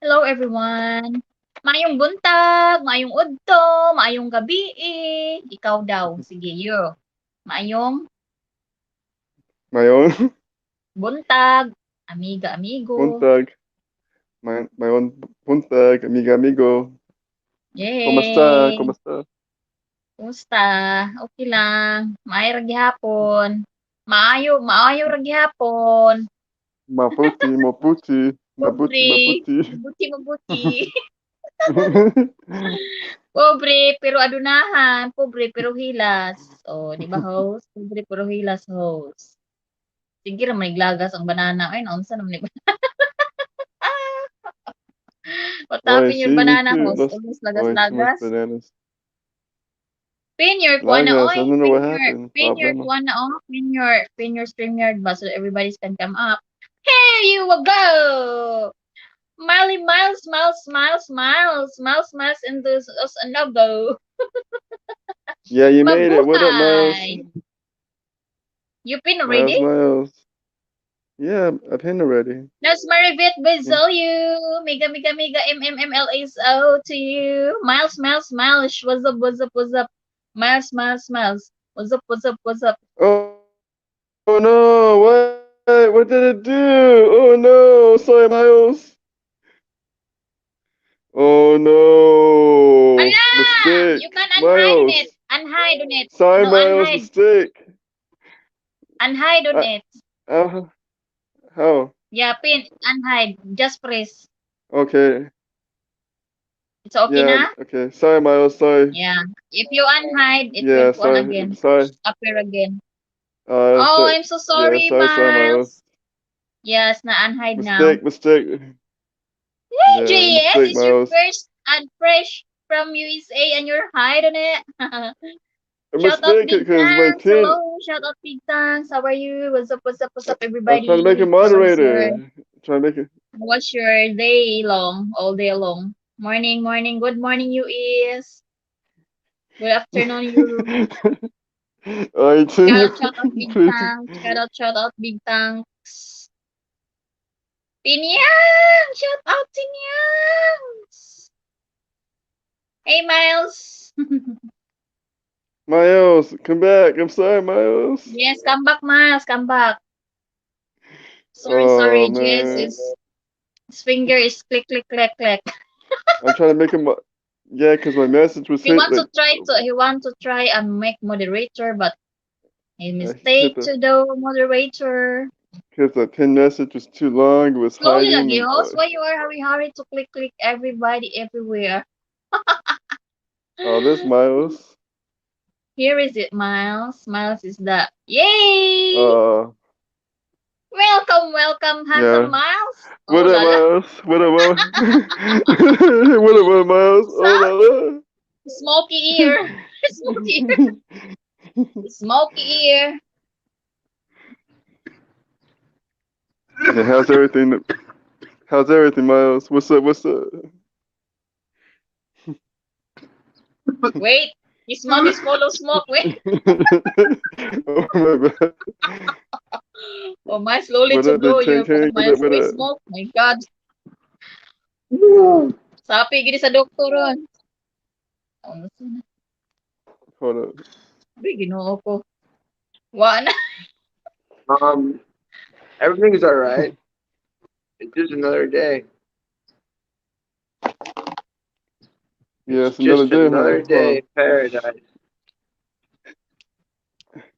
Hello everyone. Maayong buntag, maayong udto, maayong gabi. Ikaw daw, sige, you. Maayong Mayon, buntag, amiga, amigo. buntag, mayon buntag, amigo. Kumusta? Yay! Kumusta? Kumusta? Okay lang. Maayo ra gihapon. Maayo ra gihapon. Pobre, Mabuti. mabuti. Pobre pero adunahan, pobre pero hilas. Oh, di ba host? Pobre pero hilas host. Sige ra may glagas ang banana. Ay, naunsa naman ni What Oy, happened your see, me banana too. host? Almost Oy, too much lagas-lagas. bananas. Pin your kuana Lagas, oy. I don't know what happened. Pin your Problema. kuana oh. Pin your StreamYard ba so everybody can come up. Here you will go. Miley Miles, Miles in this us another. Yeah, you made it. What up, Miles? Mabuhay. You pin already? Miles. Yeah, I've hit already. That's Marivit Yeah. Bezelyu. Mega MMMLSO to you. Miles. What's up? Miles. What's up? Oh no, what? What did it do? Oh no, sorry, Miles. Oh no, Allah! You mistake, can unhide on it. Miles. Unhide on it. Sorry, No, Miles, unhide. mistake. Unhide on I, it. how? Yeah, pin. Unhide. Just press. Okay, It's okay yeah, na? okay. Sorry, Miles. Sorry. Yeah. If you unhide, it will Yeah, on sorry, again. sorry. Appear again. Oh, So I'm so yeah, sorry, sorry, Miles. Miles. Yes, na unhide now. Mistake. Hey, Yeah, JS, mistake, it's your Miles. first and fresh from USA and you're hiding it. A Shout out mistake Big because my Tanks. pin. Hello, shout out Big Tanks. How are you? What's up, I was trying to make a everybody? moderator. Trying to make it. How was your day long, all day long? Morning. Good morning, you is. Good afternoon, you. I Shout out Big Tanks. Shout out Big Tanks. Tinyang! Shout out Tinyang! Hey, Miles. Miles, come back. I'm sorry, Miles. Yes, come back, Miles. Come back. Oh Sorry. Jess man, is his finger is click. I'm trying to make him. Yeah, because my message was hit like He want to try and make moderator, but he hit mistake the to the moderator. because the pin message was too long. It was Slowly hiding lagi, and host. Why you are hurry to click everybody everywhere? oh, this Miles. Here is it, Miles. Miles is the yay! Uh, Welcome, handsome yeah. Miles. Oh What up, la la, Miles? What up, Miles? What up, Miles? Oh Sa- la smoky ear, smoky ear, la. smoky ear. Yeah, how's everything? How's everything, Miles? What's up? What's up? Wait, his mouth is full of smoke. Wait, Oh my bad. oh my, slowly What to up, blow Big Tank your Tank? my What voice up? smoke. My God. Sapi gini sa doktor ron. Ano na? Hold up. Uy, ginoo ko. Wa na. Um, Everything's all right. It's just another day. Yeah, It's it's another just day, huh? another day in paradise.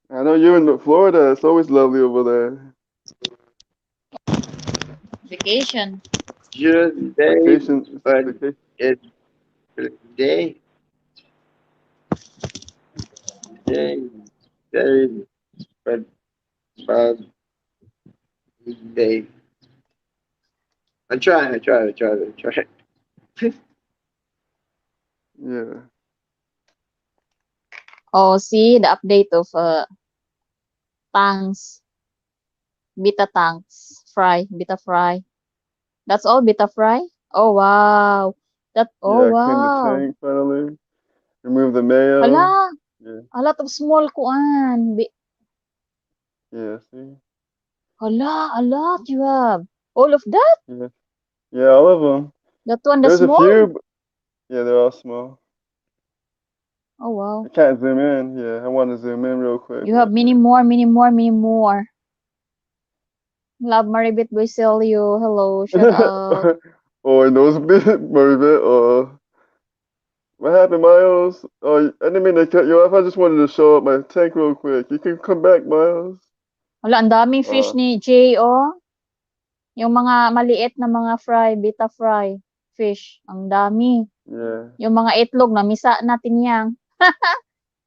I know you're in Florida. It's always lovely over there. Vacation. Just a day, Vacation. It's but vacation. it's a day, day, day, but about day. I try. Yeah. Oh, see the update of tanks, beta fry. That's all beta fry. Oh wow. Oh Yeah, I cleaned the wow. tank finally. Remove the mayo. Hala, Yeah. a lot of small kuan. Yeah. See. Hala, a lot you have. All of that? Yeah. Yeah. All of them. That one, the There's a small? few. Yeah, they're all small. Oh, wow. I can't zoom in. Yeah, I want to zoom in real quick. You have many more, many more, many more. Love Maribit Boiselio. Hello, shout out. Oh, and those bit, Maribit. Oh, what happened, Miles? Oh, I didn't mean to cut you off. I just wanted to show up my tank real quick. You can come back, Miles. Wala, ang daming fish ni Jay, oh. Yung mga maliit na mga fry, beta fry fish. Ang dami. Yeah. Yung mga itlog, namisa natin yan.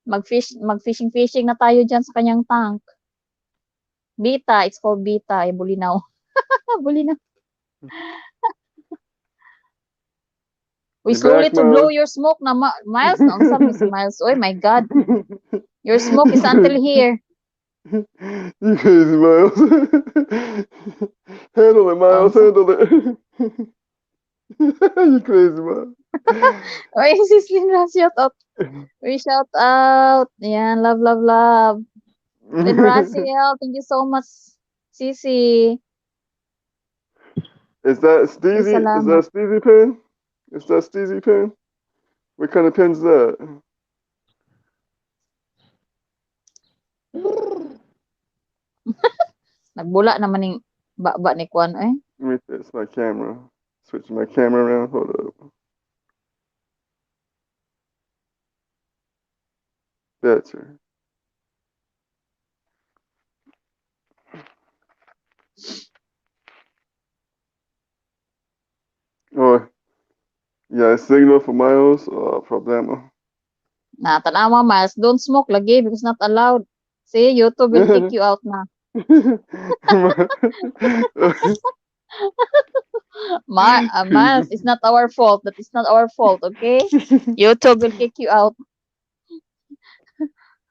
Mag-fishing na tayo dyan sa kanyang tank. Beta, it's called beta. Eh, bulinaw. Bulinaw. We You slowly back, to blow Miles? your smoke na Miles. Na, unsa Miss Miles? Oh my God. Your smoke is until here. You crazy, Miles. Handle it, Miles. Handle it. You crazy, Miles. Oy, sis Linra, shout out. We shout out. Yan, love, love, love. Linraciel, thank you so much. Sisi. Is that Steezy? Is Salamat. that Steezy pen? Is that Steezy pen? What kind of pen is that? Nagbula naman yung baba ni Kwan, eh. Let me see. It's my camera. Switching my camera around. Hold up. Better. Oh, yeah, signal for Miles. Problema. Na, tanawa, Miles. Don't smoke lagi because not allowed. See, YouTube will kick you out na. Miles, it's not our fault. That is not our fault, okay? YouTube will kick you out.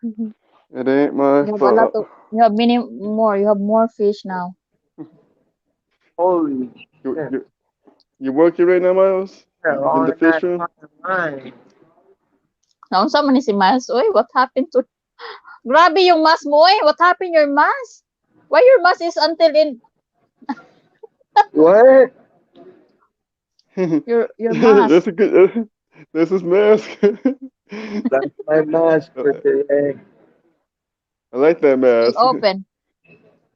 It ain't my You have a fault. lot of, you have many more. You have more fish now. Holy shit. You working right now, Miles? In the fish room? Naunsa man ni si Miles? Oy, what happened to... Grabe yung mask mo, eh. What happened your mask? Why your mask is until in... What? Your mask. That's a good. That's his mask. That's my mask for today. I like that mask. Still open.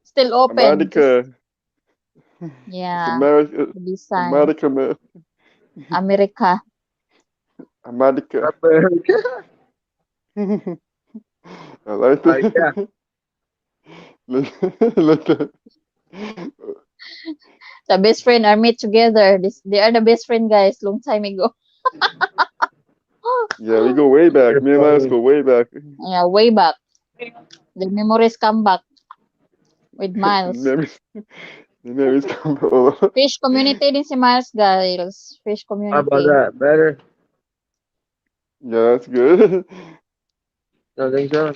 Still open. America. Yeah. It's America. Design. America, man. America. America. America. I like that. Like that. The best friend are meet together. They are the best friend, guys. Long time ago. Yeah, we go way back. Me and Miles go way back. Yeah, way back. The memories come back with Miles. The memories come back. Fish community din si Miles, guys. Fish community. How about that? Better? Yeah, that's good. Don't think so?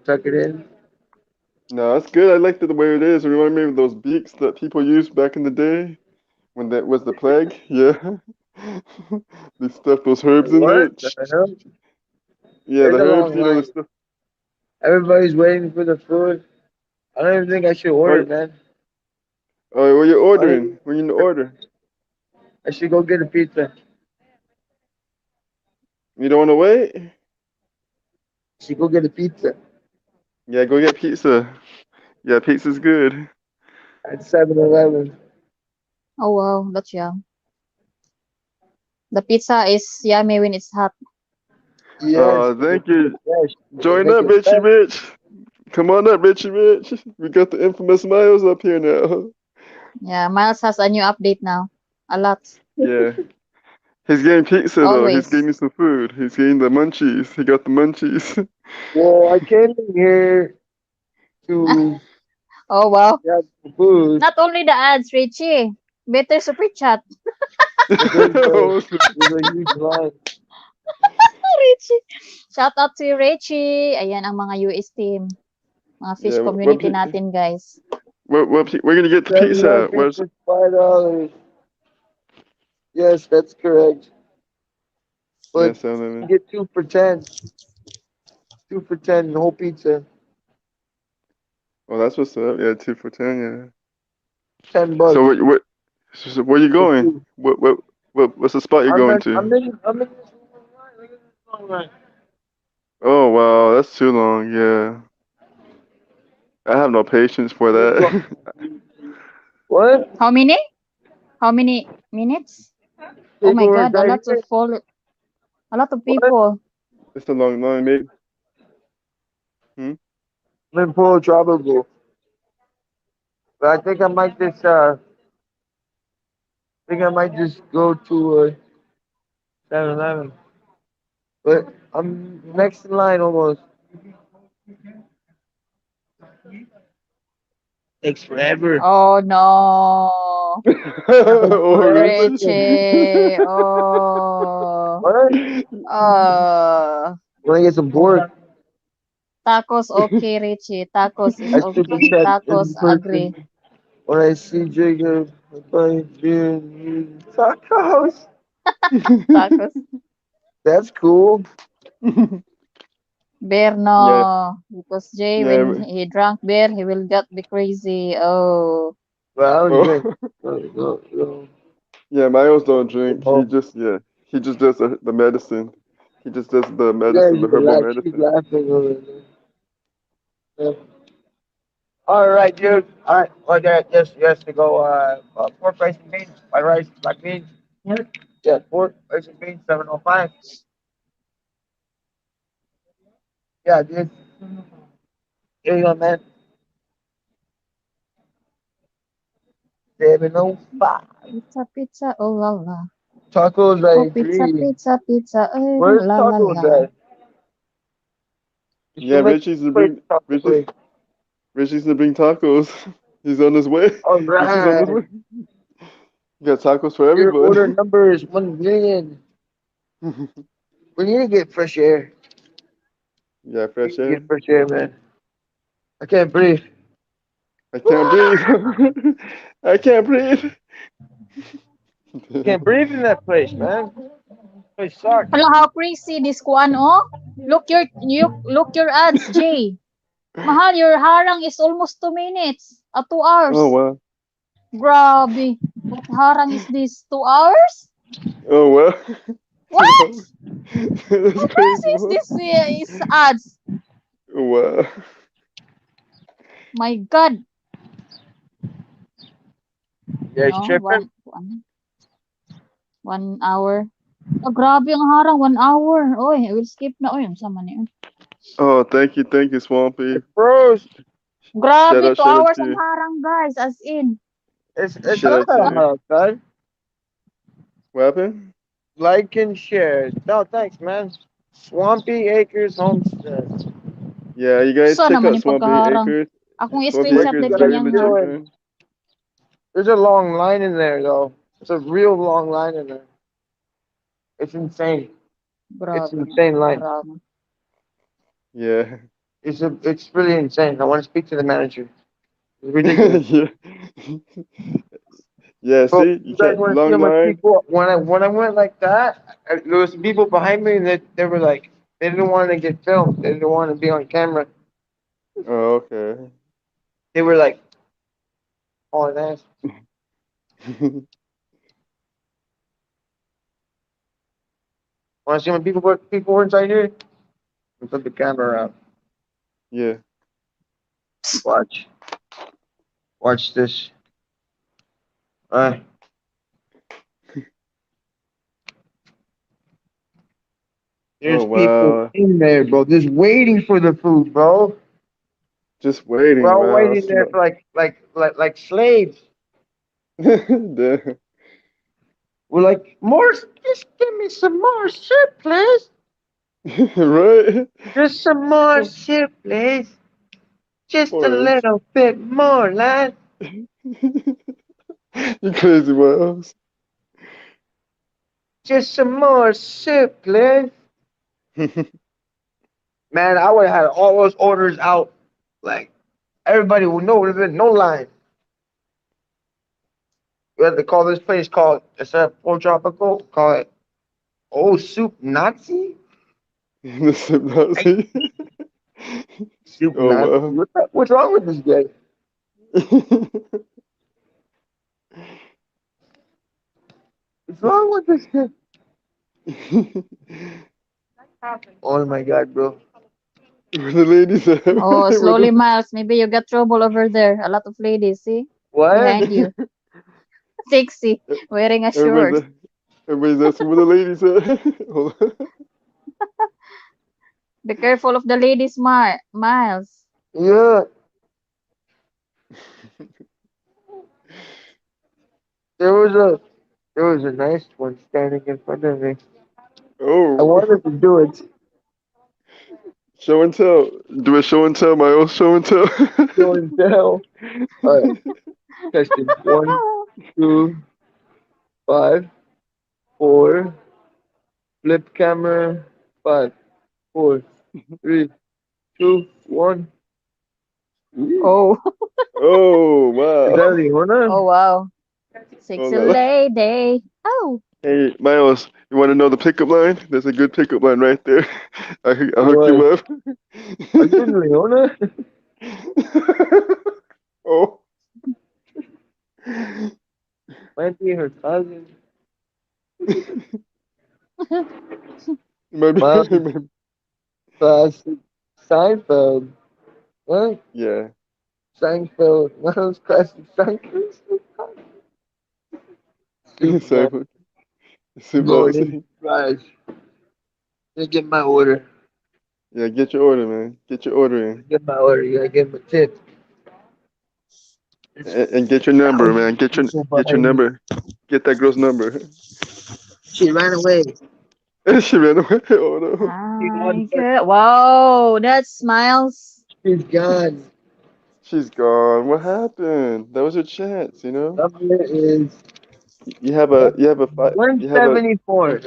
Tuck it in? No, that's good. I like the way it is. It reminds me of those beaks that people used back in the day when that was the plague. Yeah. They stuffed those herbs in there. What? The hell? Yeah, the There's a herbs, long you know, the line. stuff. Everybody's waiting for the food. I don't even think I should order, Right. man. Oh, what you ordering? What you order? I should go get a pizza. You don't want to wait? I should go get a pizza Yeah, go get pizza. Yeah, pizza's good. at 7-Eleven. Oh, wow. That's yum. The pizza is yummy when it's hot. Yes. Thank you. Yes. Join Make up, it Richie fresh. Rich. Come on up, Richie Rich. We got the infamous Miles up here now. Yeah, Miles has a new update now. A lot. Yeah. He's getting pizza, though. He's Always. getting some food. He's getting the munchies. He got the munchies. Well, I came in here to Oh, wow. have some food. Not only the ads, Richie. Better super chat. There's a huge line. Richie. Shout out to Richie. Ayan ang mga US team. Mga fish Yeah, community natin, guys. We're gonna get the pizza. Where's Pizza, $5. Yes, that's correct. But you get 2 for 10. 2 for 10, the whole pizza. Oh, that's what's up. Yeah, 2 for 10. Yeah. $10. So where you going? What What's the spot you're going to? I'm in this long line. Look at this long line. Oh wow, that's too long. Yeah, I have no patience for This long. that. What? How many? How many minutes? Oh my People were God, driving it? a lot of What? people. It's a long line, mate. Hmm? I'm in Polo Tropical. But I think I might just go to 7-Eleven. But I'm next in line almost. Takes forever. Oh no. Oh really? Richie. Oh. What? Uh, When I get some pork, tacos okay, Richie. Tacos is I super okay. chat Tacos in person. agree. When I see Jacob, I buy beer and tacos. Tacos. That's cool. Beer Yeah, no. Because Jay, yeah. when he drank beer, he will get be crazy. Oh. But I don't drink. Oh, No. yeah. Miles don't drink. He Oh, just he just does the medicine. He just does the yeah, medicine, the you herbal relax. She's medicine. laughing over there. Yeah. All right, dude. All right. Well, yeah, yes, to go. Pork rice and beans, white rice, black beans. Yeah, pork rice and beans, 705. Yeah, dude. Here you go, man. 705. Pizza, pizza, oh la la. Tacos, Oh, I pizza, agree. pizza, pizza, oh Where's la la tacos la. at? You Yeah, should make a place taco place. Richie's to bring tacos. He's on his way. All Richie's on his right. way. You got tacos for Your order everybody. number is 1 million. We need to get fresh air. Yeah, We need fresh to air. get fresh air, man. I can't breathe. I can't breathe. I can't breathe. Can't breathe in that place, man. Place sucks. Hello, how crazy this one, oh? Look your ads, Jay. Mahal, your harang is almost 2 minutes. 2 hours. Oh wow. Grabe. What harang is this? 2 hours? Oh wow. Two What? hours. That's How crazy crazy, is man. this is ads? Wow. My God. You guys No, tripping? 1 hour. Oh, grabe ang harang, 1 hour. Oy, I will skip na. Oy, ang sama niya. Oh, thank you, Swampy. It's froze. Shout Grabe, out, two shout out hours to ang you. harang, guys. As in. It's Shout not out to that you. hot outside. What happened? Like and share. No, thanks, man. Swampy Acres Homestead. Yeah, you guys Sa check naman out yung pagkaharang. Swampy Akong What screenshot Acres you is dito guys very niya legit, nga. doing? man. There's a long line in there, though. It's a real long line in there. It's insane. It's Grabe an na. insane line. Harang. Yeah. It's really insane. I want to speak to the manager. It's ridiculous. Yeah. Yeah, Bro, see? You you guys can't want to see how long much line. people when I went like that? There was people behind me that they were like they didn't want to get filmed. They didn't want to be on camera. Oh, okay. They were like, "Oh, that's want to see when people were inside here." We put the camera out. Yeah. Watch, watch this. Uh, Oh there's people wow. in there, bro, just waiting for the food, bro. Just We're waiting. all Wow. waiting there for like slaves. Damn. We're like, more, just give me some more soup, please. Right? Just some more soup, please. Of Just a course. little bit more, lad. You crazy, Miles. Just some more soup, please. Man, I would have had all those orders out. Like, everybody would know, would have been no line. We had to call this place called, instead of Port Tropical, call it Oh Soup Nazi? The sip Hey, Nazi. Soup Oh Nazi. wow. What's wrong with this guy? What's wrong with this kid? Where Oh my god, bro. the ladies at? Oh, Where slowly, the... Miles. Maybe you got trouble over there. A lot of ladies, see? What? Behind you. Sexy. Wearing a Everybody's, short. everybody's asking where the ladies at. Hold on. Be careful of the ladies, Miles. Yeah, there was a there was a nice one standing in front of me. I Oh, wanted to do it. show and tell. Do a show and tell, my old show and tell. Show and tell. Alright, testing. 1, 2, 5, 4. Flip camera. 5, 4, 3, 2, 1. Ooh. Oh. Oh, Is wow. that Leona? Oh, wow. Oh, Sexy la, la. lady. Oh. Hey, Miles, you want to know the pickup line? There's a good pickup line right there. I'll hook you What? up. Are you in Leona? Oh. Might be her cousin. Maybe, Miles maybe. classic Seinfeld. What? Yeah. Seinfeld. Miles classic Seinfeld. Superman. So, I'm super, going in. Right. Let me get my order. yeah, get your order, man. Get your order in. Get my order. You gotta get my tip. It's And get your number, man. thousands of people Get your behind me. number. Get that girl's number. She ran away. She ran away. Oh no. She gone, My but God. Wow, that's Miles. she's gone. She's gone. What happened? That was your chance, you know? Number is You have a 174.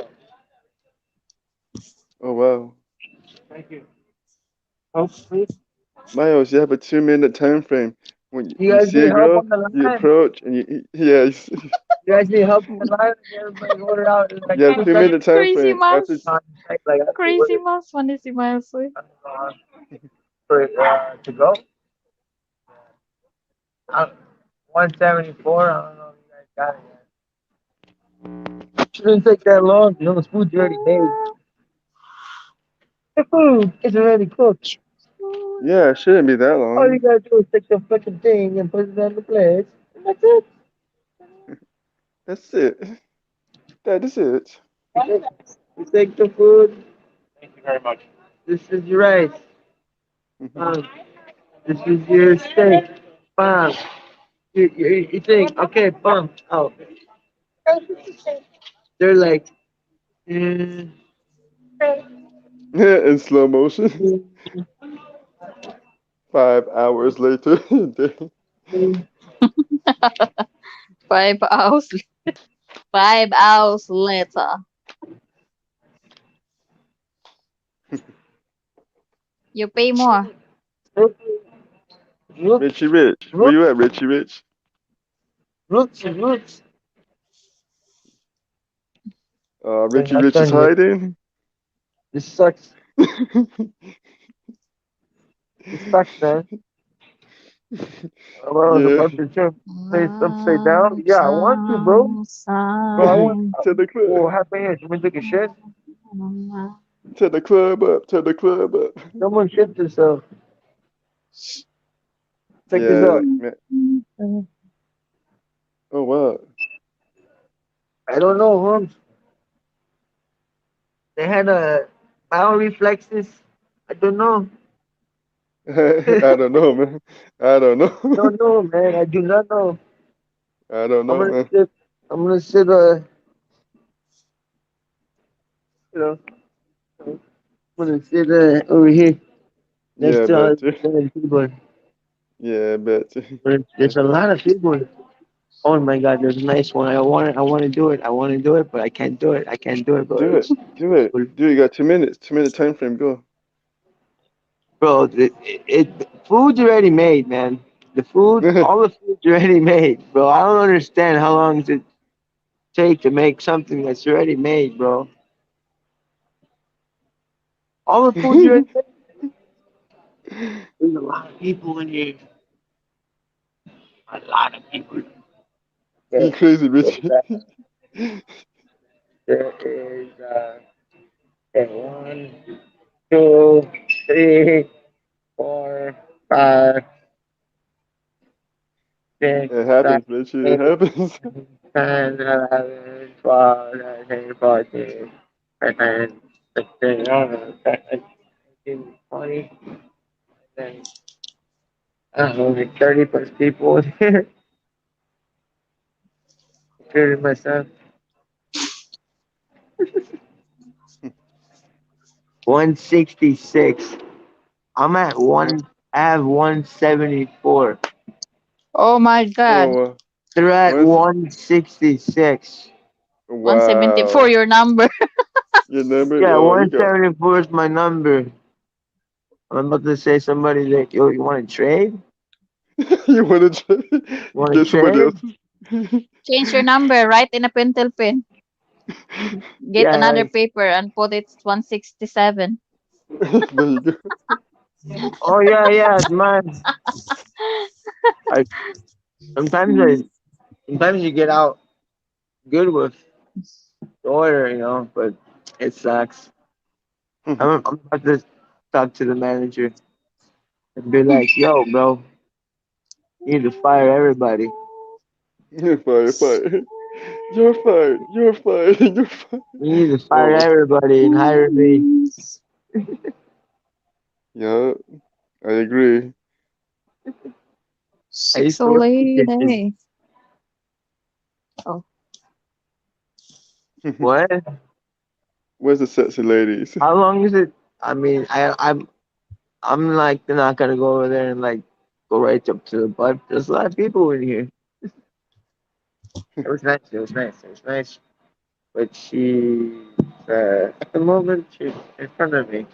oh wow. Thank you. Hopefully. Miles, you have a 2 minute time frame. When You you guys see need a help girl, on the you line? approach and yeah, You guys need help on the line? Everybody order out in like you have two two seconds. minute time Crazy frame. After Miles. Like after Crazy order Miles. Funny si Miles. Eh. uh, for to go. 174. I don't know if you guys got it yet. Shouldn't take that long. You know, the food's already made. The food is already cooked. yeah, it shouldn't be that All you long. gotta do is take the fucking thing and put it on the plate. And that's it. That's it. That is it. You take the food. This is your rice. Um, this is your steak. Bam. You think, okay, bam, out. They're like, mm, In slow motion. mm, 5 hours later. 5 hours. 5 hours later. You pay more. roots, Richie Rich. Where roots, you at, Richie Rich? roots. I'm Richie not Rich is done yet. hiding. This sucks. This sucks, man. Well, I was Yeah. about to turn face upside down. Love Yeah, I want to, bro. Bro, I want. something. To the club. Oh, happy here. Someone took a shit. To the club up. To the club up. Someone shit themselves. Check this Yeah, out. man. Oh wow. I don't know, Holmes. They had a bowel reflexes. I don't know. I don't know, man. I don't know. Don't know, man. I do not know. I don't I'm know, gonna man. sit. I'm gonna sit. You know, I'm gonna sit over here next Yeah, I to all bet you. the people. Yeah, I bet you. But I there's a bet. lot of people. Oh my God, there's a nice one. I want it. I want to do it. I want to do it, but I can't do it. I can't do it, bro. Do it. Do it. Do it. You got 2 minutes. 2 minute time frame. Go. Bro, food's already made, man. The food, all the food's already made, bro. I don't understand how long does it take to make something that's already made, bro. All the food's already made. There's a lot of people in here. A lot of people. You Yeah. crazy, Richie. There is okay, one, two, three, four, five, six, It seven, happens, bitch. It eight, happens. 10, 11, 12, 13, 14, 15, 16, 17, 20, then I don't know, like 30 plus people in here, including myself. 166. I'm at one. I have 174. Oh my God. Oh, They're at once. 166. $174 Wow. your number. Your number. Yeah, Oh, you got. 174 is my number. I'm about to say somebody like, yo, you want to trade? You want to You want to get somebody trade? else's? Change your number, write in a pencil pen. Get Yeah, another like, paper and put it 167. There you go. oh yeah, yeah, it's mine. I sometimes I sometimes you get out good with the order, but it sucks. I'm about to talk to the manager and be like, yo, bro, you need to fire everybody. You're fired. Fire. You're fired. You're fired. You're fired. You need to fire Oh, everybody and hire me. yeah. I agree. I Six used to old work in the kitchen. lady. Oh, What? Where's the sexy ladies? How long is it? I mean, I'm like not gonna go over there and like go right up to the butt. There's a lot of people in here. It was nice. It was nice. It was nice. But she's at the moment she's in front of me.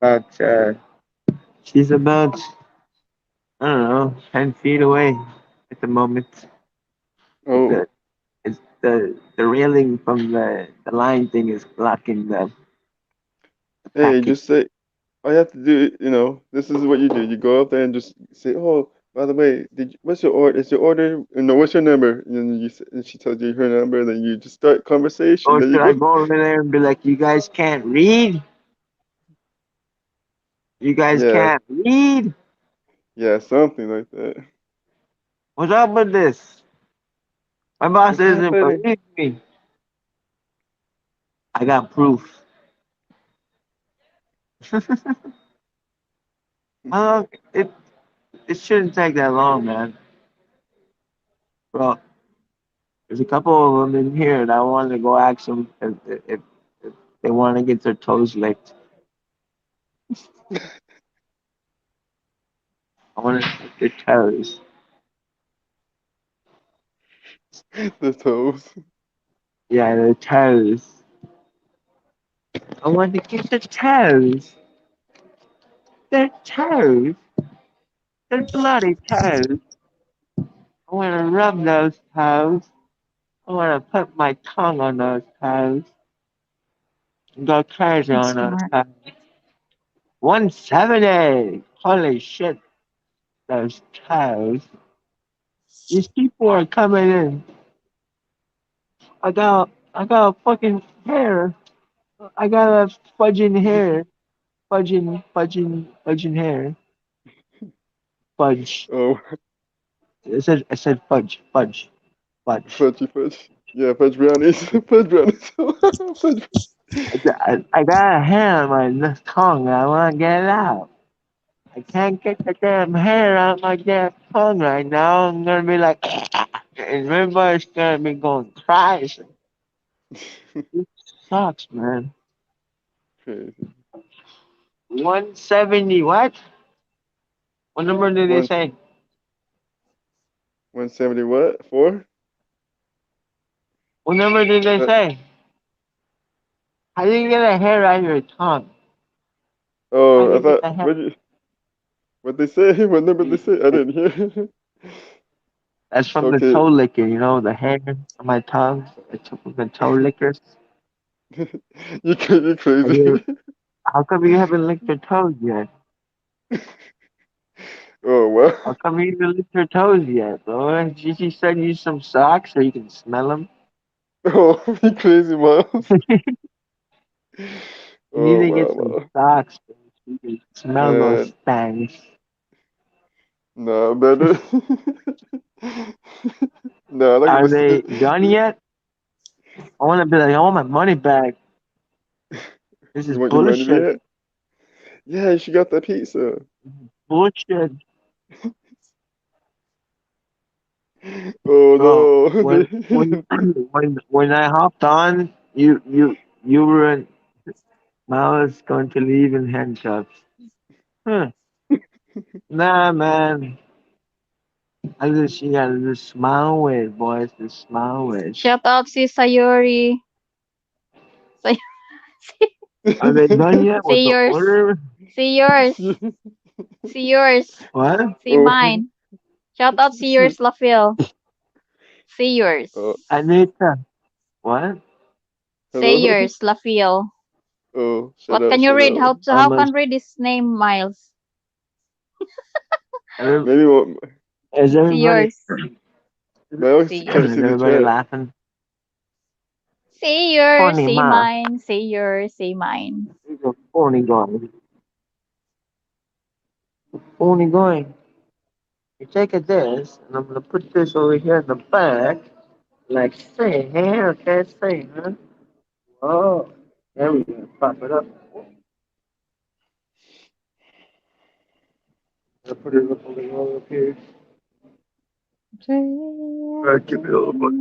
About she's about I don't know 10 feet away at the moment. It's Oh, the the railing from the line thing is blocking the hey, package. just say all you have to do. This is what you do. You go up there and just say, "Oh, by the way, what's your order? Is your order? What's your number?" And then and she tells you her number. Then you just start conversation. Or There you should I go. go over there and be like, you guys can't read? You guys Yeah, can't read? yeah, something like that. What's up with this? My boss What's doesn't happening? believe me. I got proof. Well, it shouldn't take that long, man. Well, there's a couple of them in here and I want to go ask them if they want to get their toes licked. I want to lick their toes. The toes. Yeah, their toes. I want to get their toes. Their toes. Their bloody toes. I want to rub those toes. I want to put my tongue on those toes and go crazy that's on those smart. toes. 170! Holy shit, those toes. These people are coming in. I got a fucking hair. I got a fudging hair. Fudging hair. Fudge. Oh, I said fudge. Fudge. Fudge. fudgy fudge. Yeah, fudge brownies. Fudge brownies. Fudge. I got a hair on my tongue. I want to get it out. I can't get the damn hair out my damn tongue right now. I'm gonna be like, and everybody's gonna be going crazy. It sucks, man. Crazy. 170, what? What number did they One say? 170 what? Four? What number did they Uh, say? How do you get a hair out of your tongue? How do oh, I you get thought the hair? what they say? What number they say? I didn't hear. That's from the Okay. toe licker, the hair on my tongue, the toe lickers. You're Have crazy. you, how come you haven't licked your toes yet? Oh How wow. come you haven't licked your toes yet, bro? Gigi send you some socks so you can smell them. Oh, you crazy, Miles. You need Oh, to get wow, some wow. socks, so you can smell those Man, things. nah, better. Nah, like Are what's they done yet? I want to be like, I want my money back. This is you want your money bullshit. back? Yeah, she got that pizza. Bullshit. Oh Bro, no. when I hopped on, you weren't. Miles going to leave in handcuffs. Huh. Nah, man. You gotta just smile with, boys. Just smile with. Shout out si Sayori. Say, Are they done yet with say the yours. order? See yours. See yours. What? See Oh, mine. Shout out see yours, Lafil. See oh, yours. Anita. What? Say hello. yours, Lafil. Oh, shut What up, can you shut read? up. How Almost. can read his name, Miles? Every, Maybe what is See everybody? yours. Miles See can't Is see yours. the everybody chat. laughing? See yours. Corny See ma. mine. See yours. See mine. Where's the corny going? Corny going. You take a this, and I'm gonna put this over here in the back. Like, say, hey, okay, say, huh? Oh, there we go. Pop it up. I put it up over here. Alright, give me a little bit.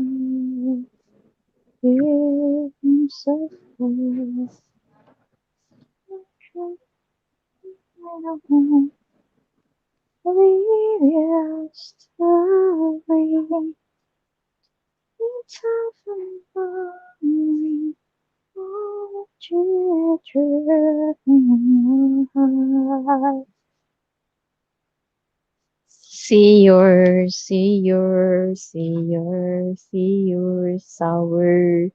See yours, see yours, see yours, see yours, sour,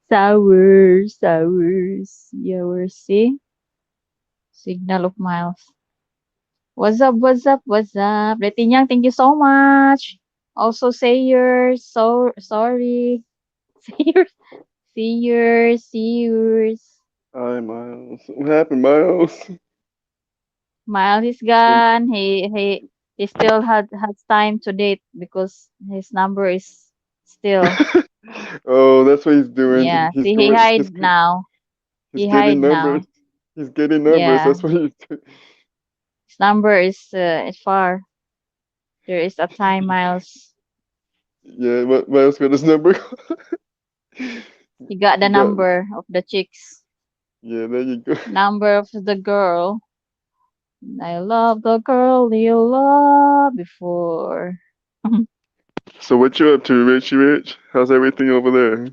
sour, sour, sour. See? Signal of Miles. What's up, what's up, what's up? Letinyang, thank you so much. Also, say yours, so sorry. See yours, see yours, see yours. Hi, Miles. What happened, Miles? Miles is When- gone. He still has time to date because his number is still. Oh, that's what he's doing. Yeah, see, he hide now. He's He getting hide numbers. now. He's getting numbers. Yeah, That's what he's doing. his number is far. There is a time, Miles. Yeah, Miles got his number. He got He the got. number of the chicks, Yeah, there you go. number of the girl. I love the girl you loved before. So what you up to, Richie Rich? How's everything over there?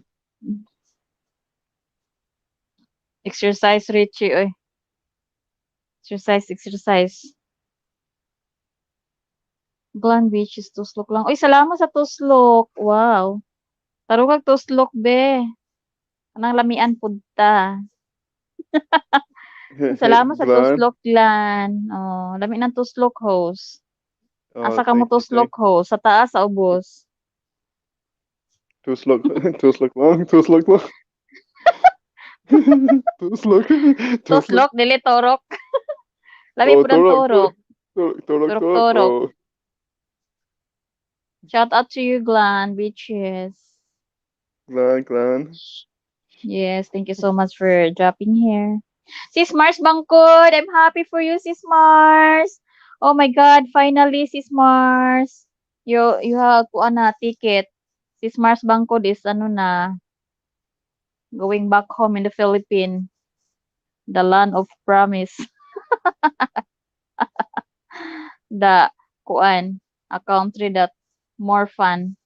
Exercise, Richie. Oy. Exercise, exercise. Glan Beach is tuslok lang. Uy, salamat sa tuslok. Wow. Taro kag tuslok, be. Kanang lamian pud ta. Salamat sa Glenn? tuslok, Glan. Oh, lami ng tuslok, host. Oh, Asa ka mo thank you, tuslok, thank host? Sa taas, sa ubos. you. Tuslok, tuslok long, tuslok long. Tuslok, tuslok. Tuslok, dili torok. Lami Oh, po ng torok, torok, torok. torok, torok, torok. Turok-turok. Oh, Shout out to you, Glan Beaches. Glenn. Yes, thank you so much for dropping here. Sis Mars Bangkod, I'm happy for you, Sis Mars. Oh my God, finally, Sis Mars. You have kuha na ticket. Sis Mars Bangkod is ano na, going back home in the Philippines, the land of promise. The kuan, a country that more fun,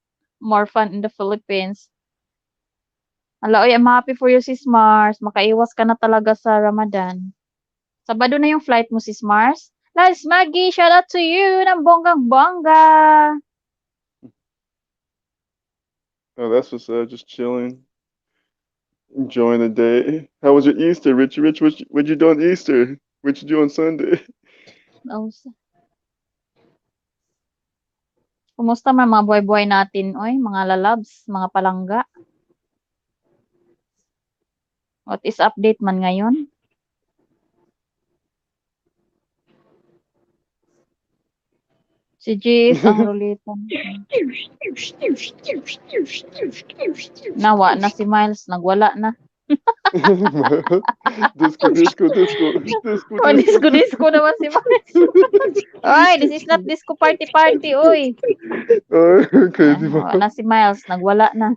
more fun in the Philippines. Hala, oy, I'm happy for you, Sis Mars. Makaiwas ka na talaga sa Ramadan. Sabado na yung flight mo, Sis Mars. Lance Maggie, shout out to you ng bonggang-bongga. Oh, that's what's up. Just chilling, enjoying the day. How was your Easter, Richie Rich? What'd you do on Easter? What'd you do on Sunday? Oh, kumusta man mga buhay-buhay natin, oy, mga lalabs, mga palangga. What is update man ngayon? Si Jis ang ruleta. Nawa na si Miles, nagwala na. Disco, disco, disco, disco, Oh, disco, disco. disco naman si Miles. Oy, this is not disco party party, oy. Oh, Ah, crazy nawa mom. na si Miles, nagwala na.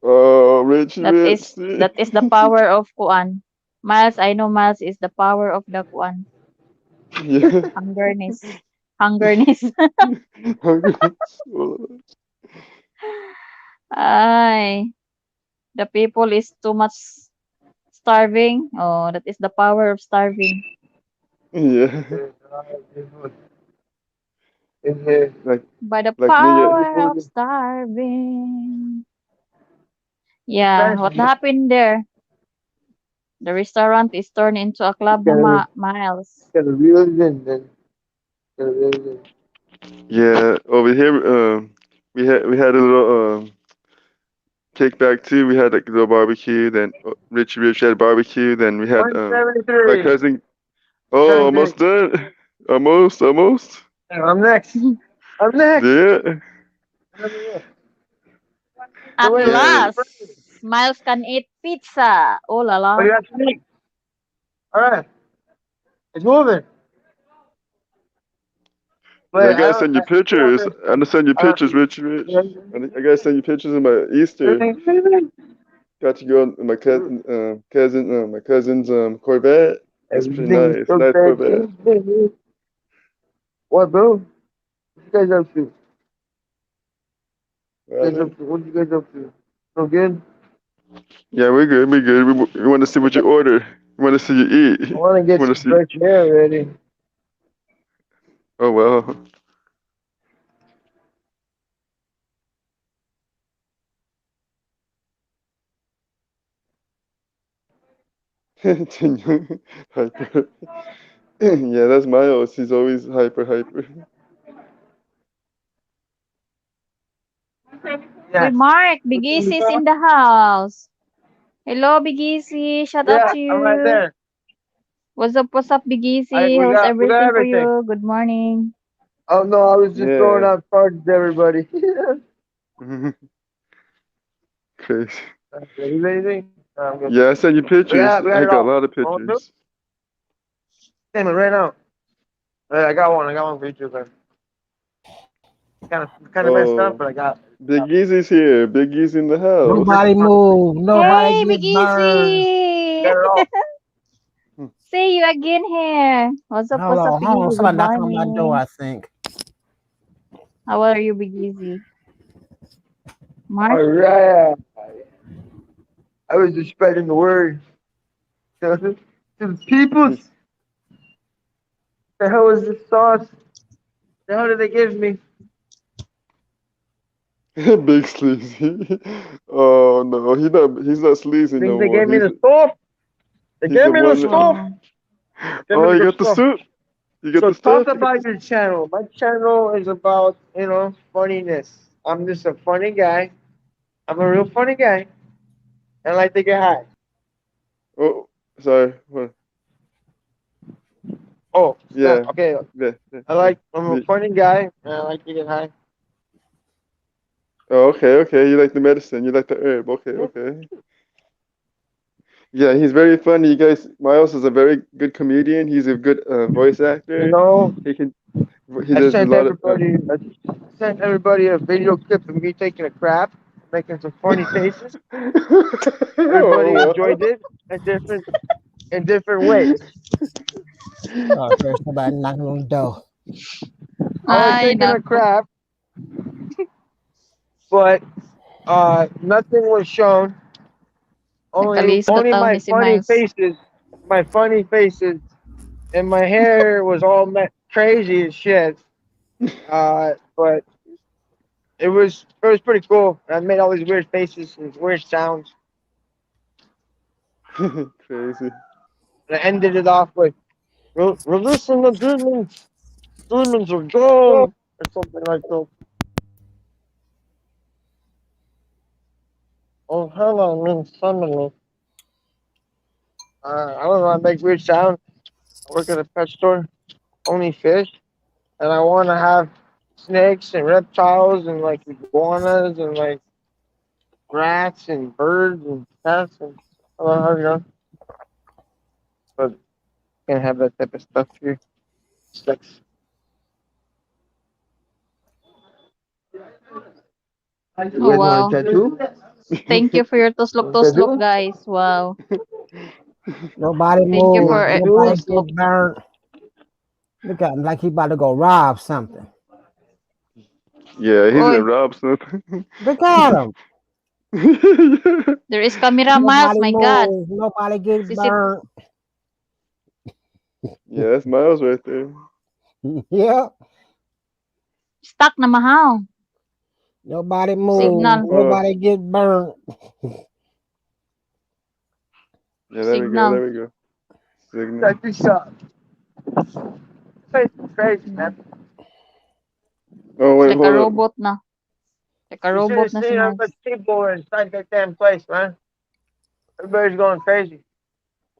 Oh, Rich, Rich. That is the power of Kuan. Miles, I know Miles is the power of the Kuan. Yeah. Hungerness. Hungerness. Hungry. Ay, the people is too much starving. Oh, that is the power of starving. Yeah. In here. Like, By the like me. Yeah. power of starving. Yeah, Spanish what is happened there? The restaurant is turned into a club na gotta Miles. gotta reel it in then. Gotta reel it in. Yeah. Over here, we had a little kickback too. We had like a little barbecue. Then Richie Rich had barbecue. Then we had my 173. cousin. Oh, Time almost big. done. Almost, almost. I'm next. I'm next. Yeah. So At wait, Yeah. last, Miles can eat pizza. Oh la what la. do you have to make? All right, it's moving. Yeah, I Wait, I gotta don't. send you pictures. I'm gonna send you I don't. pictures, Richie Rich. I gotta send you pictures of my Easter. Got to go in my my cousin's Corvette. It's pretty Everything's nice, so nice bad. Corvette. What, bro? What you guys up to? Right, man? What you guys up to? So good. Yeah, we're good, we're good. We want to see what you order. We want to see you I eat. want to We get want to some see. fresh air ready. Oh well. Hyper. Yeah, that's Miles. He's always hyper, hyper. Uy, Yes. Mark, Big Easy's in the house. Hello, Big Easy. Shout out Yeah, to I'm right you. there. What's up, Big I Easy? How's we got everything for everything. you? Good morning. Oh no, I was just throwing Yeah. out cards to everybody. Crazy. You anything? No, I'm good. Yeah, I sent you pictures. We got I it got a all. lot of All good. pictures. Damn it, right now. I got one. I got one for each of them. Kind of messed up, Oh, but I got. Big Easy's here. Big Easy in the house. Nobody move. Nobody Hey, Big get burned. Easy. Got it all. See you again here. Hold What's up, on, Big hold on. Easy? Good Somebody knocking on my door, morning. I think. How are you, Big Easy? All Mark? right. I was just spreading the word to the people. The hell is this sauce? The hell did they give me? Big sleazy. Oh no, he's not sleazy Think no they more. gave me He's the soup? They he's gave the me the one. soup. Oh, They gave me Oh, the you good got the stuff. soup. You got So the talk stuff. You got about your channel. My channel is about, funniness. I'm just a funny guy. I'm a real funny guy. I like to get high. Oh, sorry. Oh, snap. Yeah, Okay. yeah, yeah, yeah. I'm a Me- funny guy and I like to get high. Oh, okay, okay. You like the medicine. You like the herb. Okay, Yeah. okay. Yeah, he's very funny. You guys, Miles is a very good comedian. He's a good voice You actor. know, He can. He does a lot of. I sent everybody a video clip of me taking a crap, making some funny faces. Everybody Oh, enjoyed it in different ways. Oh, there's somebody knocking on the door. I was ay, taking a nako. crap, but nothing was shown. Nakaliso Only taon ni si Miles. my funny faces, and my hair was all crazy as shit. But it was pretty cool. I made all these weird faces and weird sounds, crazy. and I ended it off with "Releasing the demons. Demons are gone," or something like that. Oh, hello, means somebody. I don't know. I make weird sounds. I work at a pet store, only fish, and I want to have snakes and reptiles and like iguanas and like rats and birds and cats and hello, how's it going? But can't have that type of stuff here. Sex. You Oh guys want a wow. tattoo? Thank you for your Want a tuslok tattoo? guys. Wow. Nobody Thank you You move. want for a Nobody tattoo? tuslok. get burnt. Look at him like he about to go rob something. Yeah, he's gonna Oi, rob something. Look at him. there is camera Miles, Nobody my god. move. Nobody get CC burnt. Yeah, that's Miles right there. Yep. stuck na mahal. Nobody move. Signal. Oh, Nobody get burnt. yeah, there we go. Signal. There we go. Signal. Check this out. It's crazy, man. Oh It's wait, like a hold up. robot na. Like a You should robot have na si seen how much Miles. people were inside that damn place, man. Everybody's going crazy.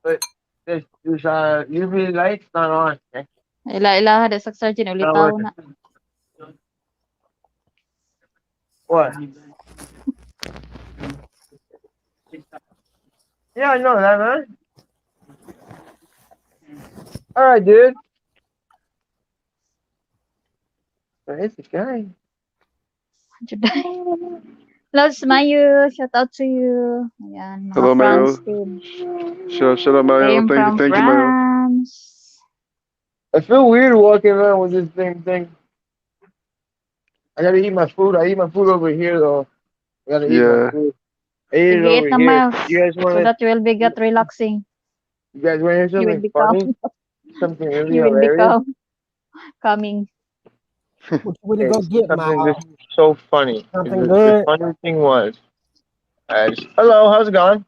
But this UV light's not on. Okay? Ila hada sa sergeant Not ulitaw working. na. What? Yeah, I know that, man. All right, dude. Where's the guy? Juday. Loves Mayu, shout out to you. Ayan, mga Hello, France Mayo. team. Shut up, Mayo. Came from Thank you, Mayo. France. I feel weird walking around with this same thing. I gotta eat my food. I eat my food over here, though. I gotta eat my Yeah. food. I eat it Sige, over eat na here. Miles. You guys So want that you will be get to? relaxing. You guys want to hear You will something become, funny? Something really you will hilarious? become coming. What you gonna go It's get, something Miles? just so funny. Something The good? funny thing was, hello, how's it going?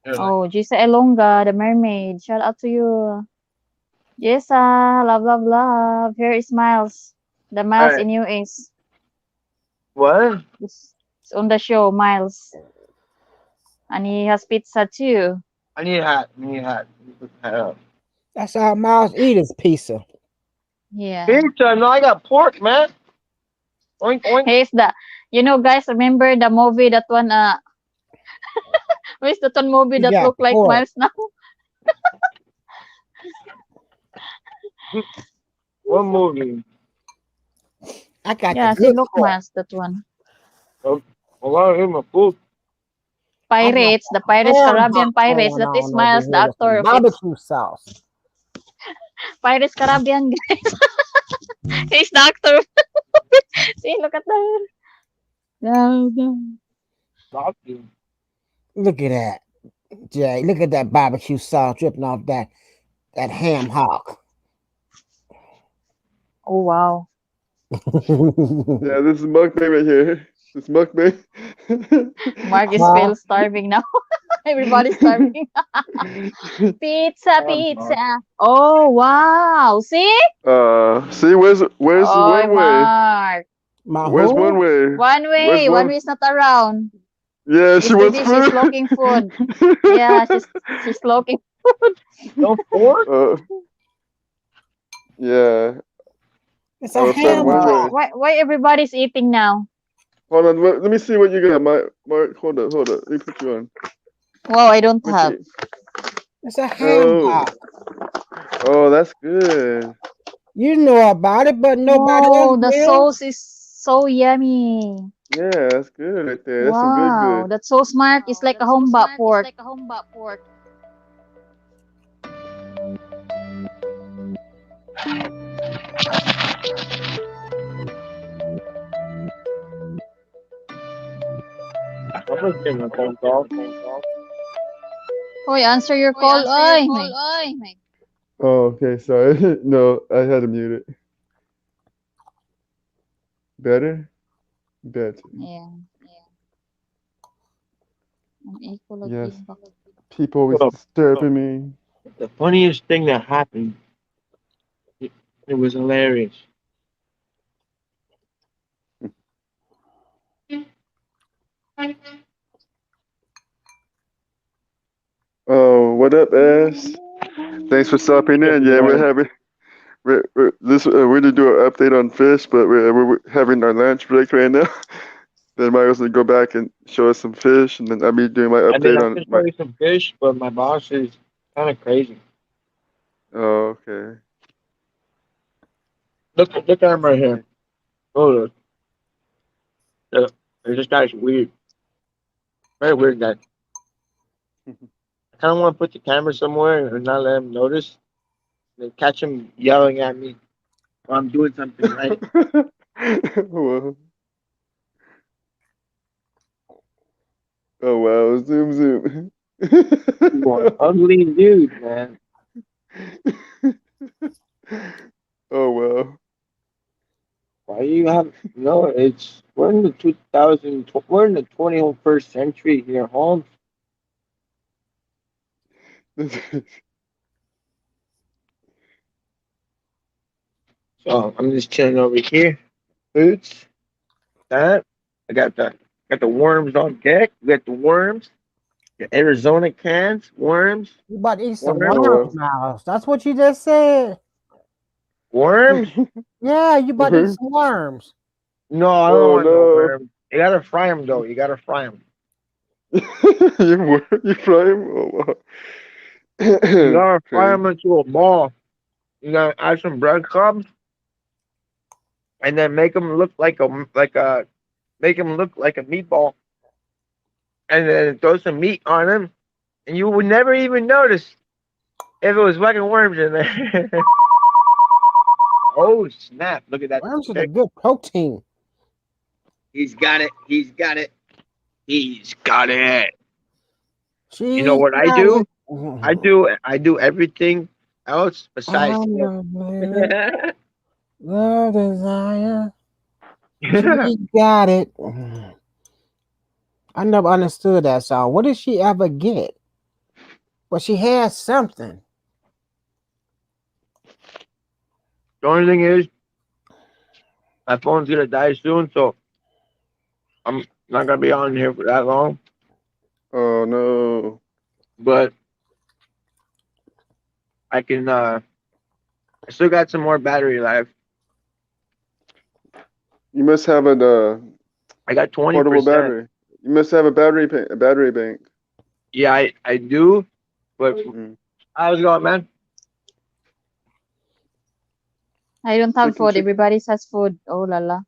You're like, Oh, Gisa Elonga, the mermaid. Shout out to you. Jessa, love, love, love. Here is Miles. The all Miles right, in US. what? It's on the show, Miles. And he has pizza too. I need a hat. I need a hat. Let me put the hat up. That's all Miles eat is pizza. Yeah. Pizza? No, I got pork, man. Oink oink. He's the, guys, remember the movie that one, where's that one movie He that got look like pork. Miles now? What movie? I got the Yeah, she good look pork. Miles, that one. Oh, I eat my food. I got Pirates, the the Pirates, ham Caribbean hock Pirates. going That is on over Miles, the here with actor some of it. barbecue sauce. Pirates Caribbean, guys. He's the actor. See, look at that. No, no. Barbecue. Look at that, Jay. Look at that barbecue sauce dripping off that ham hock. Oh, wow. Yeah, this is mukbang right here. This mukbang. Mark is Huh? still starving now. Everybody's starving. Pizza, Mark. pizza. Oh, wow. See? See, where's Oh, one way? Mark. My Where's one who? way? One Where's way. One one? way is not around. Yeah, she wants Yesterday, she's food. looking food. Yeah, she's looking food. No pork? uh, yeah, It's I a was starting ham one Wow. way. hock. Why everybody's eating now? Hold on, let me see what you got, Mark. Hold up. Let me put you on. Wow, I don't Let me have. see. It's a ham Oh, hock. oh, that's good. You know about it, but nobody else Wow, the will. sauce is so yummy. Yeah, that's good right there. That's some good, Wow, good. that sauce Mark is like a humba pork. I'm just getting a phone call. Hoy, answer your call. Ay, my. Oh, okay. Sorry. No, I had to mute it. Better, better. Yeah, ang equal Yes. feedback. People always Well, disturbing me. the funniest thing that happened, it, it was hilarious. Oh, what up, ass? Thanks for stopping Yes, in. Yeah, we're man. having we're to do an update on fish, but we're having our lunch break right now. Then Mario's gonna go back and show us some fish, and then I'll be doing my I mean, update I on can my. show you some fish, but my boss is kind of crazy. Oh, okay. Look at him right here. Oh, look. This guy's weird. Very weird guy. I kind of want to put the camera somewhere and not let him notice. Then catch him yelling at me while I'm doing something right. Well, oh wow, zoom zoom. You are an ugly dude, man. Oh wow. Why do you have no? It's we're in the 2000. We're in the 21st century here, Holmes. So I'm just chilling over here. Boots. That I got the worms on deck. We got the worms. The Arizona cans. Worms. You about to eat some Worms. Oh worms, well. Miles. That's what you just said. Worms. Yeah, you about to eat Mhm. some worms. No, I don't Oh want no no. worms. You gotta fry them though. You gotta fry them. You fry him? Oh wow. You gotta fry Okay. them into a ball. You gotta add some breadcrumbs and then make them look like a make them look like a meatball, and then throw some meat on them, and you would never even notice if it was fucking worms in there. Oh snap! Look at that Worms is a chick. good protein. He's got it. He's got it. He's got it. You know She's what I got do? it. I do everything else besides I'm him. the man, the desire. She got it. I never understood that song. What did she ever get? Well, she has something. The only thing is, my phone's gonna die soon, so I'm not gonna be on here for that long. Oh no. But I can. I still got some more battery life. You must have I got twenty portable percent. battery. You must have a battery bank. Yeah, I do. But Mm. how's it going, man? I don't have Chicken food. chicken Everybody has food. Oh la la.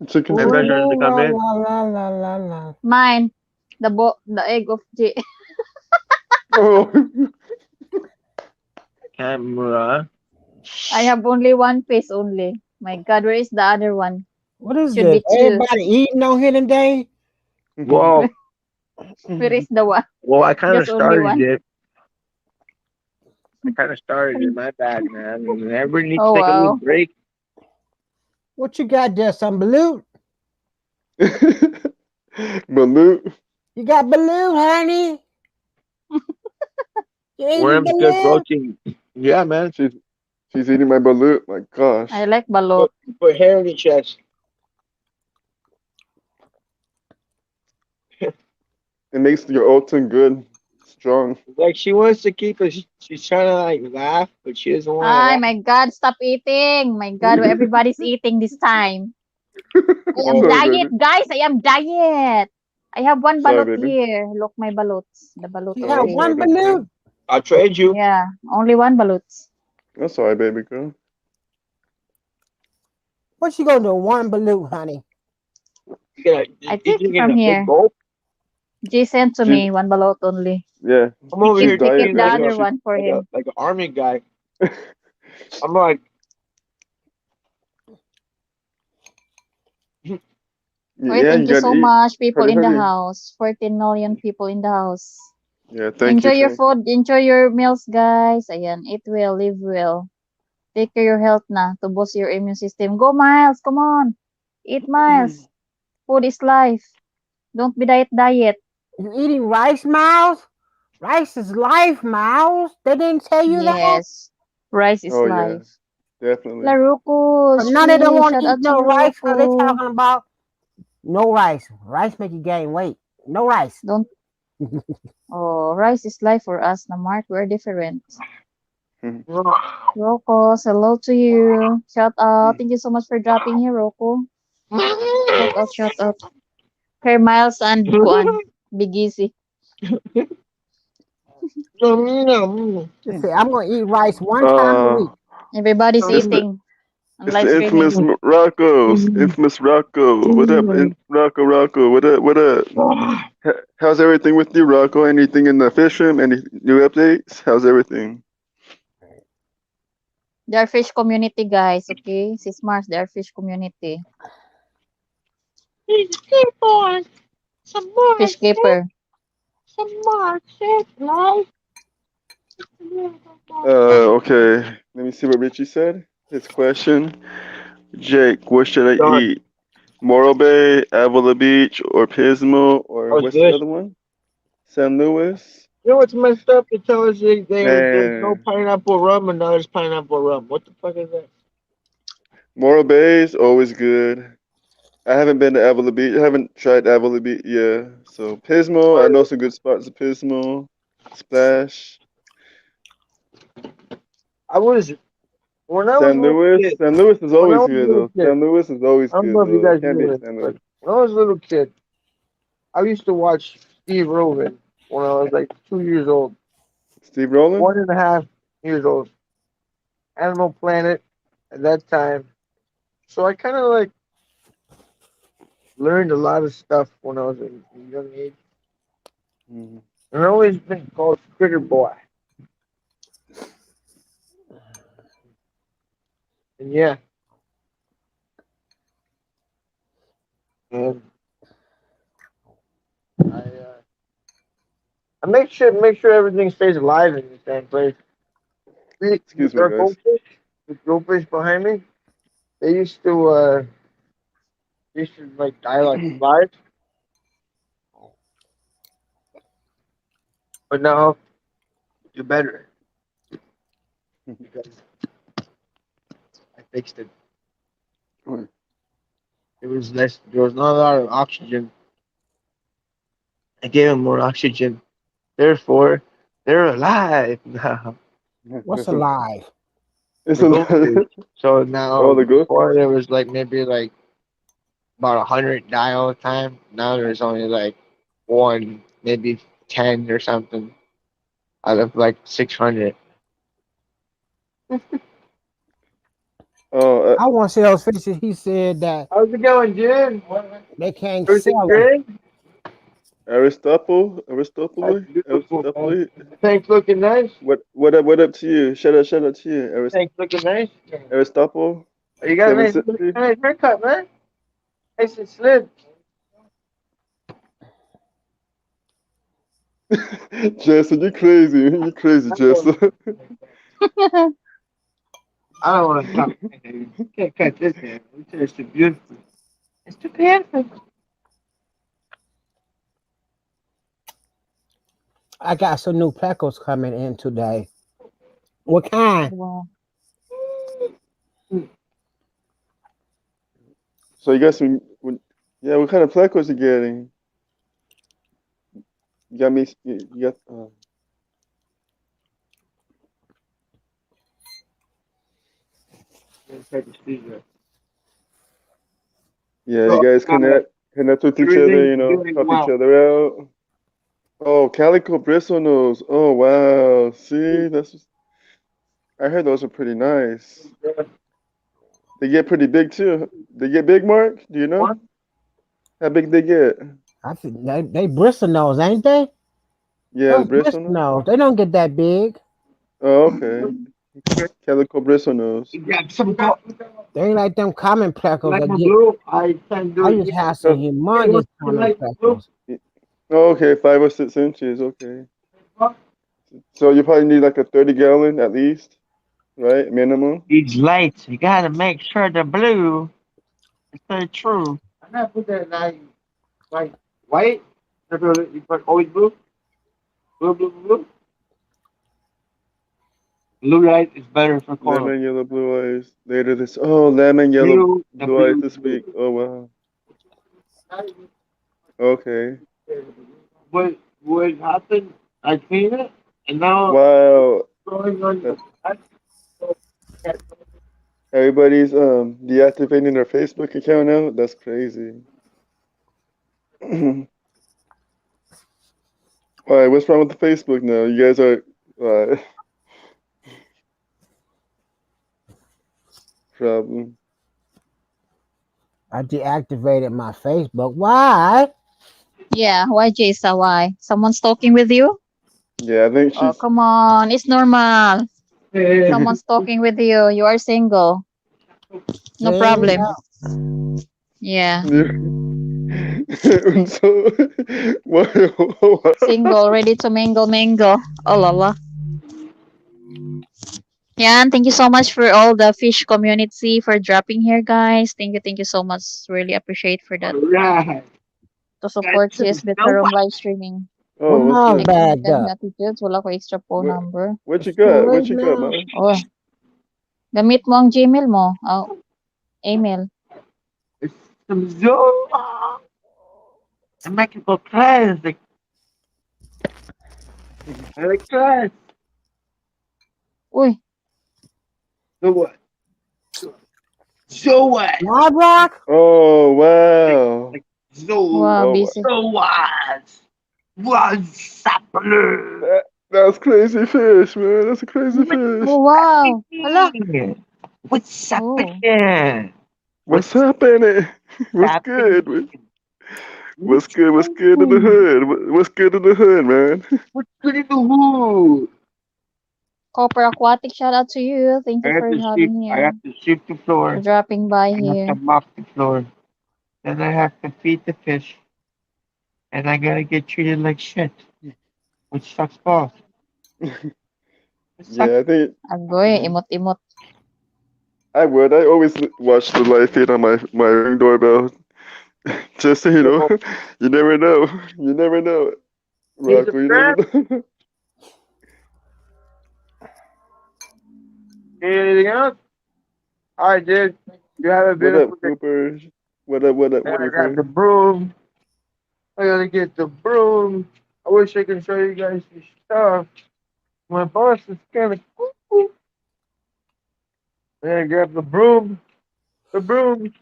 chicken And chicken. measures to Ooh, come la in. la la la la la. Mine. The egg of J. Oh. Camera. I have only one piece only. My God, where is the other one? What is Should this? be two. Everybody eating on here today? Well, Where is the one? well, I kind of Just only started one. it. I kind of started it. My bad, man. And everybody needs to Oh take a little wow. break. What you got there? Some balut? Balut. You got balut, honey? You eating Worms, good balut? protein. Yeah, man. She's she's eating my balut. My I gosh. like balot. Put, put hair in the chest. It makes your oatmeal good, strong. Like she wants to keep us. She's trying to like laugh, but she doesn't want to Ay, laugh. my God, stop eating. My God, why everybody's eating this time. I am Oh, Sorry, diet, baby. guys. I am diet. I have one Sorry, balot baby. here. Look, my balots. The balot She over have Oh, here. sorry, one baby girl. balut. I'll trade you. Yeah, only one balot. I'm sorry, baby girl. What you gonna do? One balut, honey. You gonna I you take taking from a big here. gulp? G sent to She's me one balot only. yeah. I'm over She's here He keep diet taking the right like now. other She one for him. like an army guy. I'm like, Okay, yeah. You thank you gotta so eat. much, people Hurry, in the hurry. house. 14 million people in the house. Yeah. Thank you. Enjoy your Thank you. food. Enjoy your meals, guys. Ayan, eat well, live well. Take care of your health na to boost your immune system. Go, Miles. Come on. Eat, Miles. Food is life. Don't be diet. You eating rice, Miles? Rice is life, Miles. They didn't tell you that? Yes. Rice is Oh yeah. life. Definitely. Larucos, But none of them please. want Shout to eat out to no rice because they Laruko. talking about No rice. Rice make you gain weight. No rice. Don't. Oh, rice is life for us, na Mark. We're different. Mhm. Rocco, hello to you. Shout out. Thank you so much for dropping here, Rocco. Shout out, shout out. Her Miles and Kuan. Big Easy. Just say I'm gonna eat rice one time a uh, week. Everybody's it's the eating on it's live the streaming. infamous Rocco's infamous Rocco. What up, Rocco? Rocco, what up? What up? How's everything with you, Rocco? Anything in the fish room? Any new updates? How's everything? They are fish community, guys. Okay, sis Mars, they are fish community. Fish keeper. Okay. Let me see what Richie said. His question. Jake, what should I Done. eat? Morro Bay, Avila Beach, or Pismo, or I was what's the good. other one? San Luis? You know what's messed up? It tells you there's no Man, pineapple rum and now there's pineapple rum. What the fuck is that? Morro Bay is always good. I haven't been to Avila Beach. I haven't tried Avila Beach. Yeah. So Pismo, I know some good spots at Pismo. Splash. I was when I was a San little Luis. kid. San Luis is When I always was a good little though. kid, San Luis is always I don't good know if you though. I guys can't knew beat this, San but Luis. when I was a little kid, I used to watch Steve Roven when I was like 2 years old, Steve Rowland? 1.5 years old. Animal Planet at that time. So I kind of like learned a lot of stuff when I was in a young age. Mhm. And I've always been called Critter Boy. And yeah, and I make sure everything stays alive in the same place. Excuse me, Our guys. goldfish, the goldfish behind me, they used to like die like flies, but now you're better because I fixed it. It was less. There was not a lot of oxygen. I gave them more oxygen. Therefore, they're alive now. What's alive? It's The a goldfish. So now, oh the before goldfish. there was like maybe like about 100 die all the time. Now there's only like one, maybe 10 or something out of like 600. Oh, I want to see those fishes. He said that How's it going, Jim? they can't Everything sell them. good? That's beautiful, man. Aristotle. Tank looking nice. What up to you? Shout out to you, Tank looking nice. Aristotle. Oh, you got a nice, 760. nice haircut, man. Nice and slim. Jason, you crazy. You crazy, I don't Jason. want to talk. You can't cut this hair. It's too beautiful. It's too beautiful. I got some new plecos coming in today. What kind? Wow. So you got some. Yeah, what kind of placos you getting? You got me. You got. Yeah, you So, guys connect with each other. everything's You know, doing help each well. other out. Oh, calico bristlenose. Oh wow. See, I heard those are pretty nice. They get pretty big too. They get big, Mark. Do you know What? how big they get? I think they bristle nose, ain't they? Yeah, the Those bristle bristlenose. nose. They don't get that big. Oh, okay. Calico bristlenose. You got some co- They ain't like them common plecos like that my get. blue. I can do I it. used to have some Oh, Hey, humongous what's the common like blue? plecos. oh, okay, 5 or 6 inches. Okay. So you probably need like a 30 gallon at least, right? Minimum. These lights, you gotta make sure they're blue. It's very true. I'm not put that like white. You put always blue, blue, blue, blue. Blue light is better for color. Lemon, yellow, blue eyes. Later this. Oh, lemon, yellow, Blue, the blue eyes blue, this blue. week. Oh wow. Okay. What happened? I cleaned it, and now Wow. going on That the back. So, yeah. everybody's deactivating their Facebook account now. That's crazy. All right, what's wrong with the Facebook now? You guys are problem. I deactivated my Facebook. Why? Yeah, why, Jasa? Why? Someone's talking with you? Yeah, I think Oh, she's. come on. It's normal. Someone's talking with you. You are single. No See? problem. Yeah. So, what? Single, ready to mingle, mingle. Oh, la la. Yeah, and thank you so much for all the fish community for dropping here, guys. Thank you so much. Really appreciate for that. Alright. To Got support his some no Bettaroom live streaming. What Oh, what's mom that? Checking bagged agad up? attitudes. Wala ko extra phone What? number. What you It's too got? What late you got, now. man? Oh, gamit mo ang Gmail mo. Oh, email. It's some Zoa. I'm making for class. Like, I like class. Uy, So what? So what? Live rock? Oh, wow. Like, so, wow, Oh, wow. busy. so what? What's happening? That's crazy fish, man. That's a crazy fish. Oh, wow. Hala. What's Oh, happening? What's What's happening? What's happening? good? What's What's good? What's good in the good? hood? What's good in the hood, man? What's good in the hood? Copper Aquatic, shout out to you. Thank you for having I here. have to sweep the For floor. dropping by I have to here. mop the floor. Then I have to feed the fish. And I gotta get treated like shit. Which sucks balls. It sucks. Yeah, I think Agoy, imot-imot. I would. I always watch the live feed on my ring doorbell, just so you know. So, You never know. You never know, he's a Rocco. You never friend. know. Anything else? Alright, dude. You have a What up, beautiful day. Cooper? What up? What up, And I got Cooper? the broom. I gotta get the broom. I wish I could show you guys this stuff. My boss is kind of cool. I gotta grab the broom. The broom.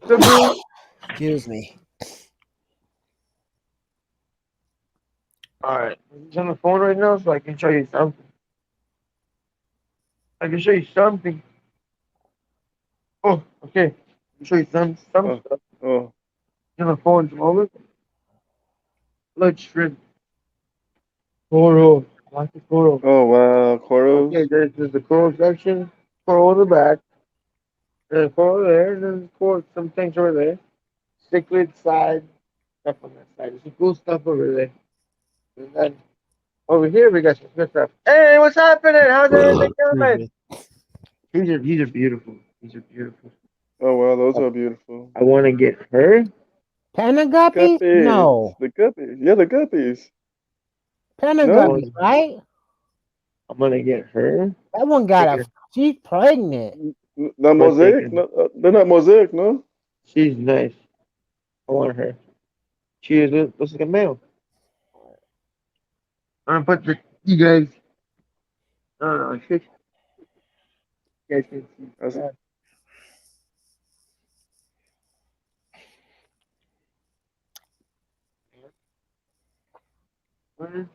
The broom. Excuse me. Alright. He's on the phone right now, so I can show you something. I can show you something. Oh, okay. I can show you some Oh, stuff. oh, He's on the phone at the moment. Look, shrimp. Coral. Lots of coral. oh, wow, Okay, corals. there's the coral section. Coral in the back. There's coral there. And there's coral, some things over there. Cichlid side. Stuff on that side. There's some cool stuff over there. And then over here we got some good stuff. Hey, what's happening? How's everything Excuse going? me. These are beautiful. These are beautiful. Oh, wow, those I, are beautiful. I want to get her. Panda guppies? Guppies. No. The guppies. Yeah, the guppies. Panda I No? want, guppies, right? I'm gonna get her. That one got Take a. her. She's pregnant. Not I'm gonna take mosaic? her. No, they're not mosaic, no? She's nice. I want her. She is looks like a male. I'm gonna put the you guys. I don't know. You guys can see That's, that. What is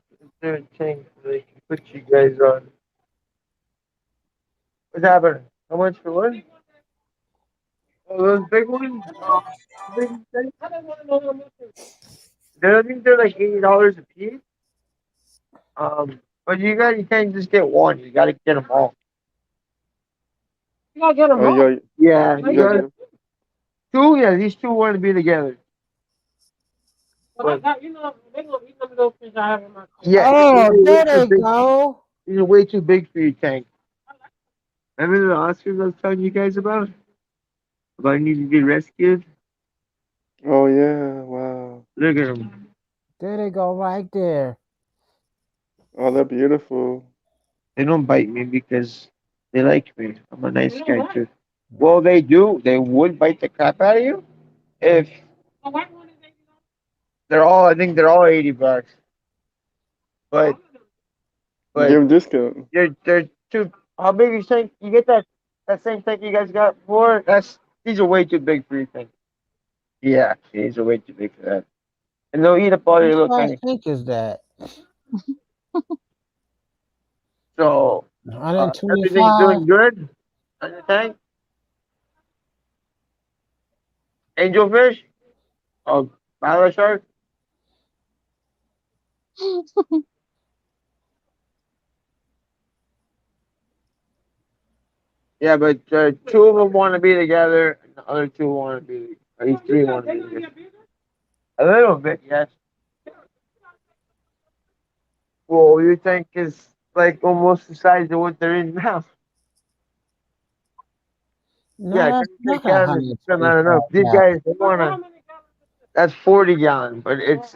there a thing that they can put you guys on? What's happening? How much for what? Oh, those big ones? Big things? I don't want to know how much. I think they're like $80 a piece. But you can't just get one. You gotta get them all. You gotta get them oh, all. Yeah, you you gotta gotta get them. two. Yeah, these two want to be together. But I got, you know, they gonna eat them little fish I have in my tank. Yeah, these Oh, are way there too they big. go. These are way too big for your tank. Remember the Oscars I was telling you guys about? About needing to be rescued? Oh, yeah, wow. Look at them. There they go right there. Oh, they're beautiful. They don't bite me because they like me. I'm a nice guy too. Well, they do. They would bite the crap out of you if They're all, I think they're all $80, but Give but him discount. they're too. How big you think you get that same tank you guys got before? These are way too big for your tank. Yeah, these are way too big for that, and they'll eat up all What your little size tank. tank is that? So everything's 125. doing good on your tank. Angelfish, oh, Milo shark. Yeah, but two of them want to be together, and the other two want to be. Or these three want to be together. A little bit, yes. Well, your tank is like almost the size of what they're in now. No, Yeah, that's 23 not a gallons is hundred still not enough. twenty-five These gallon. guys they wanna. That's 40 gallon, but it's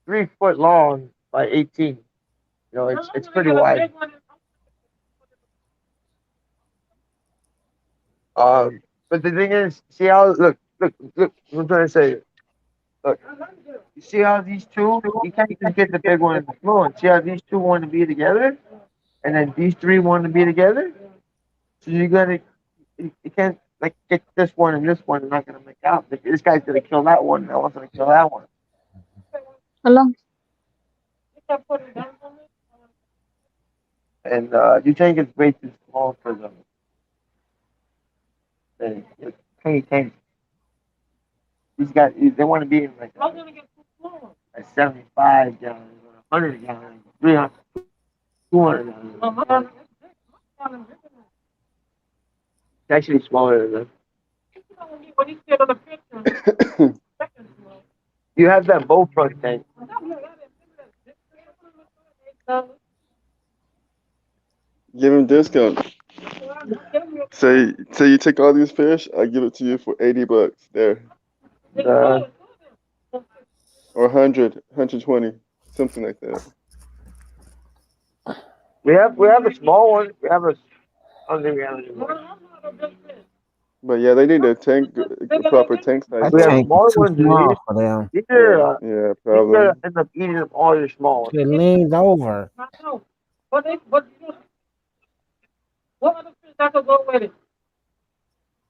3 foot long by 18. You know, it's pretty wide. But the thing is, see how look. What I'm trying to say. Look, you see how these two? You can't just get the big one and the small one. See how these two want to be together, and then these three want to be together. So you can't like get this one and this one are not gonna make out. Like, this guy's gonna kill that one, and that one's gonna kill that one. Hello. And you think it's way too small for them. It's tiny tank. These guys they want to be in like a 75 gallon, 100 gallon, 300, 200 gallon. It's actually smaller than that. You have that bow front tank. Give him discount. Say you take all these fish, I give it to you for $80. There. Uh, Or 100, 120, something like that. we have a small one. We have a under gallon one. But yeah, they need a proper tank size That We have though. tank is smaller too ones. And small for them. Yeah, these are problem. end up eating up all your small ones. It leans over.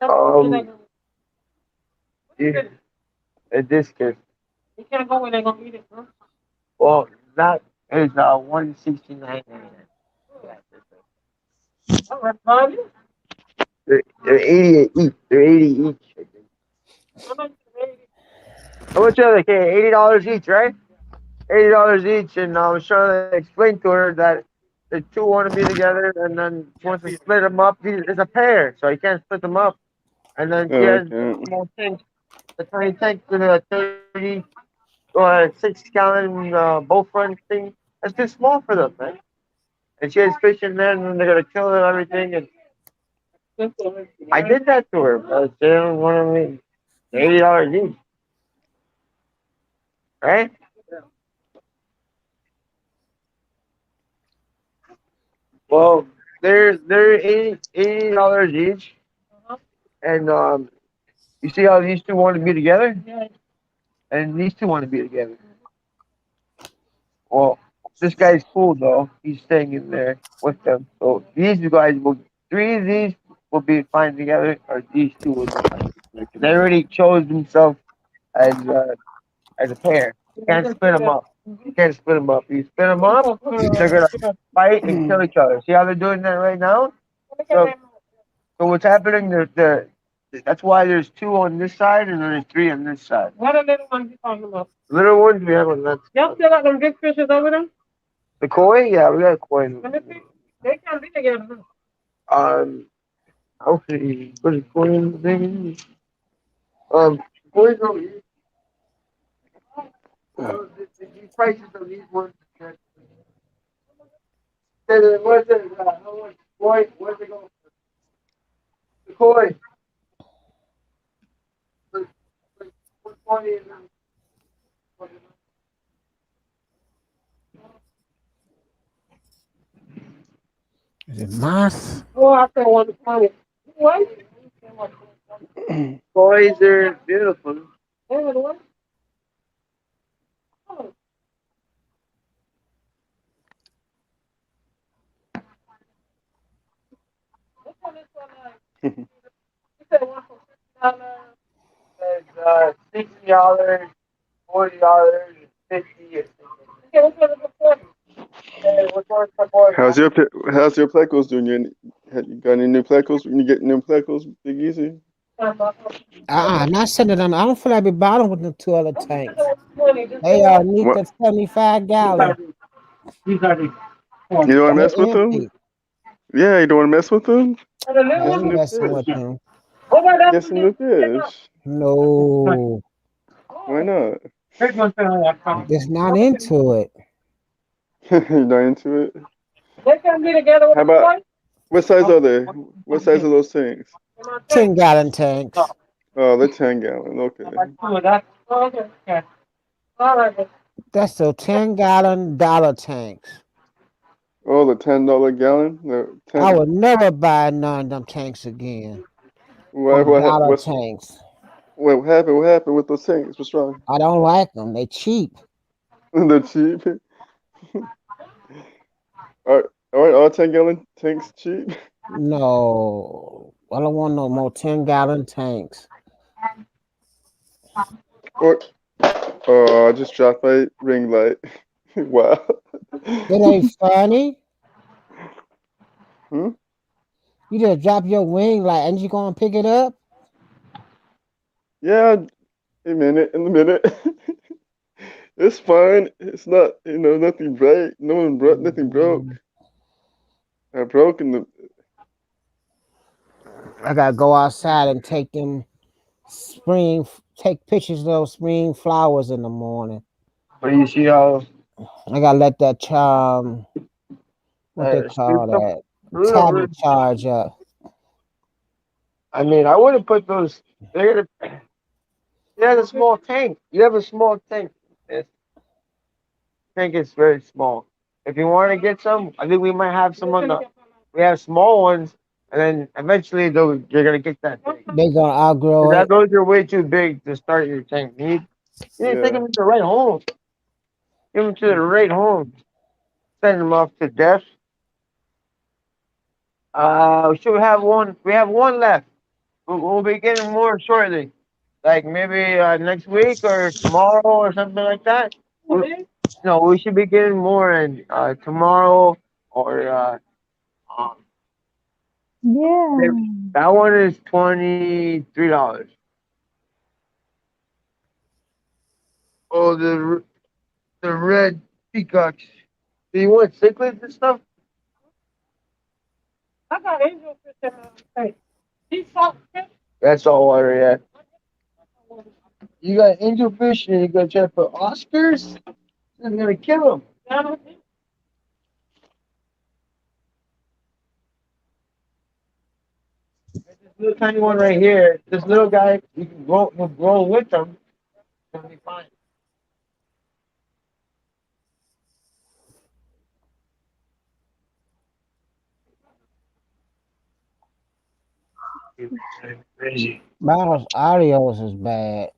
Um, you, this kid. Well, that is 169. They're 80 each. They're 80 each. I think. How much are they? Okay, $80 each, right? $80 each, and I was trying to explain to her that the two want to be together, and then she wants to split them up. It's a pair, so you can't split them up. And then she Oh, I has can't. small tank, the tiny tank with a 6 gallon bow front thing. That's too small for them, man. And she has fish in there, and then they're gonna kill it and everything. And I did that to her, but they don't want to be $80 each, right? Well, they're $80 each, and you see how these two want to be together, and these two want to be together. Well, this guy's cool though. He's staying in there with them. So these guys will three of these will be fine together, or these two will be fine together. They already chose themselves as as a pair. You can't split them up. You can't split them up. You split them up, they're gonna fight and kill each other. See how they're doing that right now? So, so what's happening? That's why there's two on this side and then there's three on this side. What are the little ones you talking about? Little ones we have on that. Y'all still got them big fishes over there? The koi? Yeah, we got koi. They can't be together. Hopefully, put a koi in the thing. Koi's over here. These prices of these ones. What's it? How much? Koi? Where's it going? The koi. 120 and Is it moss? oh, I don't want to find it. What? Boys are beautiful. $60, $40, 50. How's your plecos doing? You got any new plecos? When you get new plecos, Big Easy? Not sending them. I don't feel like be bothering with them two other tanks. They need What? the 75-gallon. These are the You don't want to They mess with them? empty. Yeah, you don't want to mess with them? I Get some ain't new messing fish. with them. Get some new fish. No, Why not? just not into it. You're not into it. How about what size are they? What size are those tanks? 10-gallon tanks. Oh, they're 10 gallon. Okay. That's the 10-gallon dollar tanks. Oh, the $10 gallon. The I 10. would never buy none of them tanks again. What? Them dollar What's tanks. what happened? What happened with those tanks? What's wrong? I don't like them. They cheap. They're cheap. Are all 10 gallon tanks cheap? No, I don't want no more 10-gallon tanks. Or oh, I just dropped my ring light. Wow. It ain't funny. Hmm? You just drop your wing like, and you gonna pick it up? Yeah, in a minute. It's fine. It's not, nothing break. Nothing broke. Mm, I broke in the. I gotta go outside and take them take pictures of those spring flowers in the morning. But you see how I gotta let that charm, what they street call stuff? that, Really? tablet charge up. I mean, I wouldn't put those. They're gonna. You have a small tank. You have a small tank. This tank is very small. If you want to get some, I think we might have some on the. We have small ones, and then eventually you're gonna get that big. They gonna outgrow 'Cause it. those are way too big to start your tank. You need to take Yeah. them to the right home. Give them to the right home. Send them off to death. Should we have one? We have one left. We'll be getting more shortly. Like maybe next week or tomorrow or something like that. No, we should be getting more in tomorrow or um, Yeah. that one is $23. Oh, the red peacocks. Do you want cichlids and stuff? That's all water, yeah. You got angelfish and you got try to put Oscars. I'm gonna kill them. This little tiny one right here. This little guy, you can grow with them. It's gonna be fine. Crazy. My audios is bad.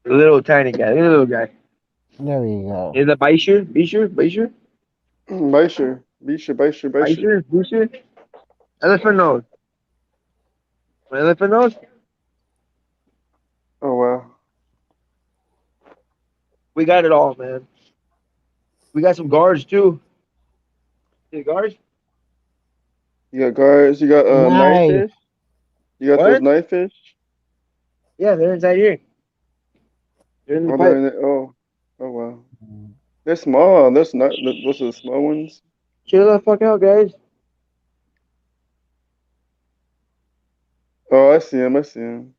The little tiny guy. Look at the little guy. There we go. Is that Baisher? Bisher? Baisher? Beisher. Beisher. Beisher. Beisher. Baisher? Bisher? Elephant nose. Elephant nose? Oh, wow. We got it all, man. We got some guards too. See the guards? You got guards. You got knife Nice. fish. You got those What? knife fish. Yeah, they're inside here. They're in the Oh, they're pipe. in there. Oh. Oh, wow. They're small. Those not. Those are the small ones. Chill the fuck out, guys. Oh, I see them. I see them.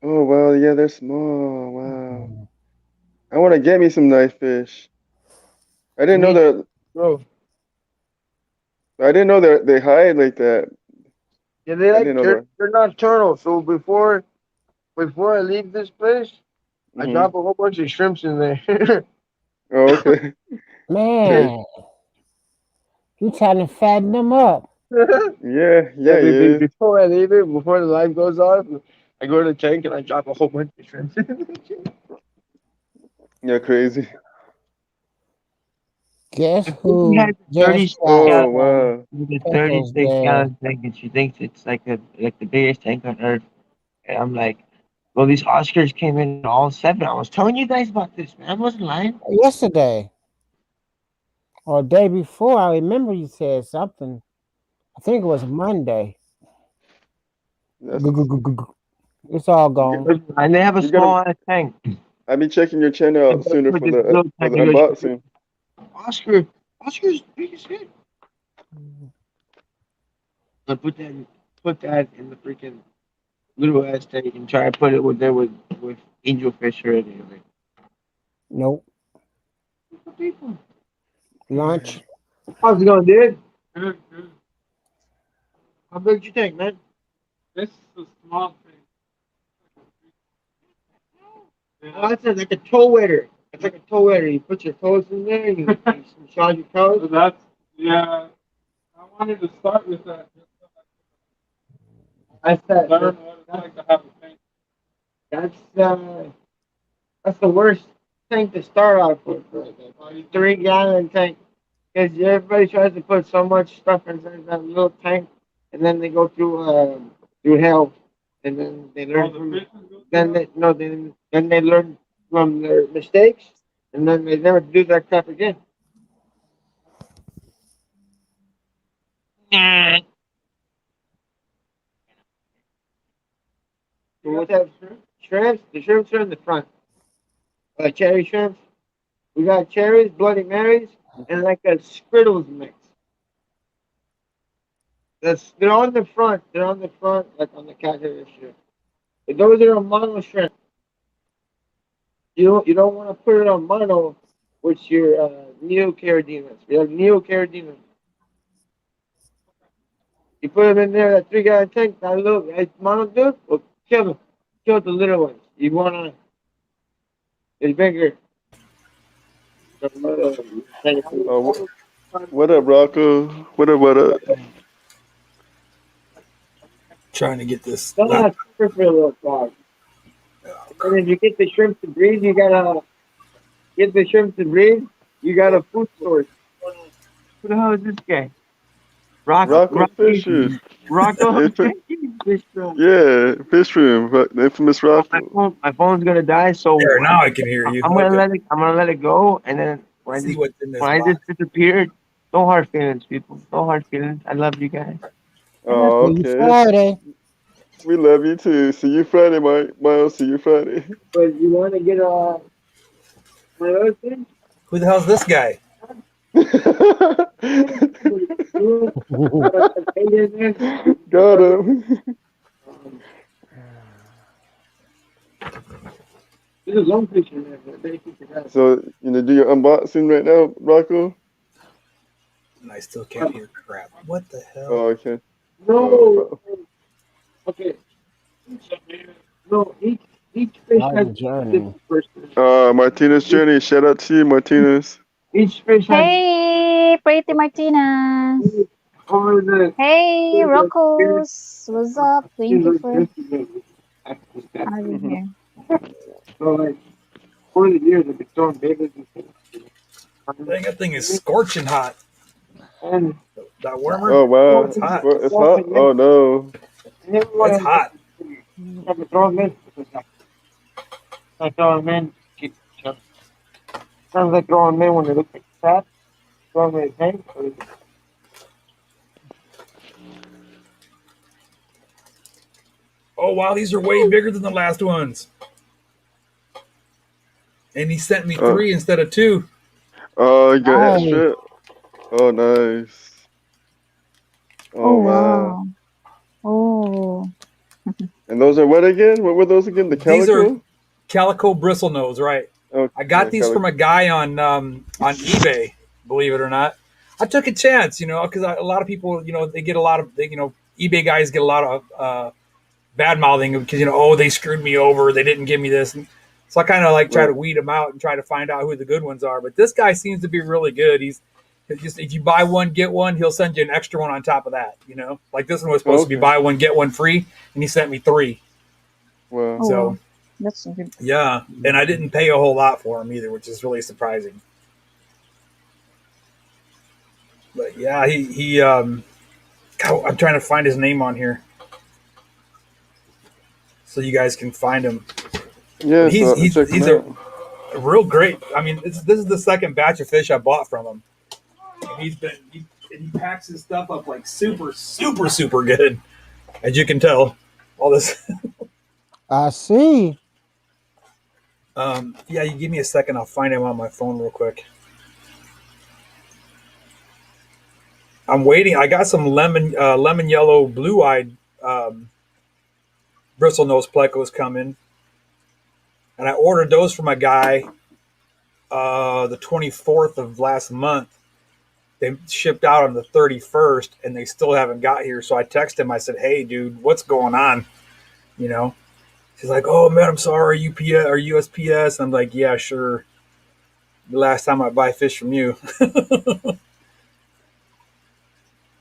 Oh, wow. Yeah, they're small. Wow. I want to get me some knife fish. I You didn't know need that. bro. I didn't know that they hide like that. Yeah, they I like didn't know that. they're nocturnal. So before I leave this place, I Mhm. drop a whole bunch of shrimps in there. Oh, okay. Okay. Man, you trying to fatten them up. Yeah. Yeah, Yeah. Yeah. before I leave it, before the light goes off, I go to the tank and I drop a whole bunch of shrimp. Yeah. Crazy. Guess My lady who has a just got Oh gallon, wow. with a pickles 36 there? gallon tank, and she thinks it's like the biggest tank on earth. And I'm like, well, these Oscars came in all seven. I was telling you guys about this, man. I wasn't lying. Yesterday or day before, I remember you said something. I think it was Monday. That's It's all you get gone. And they have a you gotta. small ass tank. I be checking your channel And out sooner put this little for tank. the He goes, unboxing. Oscar, Oscar's big as shit. I put that in the freaking little ass tank and try to put it with there with angel fish already. I'm like, Nope. what people? Lunch. How's it going, dude? How big you think, man? This is a small thing. Oh, that's like a toe wetter. It's like a toe wetter. You put your toes in there and you massage your So toes. that's, yeah. I wanted to start with that just so That's I that. could learn what it's like to have a paint. That's that's the worst tank to start off with. Right there. 3 gallon tank. Because everybody tries to put so much stuff inside that little tank, and then they go through hell, and then they All learn the from fishes go then through they no then they learn from their mistakes, and then they never do that crap again. So we have shrimps. The shrimps are in the front. Cherry shrimps. We got cherries, Bloody Marys, and like a Spriddles mix. They're on the front. They're on the front, like on the counter of the shrimp. But those are a mono shrimp. You don't want to put it on mono, which your neocardinas. We have neocardinas. You put them in there, that 3 gallon tank, that little mono dude will kill them. Kill the little ones. You wanna it's bigger. The little tank. Oh, what up, Rocco? What up? What up? Trying to get this Don't lap. have sugar for a little dog. And then if you get the shrimp to breed, you gotta get the shrimp to breed. You got a food source. Who the hell is this guy? Rocco Rocky, Fishers. Rocco, Inf- fish room. yeah, Fishroom. The infamous Oh, my Rocco. phone, my phone's gonna die, so There, now I can hear you. I'm gonna Okay. let it go, and then See what's in this when I just box. disappeared, no hard feelings, people. No hard feelings. I love you guys. I love Oh, you. See you okay. Friday. We love you too. See you Friday, Miles. See you Friday. But you want to get my other thing? Who the hell's this guy? Got him. Um, There's a long picture in there, but they keep it out. So, do your unboxing right now, Rocco? And I still can't hear crap. What the hell? Oh, okay. No. Oh, Okay. No. Each fish has I'm a journey. specific person. Martinez Each, Journey. Shout out to you, Martinez. each fish has Hey, Pretty Martinez. over Hey, the spirit. Rocos. What's up? Thank Seems you like for yesterday. having Mhm. here. So like over the years, I've been throwing babies and things. Dang, that thing is scorching hot. And That warmer? Oh Oh, wow, it's hot. it's hot. Oh no. and everyone It's has hot. I can throw them in. I throw them in. Sounds like throwing them in when they look like crap. Throw them in a tank. Oh, wow, these are way bigger than the last ones. And he sent me Oh, 3 instead of 2. oh, you got Nice. extra. Oh nice. Oh, Oh wow. wow. Oh. And those are what again? What were those again? The These are calico? calico bristlenose, right? Oh I yeah, got these from calico. a guy on eBay, believe it or not. I took a chance, because a lot of people, they get a lot of, eBay guys get a lot of bad mouthing because oh, they screwed me over, they didn't give me this, and so I kind of like try Right. to weed them out and try to find out who the good ones are. But this guy seems to be really good. He's just, if you buy one get one, he'll send you an extra one on top of that. Like this one was supposed to be Okay. buy one get one free, and he sent me 3. Wow. Oh, So wow. That's good. yeah, and I didn't pay a whole lot for them either, which is really surprising. But yeah, God, I'm trying to find his name on here so you guys can find him. But Yeah, so check them he's a out. real great. I mean, this is the second batch of fish I bought from him. And he packs his stuff up like super good, as you can tell. All this. I see. Yeah, you give me a second. I'll find him on my phone real quick. I'm waiting. I got some lemon yellow, blue eyed bristlenose plecos coming, and I ordered those from a guy the 24th of last month. They shipped out on the 31st, and they still haven't got here. So I texted him. I said, "Hey, dude, what's going on?" You know, he's like, "Oh man, I'm sorry, UPS or USPS." I'm like, "Yeah, sure. The last time I buy fish from you."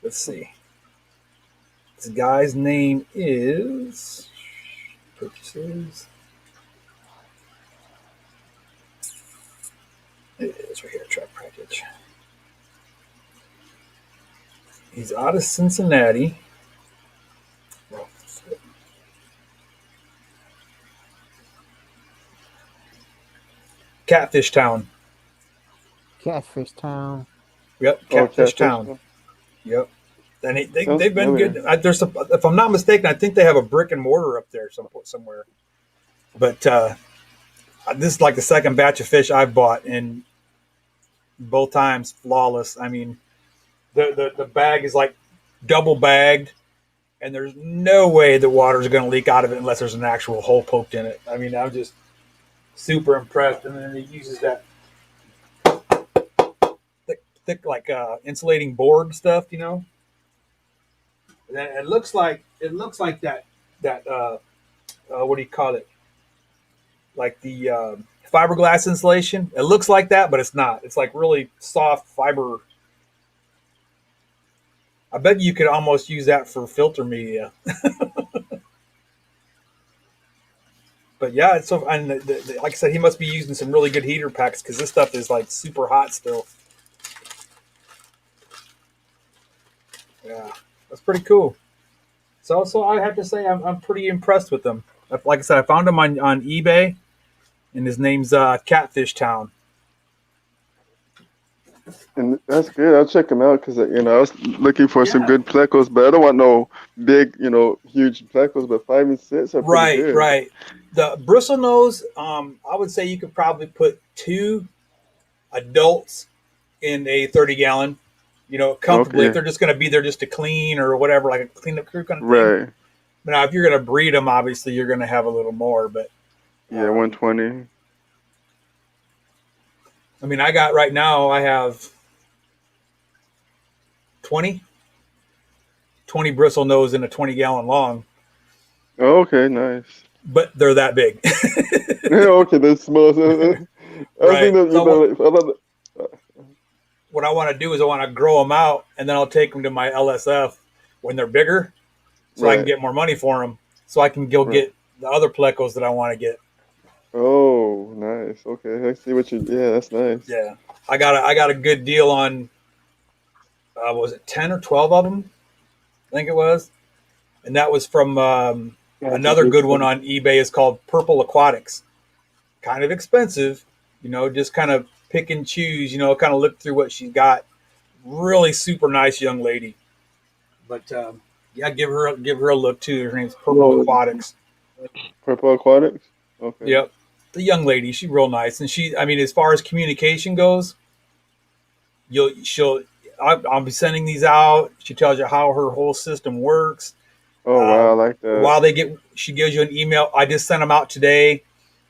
Let's see. This guy's name is purchases. It is right here. Truck package. He's out of Cincinnati. Catfish Town. Catfish Town. Yep, Oh, Catfish catfish. Town. Yep. And Sounds they've been familiar. good. If I'm not mistaken, I think they have a brick and mortar up there somewhere. But this is like the second batch of fish I've bought, and both times flawless. I mean, the bag is like double bagged, and there's no way the water is going to leak out of it unless there's an actual hole poked in it. I mean, I'm just super impressed. And then he uses that thick like insulating board stuff, you know. And it looks like that what do you call it? Like the fiberglass insulation. It looks like that, but it's not. It's like really soft fiber. I bet you could almost use that for filter media. But yeah, it's so and like I said, he must be using some really good heater packs because this stuff is like super hot still. Yeah, that's pretty cool. So I have to say I'm pretty impressed with them. Like I said, I found him on eBay, and his name's Catfish Town. And that's good. I'll check them out because I was looking for some Yeah, good plecos, but I don't want no big, huge plecos. But 5 and 6 are pretty right, good. right. The bristlenose, I would say you could probably put two adults in a 30-gallon, comfortably if Okay, they're just going to be there just to clean or whatever, like a cleanup crew kind of thing. right. But now, if you're going to breed them, obviously you're going to have a little more. But Yeah, um, 120. I mean, I got right now, I have 20, 20 bristle nose in a 20-gallon long, Oh, okay, nice. but they're that big. Okay, that's small. I was Right. thinking that you So know, like, I thought, what I want to do is I want to grow them out, and then I'll take them to my LSF when they're bigger, so I can right, get more money for them, so I can go right. get the other plecos that I want to get. Oh, nice. Okay, I see what you. Yeah, that's nice. Yeah, I got a good deal on was it 10 or 12 of them? I think it was, and that was from Gotcha. another Good good stuff. one on eBay. Is called Purple Aquatics. Kind of expensive, just kind of pick and choose. Kind of look through what she's got. Really super nice young lady, but yeah, give her a look too. Her name's Purple Aquatics. Purple Aquatics. Okay. Yep, the young lady. She's real nice, and I mean, as far as communication goes, you'll she'll. I'll be sending these out. She tells you how her whole system works. Oh wow, I like that. While she gives you an email. I just sent them out today.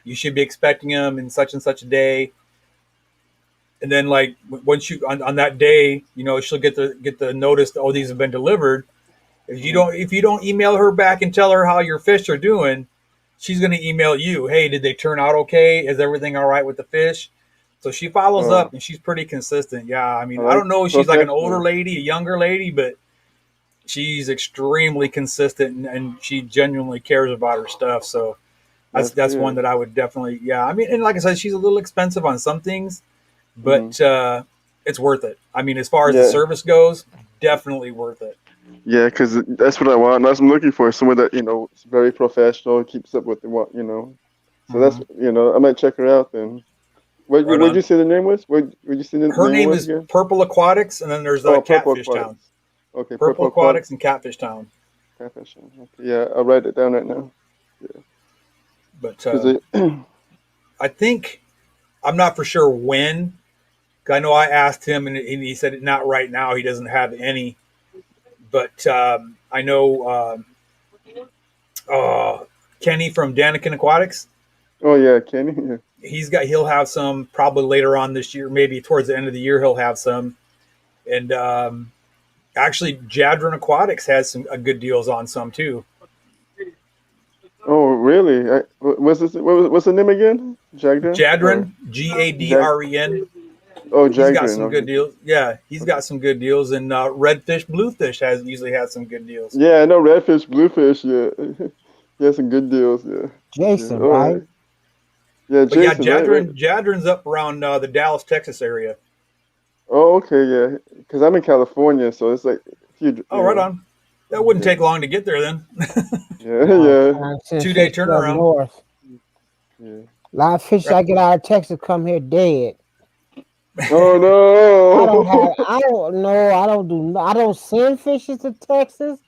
You should be expecting them in such and such a day. And then, like once you on that day, she'll get the notice that, oh, these have been delivered. Mhm. If you don't email her back and tell her how your fish are doing, she's going to email you. Hey, did they turn out okay? Is everything all right with the fish? So she follows Oh, up and she's pretty consistent. Yeah, I I mean, I like don't know if she's like an older professional. lady, a younger lady, but she's extremely consistent and she genuinely cares about her stuff. So That's that's one good. that I would definitely, yeah. I mean, and like I said, she's a little expensive on some things, Hmm. but it's worth it. I mean, as far as the Yeah, service goes, definitely worth it. yeah, because that's what I want. That's what I'm looking for. Someone that is very professional, keeps up what they want. So that's Hmm. I might check her out then. Right What'd you on. say the name was? What'd you say the Her name name was is again? Purple Aquatics, and then there's Oh, Purple Catfish Town. Aquatics. Okay, Purple Purple Aquatics. Aquatics and Catfish Town. Professional. Okay, yeah, I'll write it down right now. Yeah, But because it. I think I'm not for sure when. 'Cause I know I asked him, and he said not right now. He doesn't have any. But I know uh, Kenny from Daniken Aquatics. Oh yeah, Kenny. Yeah. He'll have some probably later on this year, maybe towards the end of the year. He'll have some, and actually, Jadron Aquatics has some good deals on some too. Oh really? What's the name again? Jagden or Jadron, Jag? Gadren. Oh, He's got Jagden. some good Okay. deals. Yeah, he's Okay. got some good deals, and Redfish, Bluefish has usually has some good deals. Yeah, I know redfish, bluefish. Yeah, he has some good deals. Yeah, yeah. Jason, All right? right. Yeah, But yeah, Jason. Right. Jadron's up around the Dallas, Texas area. Oh, okay. Yeah, because I'm in California, so it's like a few. Oh, right on. That wouldn't Yeah, take long to get there then. yeah, Oh, yeah, trying to send 2 day fish up turnaround. north. yeah. A lot of fish Right. I get out of Texas come here dead. Oh no. I don't know. I don't send fishes to Texas.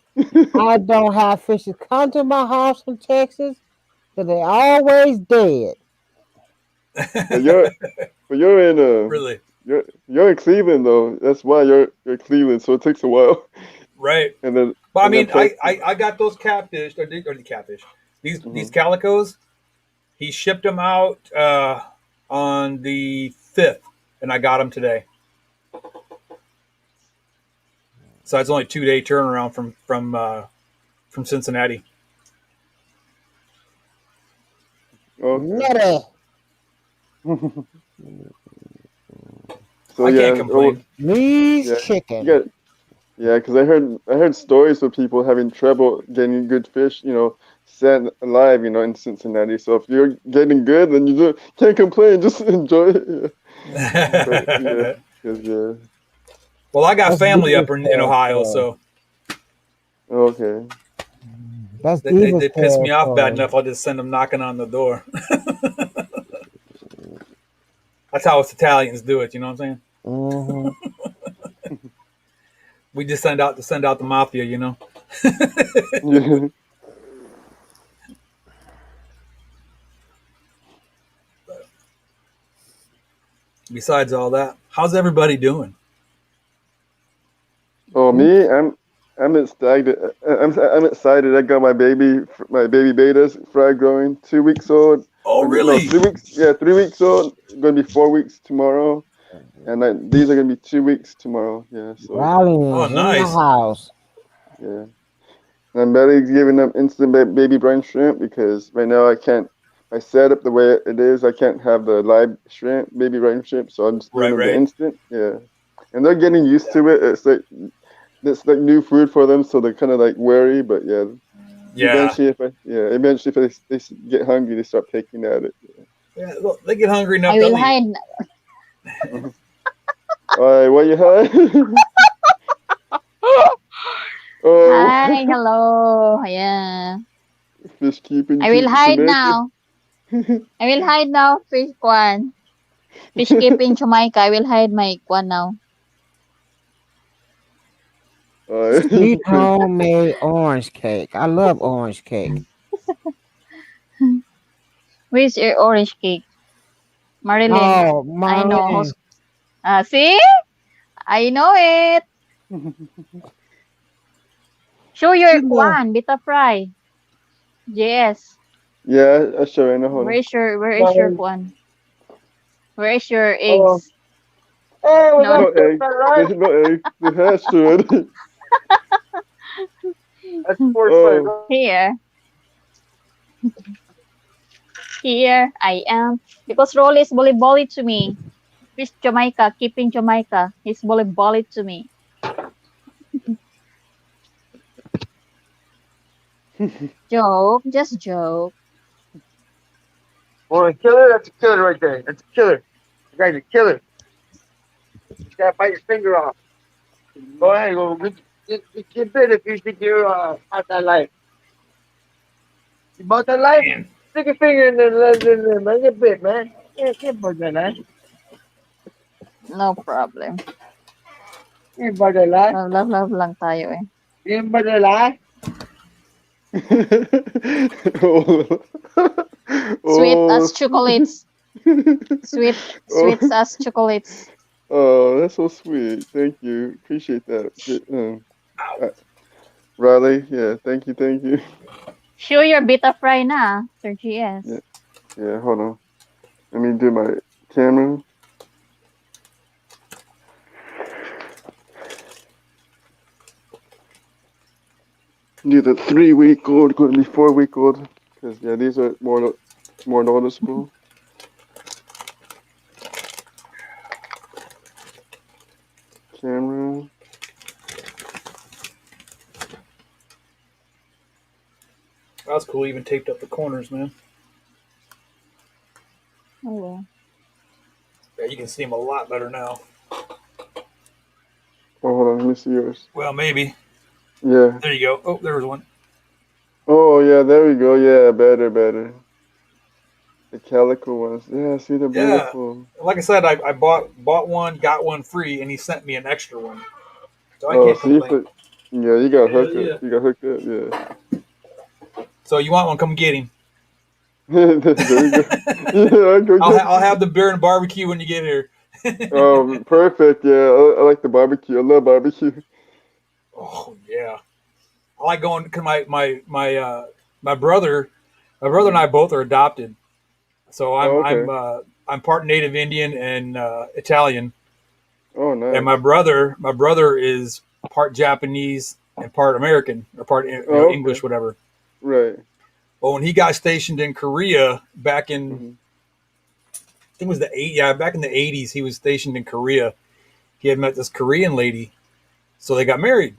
I don't have fishes come to my house from Texas because they always dead. but you're but you're in Really. you're in Cleveland though. That's why you're Cleveland. So it takes a while, Right. and then But I and then mean, plus. I got those catfish or the catfish. These Mhm. calicos. He shipped them out on the 5th, and I got them today. So it's only 2 day turnaround from Cincinnati. Okay. Nutty. So I can't yeah. Oh complain. Me's yeah. You chicken. got Yeah, because I heard stories of people having trouble getting good fish, set alive, in Cincinnati. So if you're getting good, then you can't complain. Just enjoy it. Yeah. But yeah, because yeah. Well, I got That's family up Diva's in Ohio, territory. so Okay. That's they Diva's piss me off bad territory. enough. I'll just send them knocking on the door. That's how us Italians do it. You know what I'm saying? Hmm. We just send out the mafia. You know. Yeah. Besides all that, how's everybody doing? Oh, me, I'm excited. I'm excited. I got my baby betas fry growing, 2 weeks old. Oh, No, really? 3 weeks. Yeah, 3 weeks old. Going to be 4 weeks tomorrow, and these are going to be 2 weeks tomorrow. Yeah, so Rallying Oh, is in the nice. house. yeah. I'm barely giving them instant baby brine shrimp because right now I can't. My setup the way it is, I can't have the live shrimp, baby brine shrimp, so I'm just giving Right, them the right. instant. Yeah, and they're getting used to it. It's like new food for them, so they're kind of like wary. But yeah, Yeah. eventually if they get hungry, they start picking at it. Yeah. Well, they get hungry enough, I will they'll eat. hide. Yeah. All right, what you had? Oh, Hi, hello. Yeah. fish keeping I will hide Jamaica. now. I will hide now, fish one. Fish keeping Jamaica. I will hide my one now. All Sweet right. homemade orange cake. I love orange cake. Where's your orange cake? Marilyn. Oh, I know. Marlene. See? I know it. Show She your love. one, beta fry. Yes. Yeah, I sure right now. Hold on. Where is your one? Where is your Oh, eggs? hey, we There's No, got no fish egg. fried rice. There's no egg. The hash already. That's pork fried Oh, rice. here. Here I am. Because Rolly is bully to me. Fish Jamaica, keeping Jamaica. He's bully to me. Joke, just joke. Want a killer? That's a killer right there. That's a killer. The guy's a killer. You gotta bite your finger off. Go ahead, go get bit if you think you're out that life. You bought that life? Man, Stick your finger in there, man. Get bit, man. Yeah, can't bite that life. No problem. You ain't bite that life. Love, love, love lang tayo eh. You ain't bite that life. oh, Sweet oh, as chocolates. Sweet, sweet oh, as chocolates. oh, that's so sweet. Thank you. Appreciate that. ow. Uh, Riley, yeah, thank you, thank you. Show your beta fry na, Sir Yeah, GS. yeah, hold on. Let me do my camera. Do the 3 week old, going to be 4 week old. Because, yeah, these are more noticeable. Camera. That's cool. Even taped up the corners, man. Oh well. Yeah, you can see them a lot better now. Oh, hold on, let me see yours. Well, maybe. Yeah. There you go. Oh, there was one. Oh, yeah, there we go. Yeah, better. The calico ones. Yeah, see, they're Yeah. beautiful. Like I said, I bought one, got one free, and he sent me an extra one. So I Oh, can't see, complain. yeah, you got Hell hooked up. yeah. You got hooked up, yeah. So you want one? Come get him. There you go. Yeah, go get. I'll have the beer and barbecue when you get here. Perfect. Yeah, I like the barbecue. I love barbecue. Oh yeah, I like going because my brother and I both are adopted. So Oh, okay. I'm part Native Indian and Italian, Oh, and nice. my brother is part Japanese and part American or part Oh, English, okay. whatever. Right. But when he got stationed in Korea back in Hmm. I think it was back in the 80s, he was stationed in Korea. He had met this Korean lady, so they got married.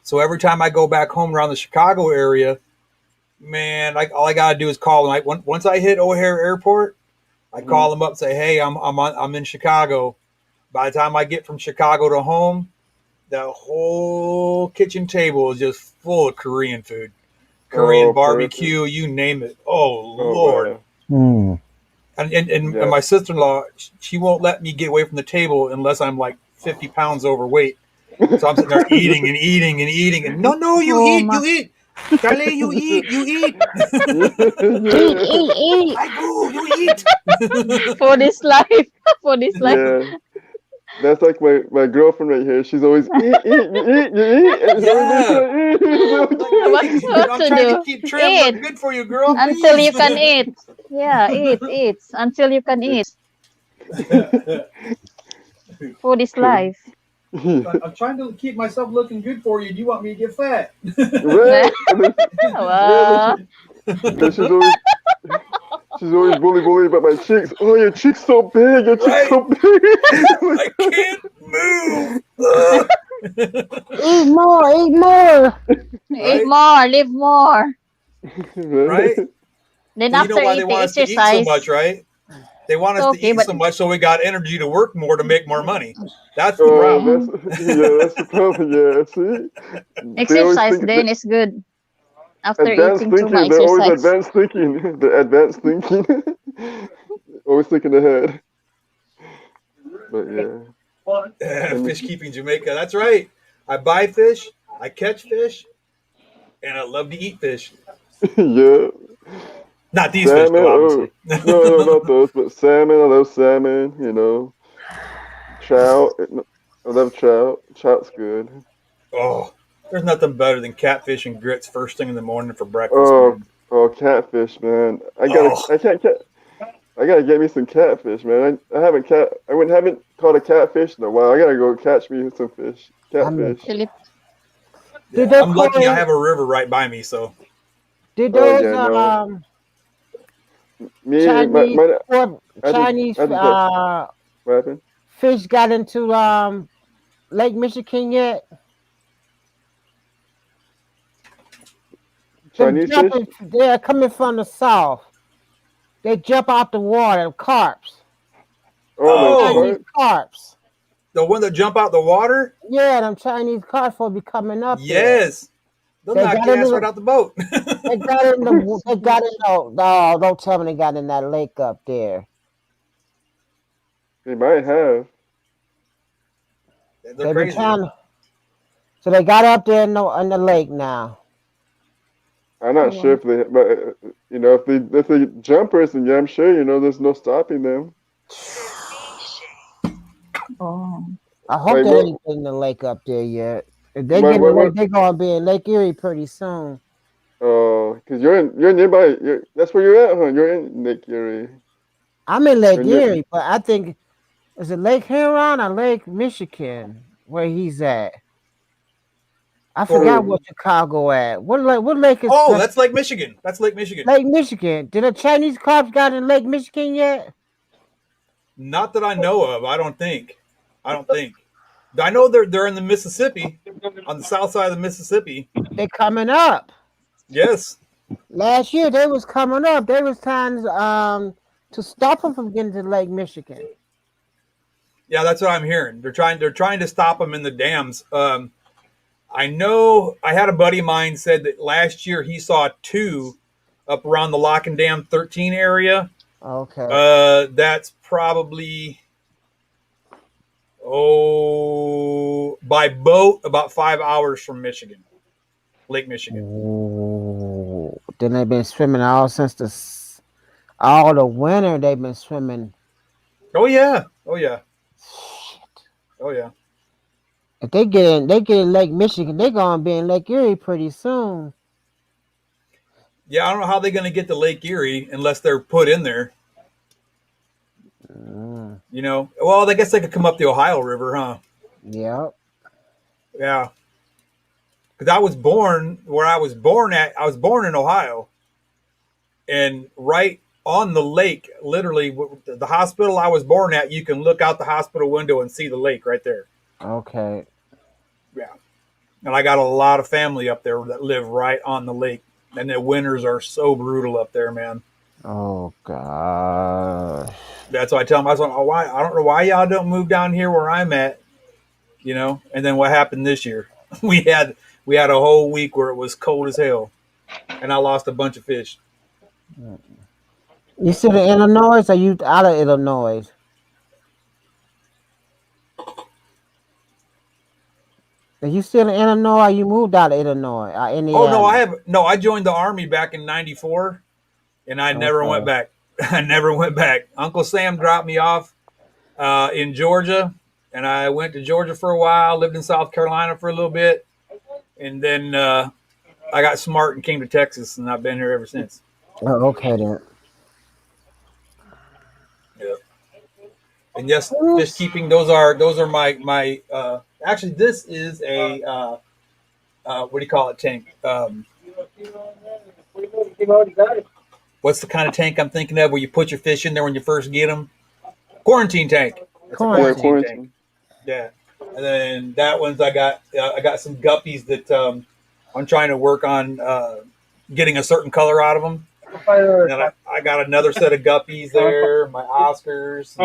So every time I go back home around the Chicago area, man, all I gotta do is call them. Once I hit O'Hare Airport, I Hmm. call them up, and say, "Hey, I'm in Chicago." By the time I get from Chicago to home, the whole kitchen table is just full of Korean food, Korean Oh, perfect. barbecue, you name it. Oh Oh, Lord! wow. Hmm. And Yeah. my sister in law, she won't let me get away from the table unless I'm like 50 pounds overweight. So I'm sitting there eating and eating and eating, and no, Oh ma. you eat, Charlie, you eat. Eat, Yeah. eat, eat. I go, you eat. For this life. For this life. Yeah. That's like my girlfriend right here. She's always you eat, and she's always making Yeah, her eat. like What's what I'm to trying to do? keep trim, look Eat good for you, girl. until Please. you can eat. Yeah, eat, eat until you can eat. For this life. I'm trying to keep myself looking good for you. Do you want me to get fat? Right? And then, yeah, Well, then she's always bully about my cheeks. Oh, your cheeks so big. Your cheeks Right? so big. I can't move. Ugh. Eat more, eat more. eat Right? more, live more. Right? Right? Then So you know after why they eating, want us to eat so much, exercise. right? They want It's us to okay, eat but so much so we got energy to work more to make more money. That's the Oh, problem. that's that's the problem. Yeah, see, they always exercise think the then is good. After advanced eating too thinking. much They're always exercise. advanced thinking. The advanced thinking. Always thinking ahead. But yeah, let me Fish see. keeping Jamaica. That's right. I buy fish, I catch fish, and I love to eat fish. Yeah, Not these fish, though, salmon. Oh, obviously. no, not those, but salmon. I love salmon. Trout. I love trout. Trout's good. Oh, there's nothing better than catfish and grits first thing in the morning for breakfast, Oh, man. oh, catfish, man. Oh, I can't cat. I gotta get me some catfish, man. I haven't caught a catfish in a while. I gotta go catch me some fish. I'm, Catfish. Philip, did yeah. they I'm call lucky I it? have a river right by me, so. Did Oh those yeah, no. Me, Chinese my Chinese I had to get what happened? fish got into Lake Michigan yet? Them Chinese fish? jumping, they're coming from the south. They jump out the water, carps, Oh, the Oh, Chinese carp. carps. The one that jump out the water? Yeah, them Chinese cars will be coming up there. Yes. They'll They knock got your into ass right the out the boat. they got in the they got in the no, don't tell me they got in that lake up there. They might have. They're They've been crazy. trying so they got up there in the lake now. I'm not sure Yeah. if they, but if they jumpers, and yeah, I'm sure there's no stopping them. Oh. I hope Like they what? ain't in the lake up there yet. If they What? get in the What? lake, What? they gonna be in Lake Erie pretty soon. Oh, cause you're nearby. That's where you're at, huh? You're in Lake Erie. I'm in Lake And you're Erie, but I think is it Lake Huron or Lake Michigan where he's at? I For forgot uh, what Chicago at. What lake is oh, the that's Lake Michigan. That's Lake Michigan. Lake Michigan? Did the Chinese cops got in Lake Michigan yet? Not that I know of. I don't think. I don't think. I know they're in the Mississippi, on the south side of the Mississippi. They coming up. Yes. Last year they was coming up. They was trying to stop them from getting to Lake Michigan. Yeah, that's what I'm hearing. They're trying to stop them in the dams. I know I had a buddy of mine said that last year he saw two up around the Lock and Dam 13 area. Okay. That's probably by boat about 5 hours from Michigan, Lake Michigan. Ooh. Then they've been swimming all the winter. They've been swimming. Oh yeah, oh yeah, oh yeah. If they get in Lake Michigan, they gonna be in Lake Erie pretty soon. Yeah, I don't know how they're going to get to Lake Erie unless they're put in there. Mm, Well, I guess they could come up the Ohio River, huh? yep. Yeah, because I was born where I was born at. I was born in Ohio, and right on the lake, literally the hospital I was born at. You can look out the hospital window and see the lake right there. Okay. Yeah, and I got a lot of family up there that live right on the lake, and the winters are so brutal up there, man. Oh gosh. That's why I tell them, I was like, oh, why? I don't know why y'all don't move down here where I'm at, And then what happened this year? We had we had a whole week where it was cold as hell, and I lost a bunch of fish. You still in Illinois? Or you out of Illinois? Are you still in Illinois? Or you moved out of Illinois? Oh no, Indiana? I joined the army back in '94, and I never went Okay. back. I never went back. Uncle Sam dropped me off in Georgia, and I went to Georgia for a while. Lived in South Carolina for a little bit, and then I got smart and came to Texas, and I've been here ever since. Oh, okay then. Yeah. And yes, fish keeping. Those are my. Actually, this is a what do you call it? Tank. What's the kind of tank I'm thinking of where you put your fish in there when you first get them? Quarantine tank. It's a yeah, Quarantine. quarantine tank. quarantine. Yeah. And then that one's I got. I got some guppies that I'm trying to work on getting a certain color out of them. And then I got another set of guppies there, my Oscars,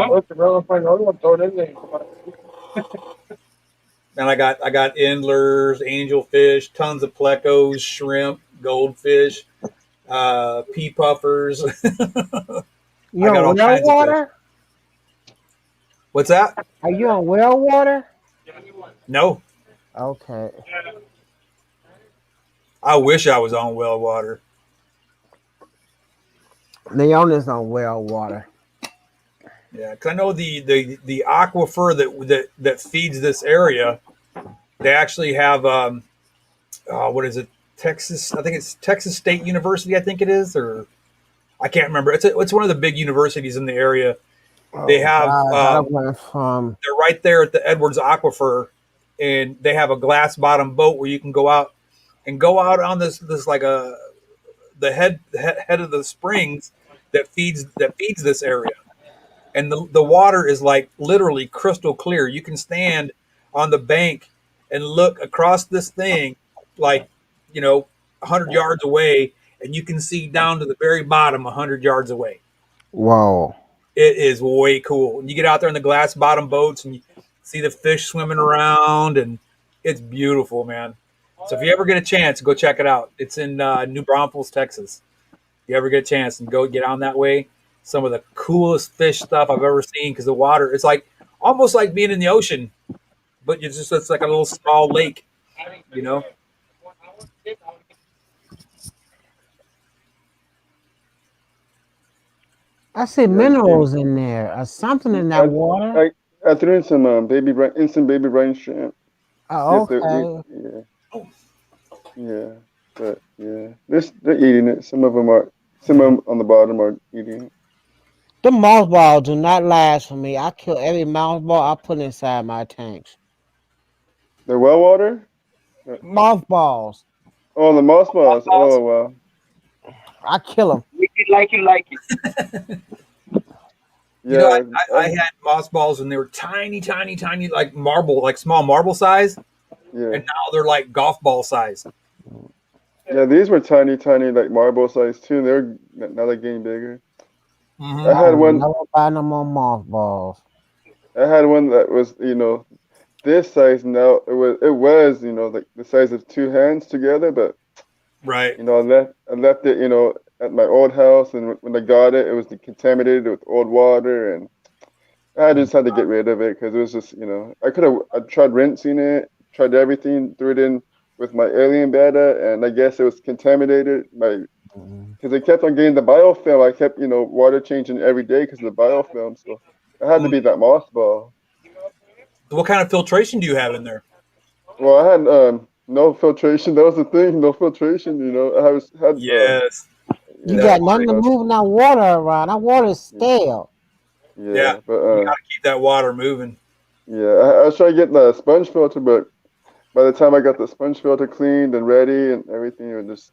and I got endlers, angelfish, tons of plecos, shrimp, goldfish, pea puffers. You I got on all well kinds of fish. water? What's that? Are you on well water? No, Okay. I wish I was on well water. Leona's on well water. Yeah, because I know the aquifer that feeds this area. They actually have what is it? Texas. I think it's Texas State University. I think it is, or I can't remember. It's one of the big universities in the area. They Oh have gosh, I done went from they're right there at the Edwards Aquifer, and they have a glass bottom boat where you can go out on this like the head of the springs that feeds this area, and the water is like literally crystal clear. You can stand on the bank and look across this thing like 100 yards away, and you can see down to the very bottom 100 yards away. whoa. It is way cool. And you get out there in the glass bottom boats, and see the fish swimming around, and it's beautiful, man. So if you ever get a chance, go check it out. It's in New Braunfels, Texas. If you ever get a chance and go get on that way, some of the coolest fish stuff I've ever seen because the water, it's like almost like being in the ocean, but it's like a little small lake, you know? I see Yeah, you, minerals in there or something in that I, water. I threw in some instant baby brine shrimp. See Oh, if they eat. okay. Yeah, yeah, but yeah, they're eating it. Some of them are. Some of them on the bottom are eating it. The mothballs do not last for me. I kill every mothball I put inside my tanks. The well water. Uh, Mothballs. Oh, the moss balls. Oh wow. I kill them. Lick it like you like it. You know, Yeah, I had moss balls and they were tiny, tiny, tiny, like marble, like small marble size, yeah, and now they're like golf ball size. yeah. These were tiny, tiny, like marble size too. Now they're getting bigger. I Hmm. I had will one. never buy no more mothballs. I had one that was this size. Now it was like the size of two hands together, but Right. I left it at my old house, and when I got it, it was contaminated with old water, and I just had to get rid of it because it was just I tried rinsing it, tried everything, threw it in with my alien beta, and I guess it was contaminated Mhm. because it kept on getting the biofilm. I kept water changing every day because of the biofilm, so it had to be that mothball. What kind of filtration do you have in there? Well, I had no filtration. That was the thing, no filtration. I had Yes. You yeah, got nothing to but move that water around. That water is stale. Yeah. yeah, but You got to keep that water moving. yeah, I was trying to get the sponge filter, but by the time I got the sponge filter cleaned and ready and everything, Too it was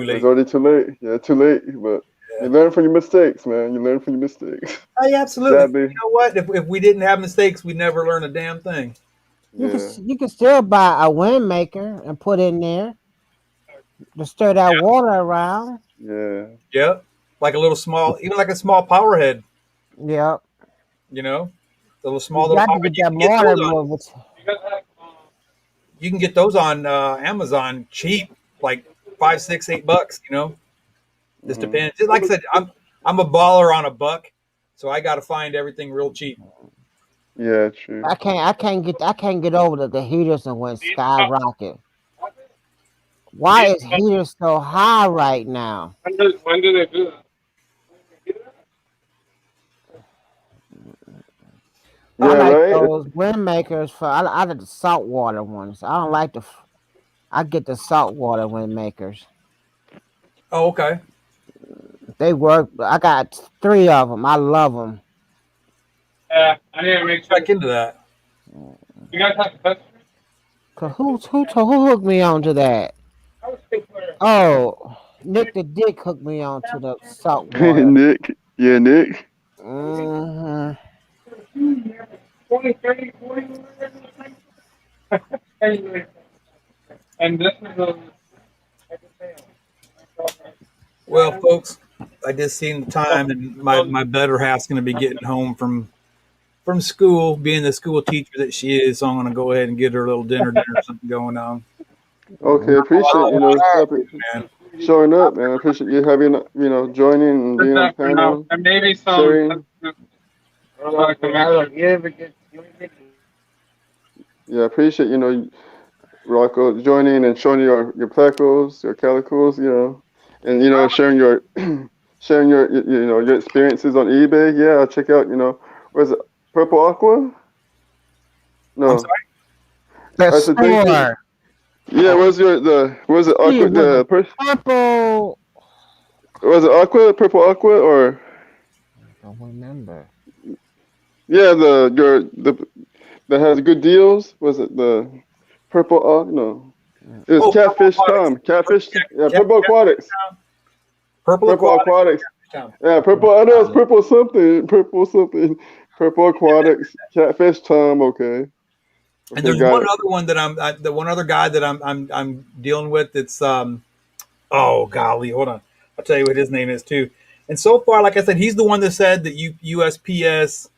late. already too late. Yeah, too late. But you Yeah. learn from your mistakes, man. You learn from your mistakes. Oh, yeah, absolutely. Sadly, You know what? If we didn't have mistakes, we'd never learn a damn thing. yeah, You can still buy a wind maker and put in there to stir that Yeah. water around. yeah, Yep. Like a little small, even like a small power head, Yep. you know, the little You small little got power. to get You that can get water those on. moving. You can get those on Amazon cheap, like 5, 6, $8. Just hmm depends. Like I said, I'm a baller on a buck, so I got to find everything real cheap. yeah, true. I can't get over that the heaters and went skyrocket. Why is heaters so high right now? When do they do that? I Yeah, like right. those wind makers I like the saltwater ones. I don't like I get the saltwater wind makers. Oh, okay. They work. I got three of them. I love them. Yeah, I need to make sure. Check into that. You guys have the best. Cause who hooked me onto that? I was still clear. Oh, Nick the Dick hooked me onto the saltwater. Nick. Yeah, Nick. Hmm 20, 30, 40. Anyway, and this is a. Well, folks, I just seen the time, and my better half's going to be getting home from school, being the school teacher that she is. So I'm going to go ahead and get her a little dinner, something going on. Okay, I appreciate love watching you, man. showing up, man. I appreciate you having joining and Just being on the that for now. panel, And maybe some. sharing. You ever get Yeah, appreciate Rocco joining and showing your plecos, your calicos, and sharing your your experiences on eBay. Yeah, I'll check out. Was it Purple Aqua? I'm No, sorry. I The said thank you. store. Yeah, was it See, Aqua? was a purple. Was it Aqua? Purple Aqua or I don't remember. yeah the that has good deals? Was it the Purple Aqua? No, it was Oh, Purple Catfish Aquatics. Tom. Catfish. Yeah, Cap, Purple Aquatics. Purple Purple Aquatics. Aquatics. Town. Yeah, purple. I know it's purple something. Purple something. Purple aquatics. Catfish Tom. Okay. And Okay, there's got one it. other one that the one other guy that I'm dealing with. It's oh golly, hold on. I'll tell you what his name is too. And so far, like I said, he's the one that said that USPS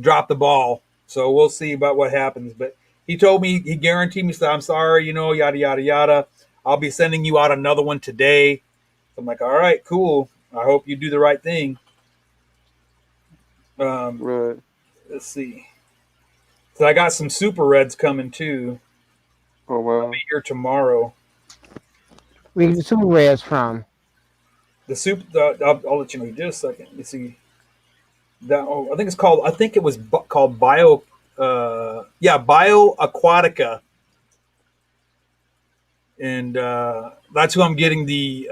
dropped the ball. So we'll see about what happens. But he told me, he guaranteed me, said, I'm sorry, yada, yada, yada. I'll be sending you out another one today. I'm like, all right, cool. I hope you do the right thing. Um, Right. let's see. So I got some super reds coming too. Oh I'll be wow. here tomorrow. Where you get the super reds from? The soup. I'll let you know in just a second. You see that? Oh, I think it's called. I think it was called Bio. Yeah, Bio Aquatica, and that's who I'm getting the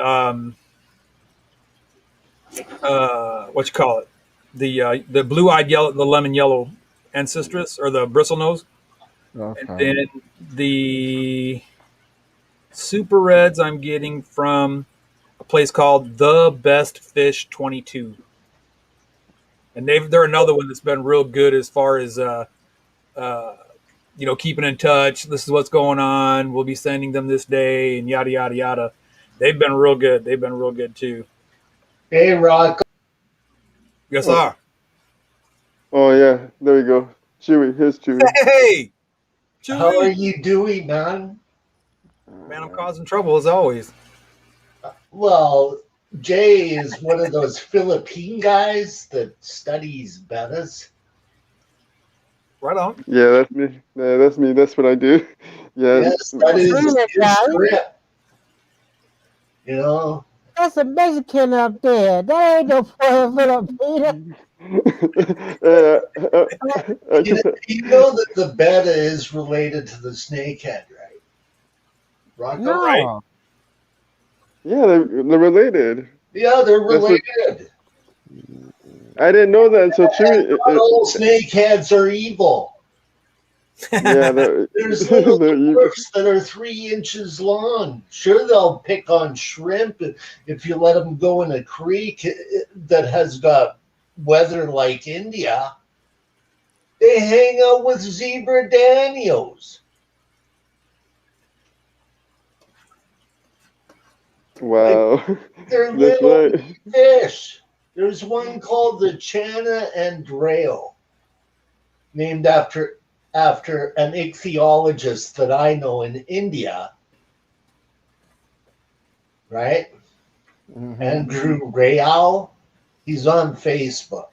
what you call it, the blue eyed yellow, the lemon yellow ancestress or the bristle nose, and Okay. then the super reds I'm getting from a place called The Best Fish 22, and they're another one that's been real good as far as uh, keeping in touch. This is what's going on. We'll be sending them this day, and yada yada yada. They've been real good. They've been real good too. Hey, Rock. Yes, Oh, sir. oh yeah. There we go. Chewy. Here's Chewy. Hey, How are Chewy. you doing, man? Man, I'm causing trouble as always. Well, Jay is one of those Philippine guys that studies bettas. Right on. Yeah, that's me. Yeah, that's me. That's what I do. Yeah. Yes, that I've is seen that his guy. script. You know, That's a Mexican up there. That ain't no Filipino. Yeah, I you, can, you know that the betta is related to the snakehead, right? Rocco? Right. No. yeah, they're related. Yeah, they're That's what related. I didn't know that until Chewy. Not all snakeheads are evil. Yeah, the There's little the dwarfs that are 3 inches long. Sure, they'll pick on shrimp if you let them go in a creek that has got weather like India. They hang out with zebra danios. Like wow. they're That's little right. fish. There's one called the Chana Andrao, named after an ichthyologist that I know in India, right? Mm-hmm. Andrew Rayal. He's on Facebook.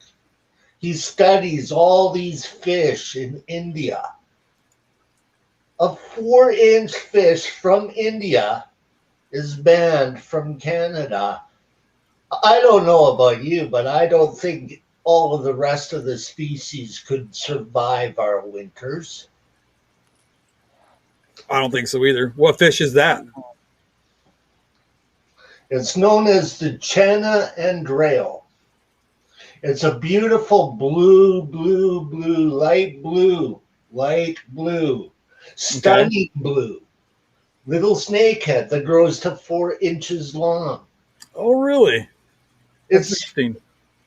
He studies all these fish in India. A 4-inch fish from India is banned from Canada. I don't know about you, but I don't think all of the rest of the species could survive our winters. I don't think so either. What fish is that? It's known as the Chana Andrao. It's a beautiful light blue, Okay. stunning blue, little snakehead that grows to 4 inches long. Oh, really? That's It's interesting.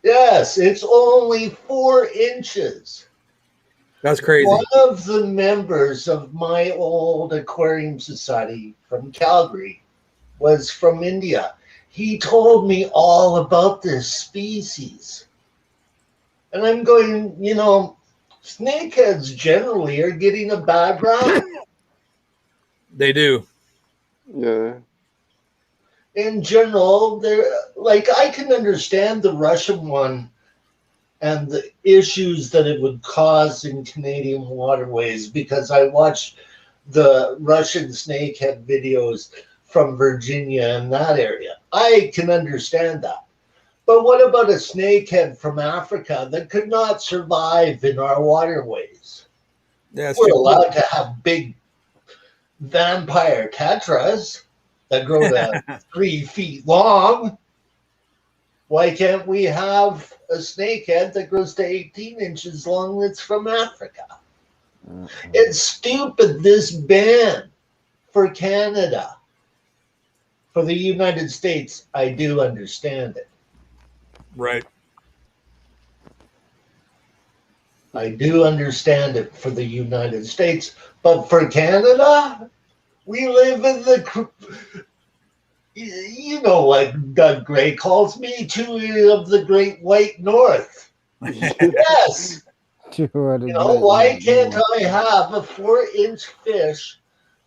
yes, it's only 4 inches. That's One crazy. of the members of my old aquarium society from Calgary was from India. He told me all about this species. And I'm going, snakeheads generally are getting a bad rap. They do. Yeah. In general, they're like I can understand the Russian one and the issues that it would cause in Canadian waterways because I watched the Russian snakehead videos from Virginia and that area. I can understand that. But what about a snakehead from Africa that could not survive in our waterways? Yeah, that's We're true. allowed to have big vampire tetras that grow to 3 feet long. Why can't we have a snakehead that grows to 18 inches long that's from Africa? It's stupid, this ban for Canada. For the United States, I do understand it. Right. I do understand it for the United States. But for Canada, we live in the, what Doug Gray calls me, two of the Great White North. Yes, Sure, the You know, blood why not can't more. I have a 4-inch fish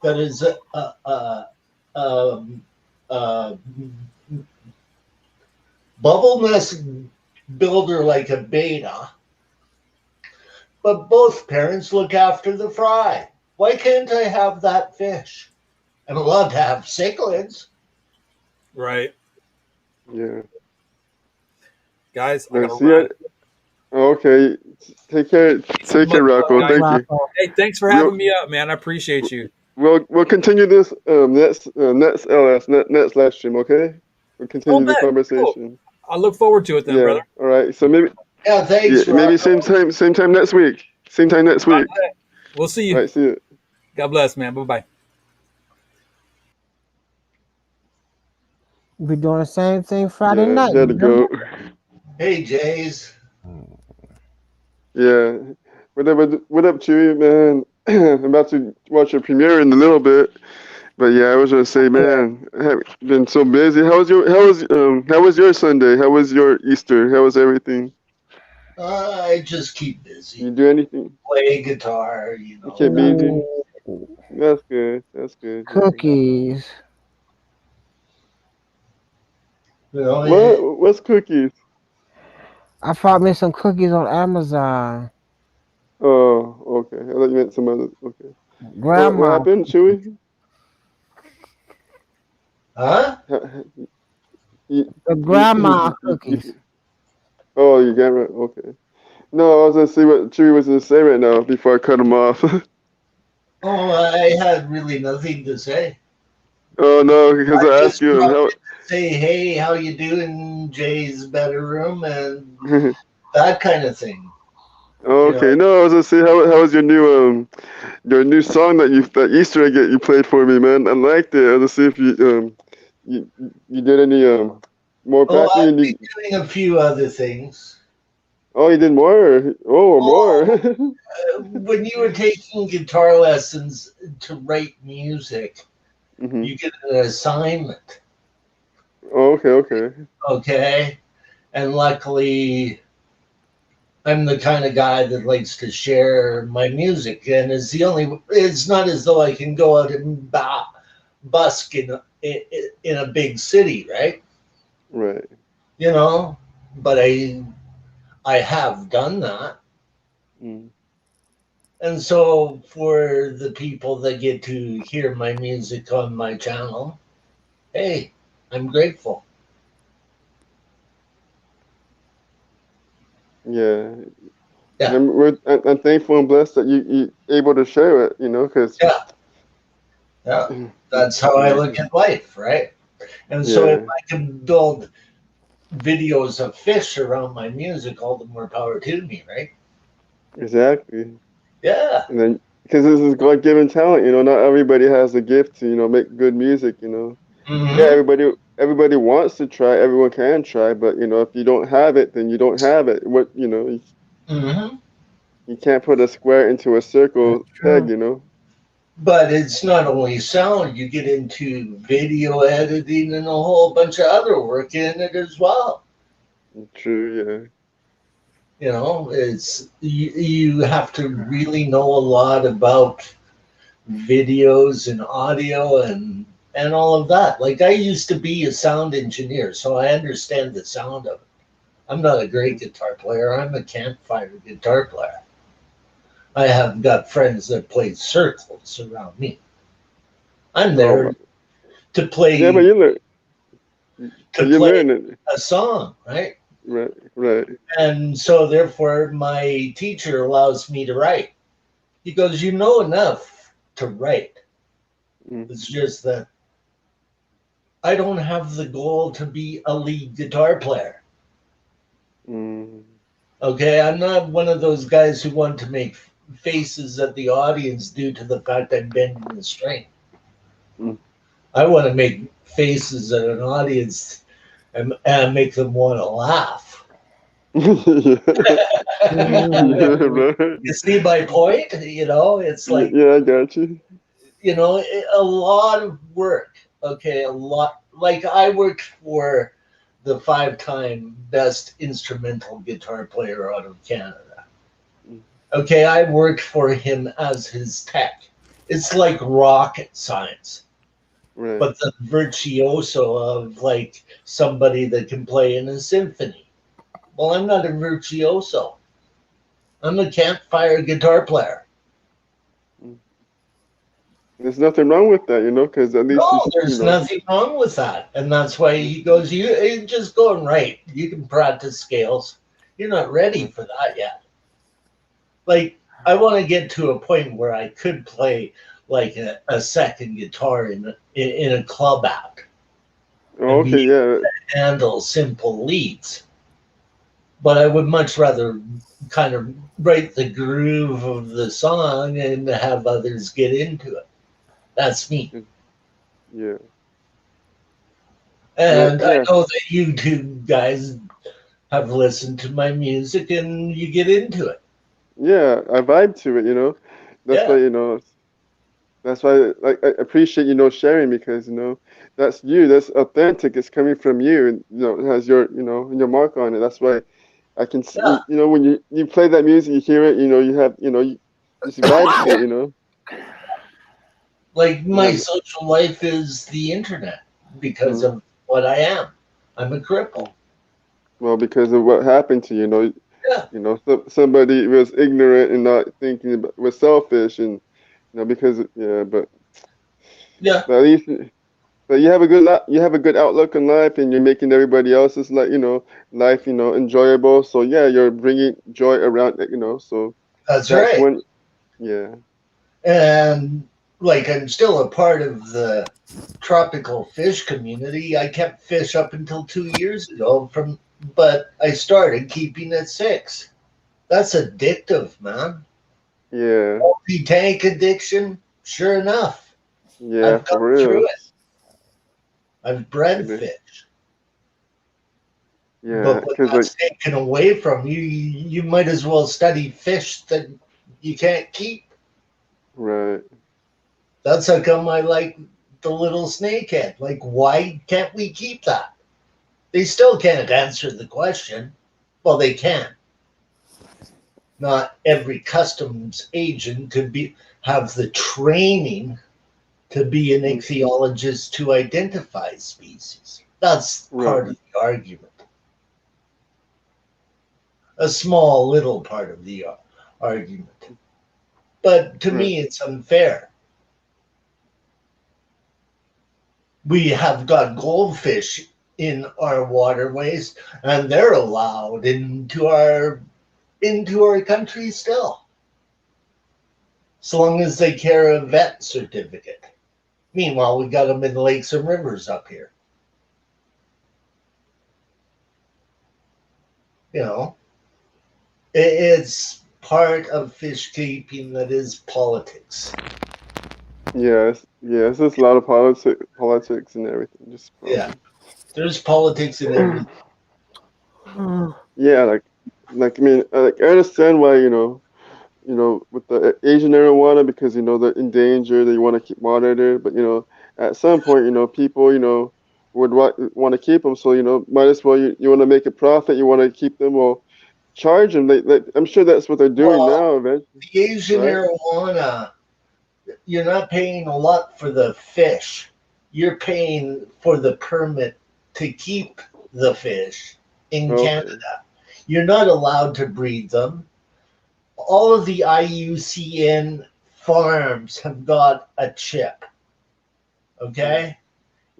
that is a, a bubble nest builder like a beta, but both parents look after the fry? Why can't I have that fish? I'm allowed to have cichlids. Right, Yeah. guys. I No, gotta see run. it. Okay. Take care. Thanks so Take much, care, Rocco. guys. Thank you. Rocco. Hey, thanks for We'll having me up, man. I appreciate you. we'll continue this next LS next live stream. Okay. We'll Oh, continue the bet. Cool. conversation. I look forward to it then, Yeah. brother. All right. So maybe Yeah, yeah thanks, maybe Rocco. same time next week. Same time next week. We'll see All you. right. See you. God bless, man. Bye bye. We doing the same thing Friday Yeah. night, There to remember? go. Hey, Jays. Yeah. What up, Chewy, man? I'm about to watch your premiere in a little bit. But yeah, I was gonna say, man, I have been so busy. How was your Sunday? How was your Easter? How was everything? I just keep busy. You do anything? Play guitar, You keep busy. Ooh, That's good. That's good, Jerry. cookies. you know, What's cookies? I found me some cookies on Amazon. Oh, okay. I thought you meant some other. Okay. What Grandma happened, cookies. Chewy? huh? Ha- You, The you, grandma cookies. oh, you got it. Okay. No, I was gonna see what Chewy was gonna say right now before I cut him off. Oh, I had really nothing to say. Oh no, because I I asked just you wanted how. to say, hey, how you doing, Jay's Bettaroom, and that kind of thing. You know, Okay, no, I was gonna say how was your new song that Easter egg that you played for me, man. I liked it. I was gonna see if you did any more oh, practicing. I've been doing a few other things. Oh, you did more. Or more. Oh, when you were taking guitar lessons to write music, hmm you get an assignment, Oh, okay. okay? And luckily, I'm the kind of guy that likes to share my music, and it's the only. It's not as though I can go out and busk in a big city, right? Right. You know, but I have done that, Mm. and so for the people that get to hear my music on my channel, hey, I'm grateful. Yeah. And Yeah, I'm thankful and blessed that you able to share it. Because yeah, yeah. That's how I look at life, right? And so if yeah, I can build videos of fish around my music, all the more power to me, right? exactly. Yeah. And then because this is God-given talent, not everybody has the gift to make good music. Yeah, Hmm. everybody wants to try, everyone can try, but if you don't have it, then you don't have it. Hmm. You can't put a square into a That's circle peg. true. But it's not only sound, you get into video editing and a whole bunch of other work in it as well. True, You know, you have to really know a lot about videos and audio and all of that. Like I used to be a sound engineer, so I understand the sound of it. I'm not a great guitar player. I'm a campfire guitar player. I have got friends that play circles around me. I'm yeah. Oh, there to yeah, but play to you play learn it, a song, right? right. And so therefore my teacher allows me to write. He goes, you know enough to write. Mm, It's just that I don't have the goal to be a lead guitar player. mm, Okay, I'm not one of those guys who want to make faces at the audience due to the fact I'm bending the string. mm. I want to make faces at an audience and make them want to laugh. Yeah, Mhm. yeah, right. You see my point? You know, it's like, Yeah, I got you. a lot of work. Okay, a lot. Like I worked for the 5-time best instrumental guitar player out of Canada. Okay, I worked for him as his tech. It's like rocket science, Right. but the virtuoso of like somebody that can play in a symphony. Well, I'm not a virtuoso. I'm a campfire guitar player. Mm. There's nothing wrong with that, because at least No, there's nothing wrong with that. And that's why he goes, you just going right. You can practice scales. You're not ready Right. for that yet. Like, I want to get to a point where I could play like a second guitar in a club act Oh, and be okay, able yeah, to handle simple leads. But I would much rather kind of write the groove of the song and have others get into it. That's me. yeah, yeah, And I yeah, know that you two guys have listened to my music and you get into it. yeah. I vibe to it. That's why, Yeah. that's why like I appreciate sharing because that's you. That's authentic. It's coming from you, and it has your mark on it. That's why I can Yeah. see. When you play that music, you hear it. You have you just vibe to it. Like You my have social life is the internet because mm, of what I am. I'm a cripple. mm. Well, because of what happened to you. Yeah. Somebody was ignorant and not thinking was selfish, and because yeah, Yeah. but at least. But you have a good outlook on life, and you're making everybody else's life enjoyable. So yeah, you're bringing joy around it. So That's that's right. when yeah. And like I'm still a part of the tropical fish community. I kept fish up until 2 years ago but I started keeping at six. That's addictive, man. Yeah, Multi-tank addiction, sure enough. yeah, I've for gone through real. it. I've bred And fish. yeah, But when because like that's taken away from you, you might as well study fish that you can't keep. right, That's how come I like the little snakehead. Like, why can't we keep that? They still can't answer the question. Well, they can. Not every customs agent could have the training to be an mm, ichthyologist to identify species. That's right, part of the argument. A small little part of the argument. But to right, me, it's unfair. We have got goldfish in our waterways, and they're allowed into our country still, so long as they carry a vet certificate. Meanwhile, we got them in lakes and rivers up here. You know, it's part of fish keeping that is politics. yes, there's a lot of politics and everything. Just Yeah, there's politics in everything. yeah, like I mean, like I understand why with the Asian arowana because they're endangered, they want to keep monitored, but at some point people would want to keep them, so might as well you want to make a profit, you want to keep them, well charge them. I'm sure that's what they're doing Well, now eventually, the Asian right? arowana, you're not paying a lot for the fish. You're paying for the permit to keep the fish in Okay. Canada. You're not allowed to breed them. All of the IUCN farms have got a chip. Mm, Okay?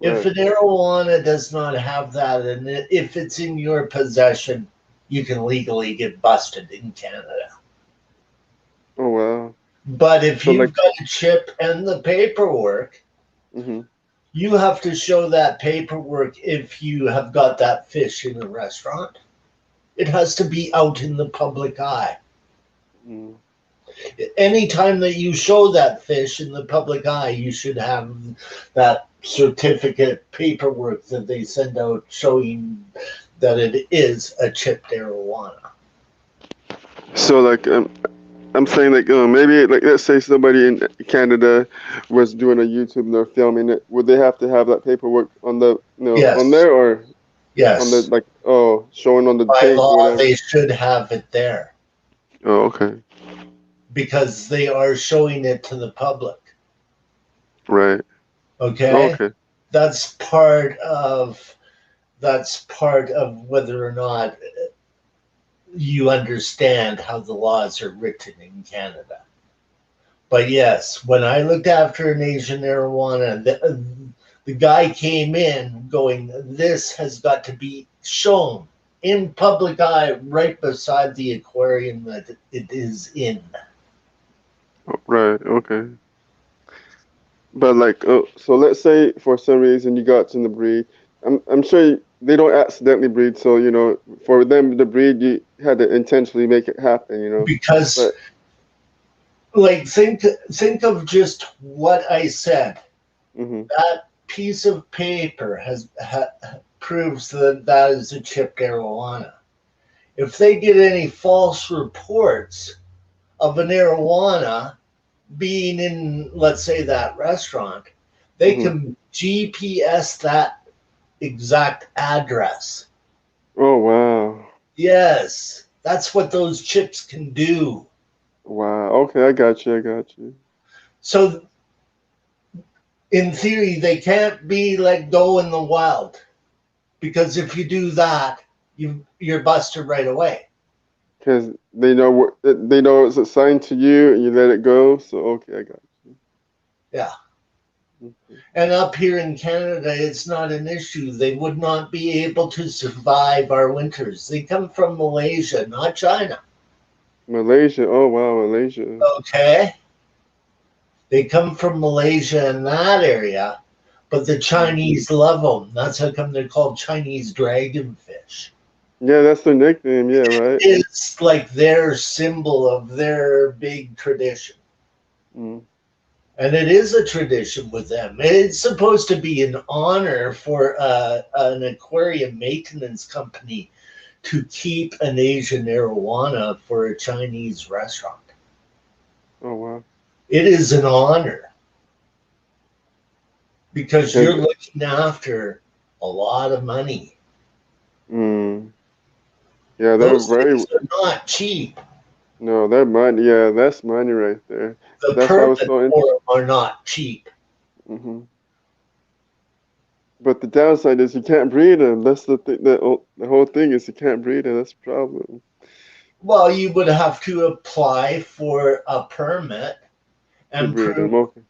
If right. an arowana does not have that, and if it's in your possession, you can legally get busted in Canada. Oh wow. But if So like you've got a chip and the paperwork, hmm you have to show that paperwork if you have got that fish in a restaurant. It has to be out in the public eye. mm, Anytime that you show that fish in the public eye, you should have that certificate paperwork that they send out showing that it is a chipped arowana. so like I'm saying like maybe like let's say somebody in Canada was doing a YouTube and they're filming it. Would they have to have that paperwork on the on Yes, there or on the yes. like showing on the By tank or law, whatever? they should have it there. Oh okay. because they are showing it to the public. Right. Okay, Okay. that's part of that's part of whether or not you understand how the laws are written in Canada. But yes, when I looked after an Asian arowana, the guy came in going, "This has got to be shown in public eye right beside the aquarium that it is in." Right. Okay. But like, so let's say for some reason you got to the breed. I'm sure they don't accidentally breed. So for them to breed, you had to intentionally make it happen. Because, But like, think of just what I said. hmm That piece of paper proves that that is a chipped arowana. If they get any false reports of an arowana being in, let's say, that restaurant, they hmm can GPS that exact address. Oh wow, Yes, that's what those chips can do. wow. Okay, I got you. I got you. So, in theory, they can't be let go in the wild because if you do that, you're busted right away. Because they know it's assigned to you, and you let it go. So okay, I got Yeah. you. Mhm. And up here in Canada, it's not an issue. They would not be able to survive our winters. They come from Malaysia, not China. Malaysia. Oh wow, Malaysia. Okay. They come from Malaysia and that area, but the Mhm. Chinese love them. That's how come they're called Chinese dragonfish. Yeah, that's their nickname. Yeah, right. It's like their symbol of their big tradition. Mm. And it is a tradition with them. It's supposed to be an honor for an aquarium maintenance company to keep an Asian arowana for a Chinese restaurant. Oh wow. It is an honor because you're 'Cause looking after a lot of money. mm, yeah, they're Those very things are not cheap. no, they're money. Yeah, that's money right there. The That's why I was permits so for interested. them are not cheap. But the downside is you can't breed them. That's the thing. The whole thing is you can't breed them. That's the problem. Well, you would have to apply for a permit To and breed them. prove Okay.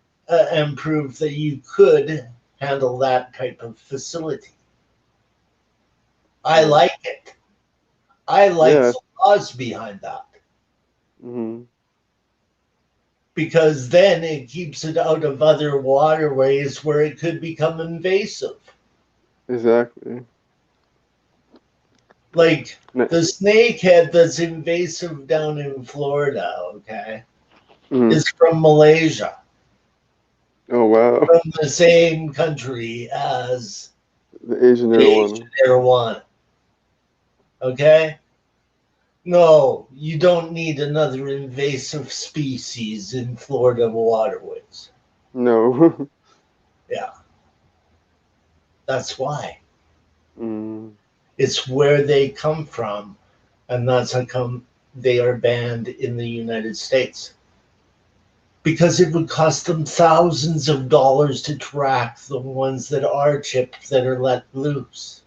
that you could handle that type of facility. I Mm. like it. I like Yeah. the laws behind that hmm because then it keeps it out of other waterways where it could become invasive. Exactly. Like Ne- the snakehead that's invasive down in Florida, okay, Mm. is from Malaysia, Oh wow. from the same country as The Asian the Asian arowana. arowana, okay? No, you don't need another invasive species in Florida waterways. No. Yeah, that's why. mm. It's where they come from, and that's how come they are banned in the United States. Because it would cost them thousands of dollars to track the ones that are chipped that are let loose.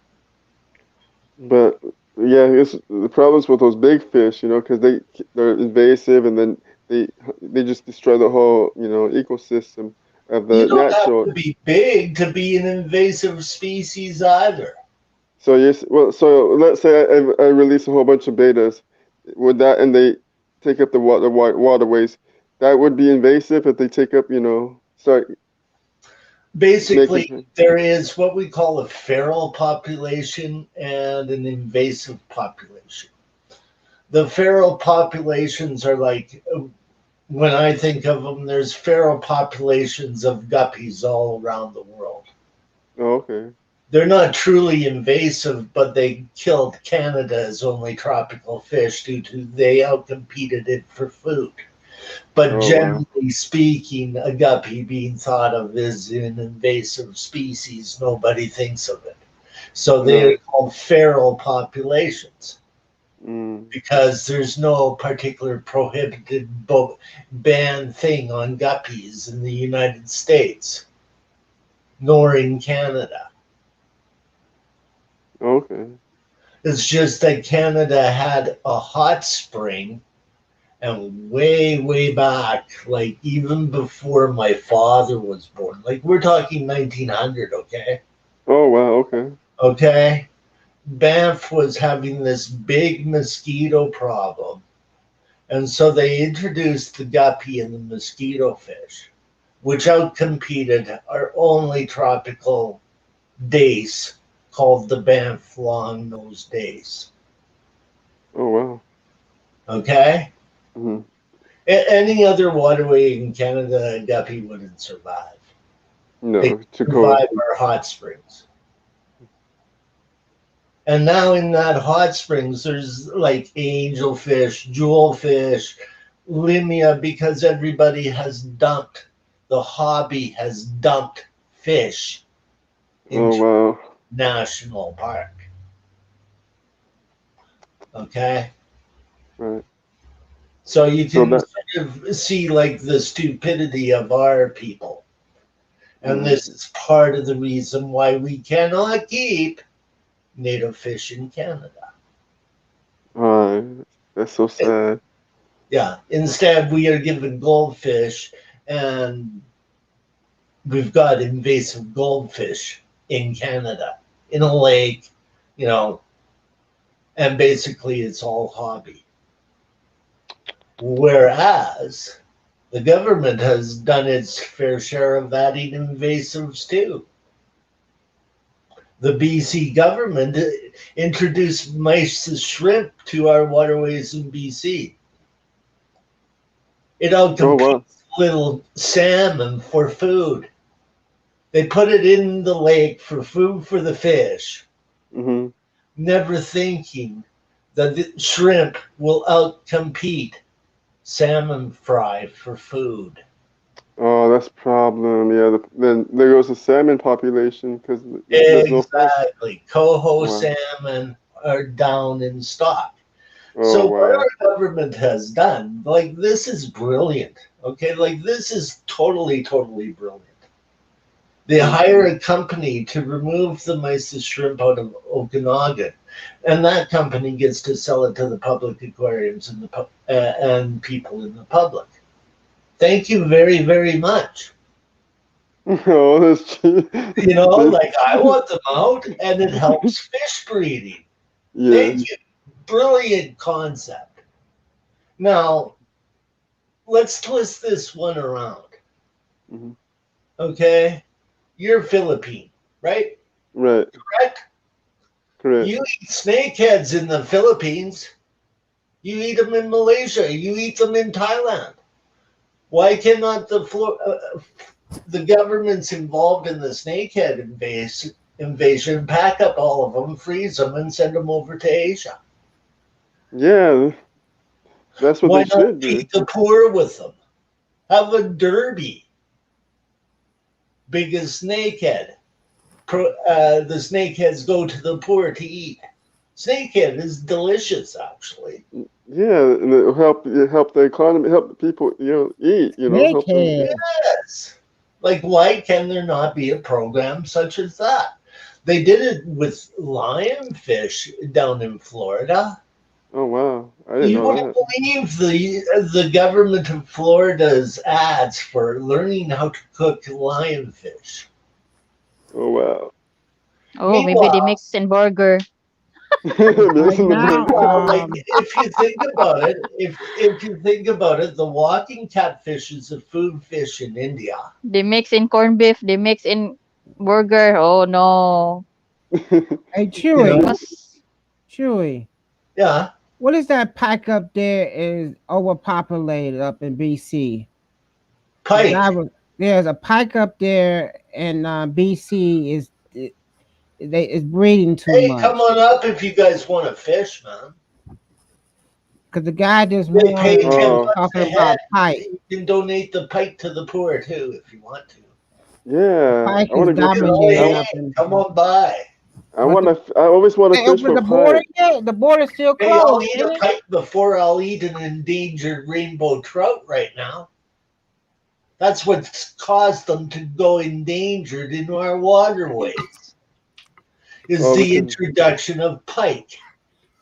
But yeah, it's the problems with those big fish, because they're invasive and then they they just destroy the whole, ecosystem of You the don't have natural. to be big to be an invasive species either. So yes, well, so let's say I release a whole bunch of betas, would that and they take up the waterways, that would be invasive if they take up, start Basically, making. there is what we call a feral population and an invasive population. The feral populations are like, when I think of them, there's feral populations of guppies all around the world. Oh, okay. They're not truly invasive, but they killed Canada's only tropical fish due to they outcompeted it for food. But Oh wow. generally speaking, a guppy being thought of as an invasive species, nobody thinks of it. So they are No. called feral populations. Mm. because there's no particular prohibited ban thing on guppies in the United States, nor in Canada. Okay. It's just that Canada had a hot spring, and way back, like even before my father was born, like we're talking 1900, okay? Oh wow. Okay. Okay? Banff was having this big mosquito problem. And so they introduced the guppy and the mosquito fish, which outcompeted our only tropical dace called the Banff long-nosed dace. Oh wow. Okay? Hmm. Any other waterway in Canada, a guppy wouldn't survive. They No, too cold. survive our hot springs. And now in that hot springs, there's like angelfish, jewelfish, limia, because everybody has dumped, the hobby has dumped fish Oh into wow. national park. Okay. Right. So you So can that. sort of see like the stupidity of our people. And this Mm. is part of the reason why we cannot keep native fish in Canada. That's so sad. Yeah. Instead, we are given goldfish, and we've got invasive goldfish in Canada in a lake, you know, and basically it's all hobby. Whereas the government has done its fair share of adding invasives too. The BC government introduced mice shrimp to our waterways in BC. It Oh wow. outcompetes little salmon for food. They put it in the lake for food for the fish, Hmm. never thinking that the shrimp will outcompete salmon fry for food. Oh, that's problem. Yeah. Then there goes the salmon population because there's no fish. Exactly. Coho Wow. salmon are down in stock. Oh So what wow. our government has done, like this is brilliant. Okay, like this is totally brilliant. They Mm. hire a company to remove the mysis shrimp out of Okanagan, and that company gets to sell it to the public aquariums and and people in the public. Thank you very much. Oh, that's true. You know, They, like I want them out, and it helps fish breeding. Thank yes. you. Brilliant concept. Now, let's twist this one around. Hmm. Okay? You're Philippine, right? Right. Correct? Correct. You eat snakeheads in the Philippines. You eat them in Malaysia. You eat them in Thailand. Why cannot the governments involved in the snakehead invasion pack up all of them, freeze them, and send them over to Asia? Yeah. That's what Why they not should do. feed the poor with them? Have a derby, big as snakehead. The snakeheads go to the poor to eat. Snakehead is delicious, actually. Yeah, and it'll help the economy, help the people, eat, help them eat. Snakehead. Yes. Like, why can there not be a program such as that? They did it with lionfish down in Florida. Oh wow, I didn't You know wouldn't that. believe the government of Florida's ads for learning how to cook lionfish. Oh wow. Oh, maybe they Meanwhile, mix in burger. Right Missing the now, burger. like if you think about it, if you think about it, the walking catfish is a food fish in India. They mix in corned beef. They mix in burger. Oh no. hey You They Chewy, know, must. Chewy, yeah, what is that pike up there is overpopulated up in BC? The guy pike. was there's a pike up there in BC they is breeding too Hey, come much on up if you guys want to fish, man. because the guy this They pay morning ten was Oh bucks talking a head. about pike. You can donate the pike to the poor too if you want to. yeah, Pike I want is to go You fish. know, dominating hey, up in come on by. But I always want to they fish opened for the border pike. yet? The border's still Hey, I'll closed, eat ain't a it? pike before I'll eat an endangered rainbow trout right now. That's what's caused them to go endangered in our waterways, is Oh, the because introduction of pike.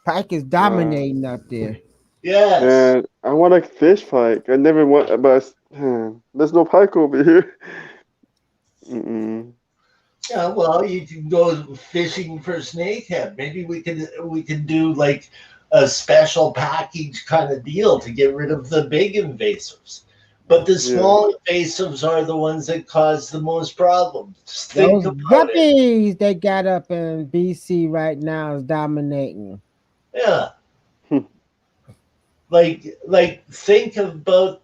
Pike is uh, dominating up there. Yes. and I want to fish pike. I never want, but there's no pike over here. Mm-mm. Yeah, well, you can go fishing for snakehead. Maybe we can do like a special package kind of deal to get rid of the big invasives. But the Yeah. small invasives are the ones that cause the most problems. Think Those about it. guppies they got up in BC right now is dominating. Yeah. Like think about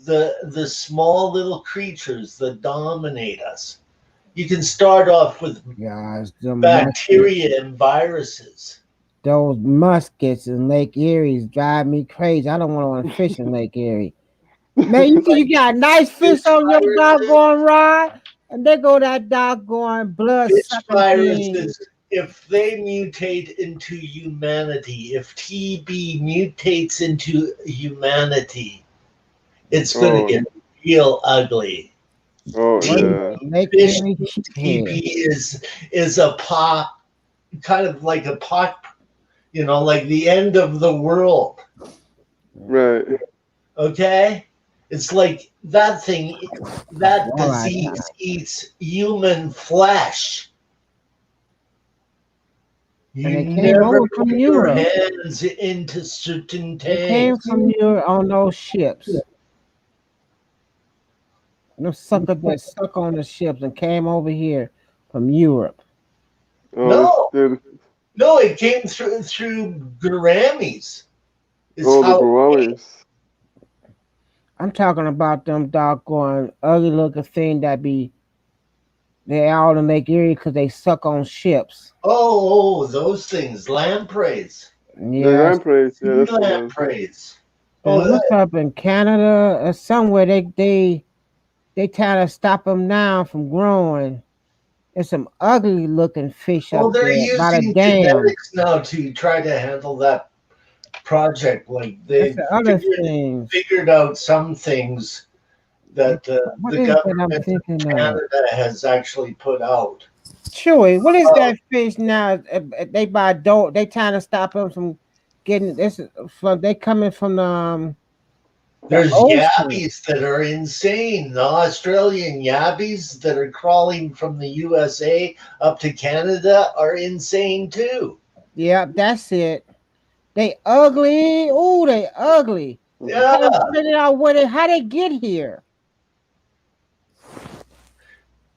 the small little creatures that dominate us. You can start off with Guys, them muskets. bacteria and viruses. Those muskets in Lake Erie's drive me crazy. I don't want to fish in Lake Erie. Man, you think Like you got nice fish fish on your viruses, doggone rod, and they go that doggone blood fish sucking thing. viruses, if they mutate into humanity, if TB mutates into humanity, it's going to Oh, get real ugly. oh What is yeah. Lake Fish Erie sheephead? TB is a pot, kind of like a pot, like the end of the world. Right. Okay, it's like that thing, that All right, disease eats human flesh. and You they came never over from put your Europe. hands into certain They came tanks. from Europe on those ships. Them suckers that suck on the ships and came over here from Europe. Oh, No, dude. no, it came through Garamis. Is Oh, the how. gouramis. I'm talking about them doggone ugly looking thing that be they out in Lake Erie because they suck on ships. Oh, those things, lampreys, The Yes, lampreys. Yeah, sea that's the one. lampreys. and Oh, what's up in Canada or somewhere they try to stop them now from growing. There's some ugly looking fish up they're there by the using dam. genetics now to try to handle that project. Like That's they've the other things. figured out some things that What the is that I'm government thinking of of? Canada has actually put out. Chewy, what is Uh, that fish now? They buy dope. They trying to stop them from getting this from. They coming from the there's ocean. yabbies that are insane. The Australian yabbies that are crawling from the USA up to Canada are insane too. Yeah, that's it. They ugly. Ooh, they ugly. I Yeah, can't figure out how they get here.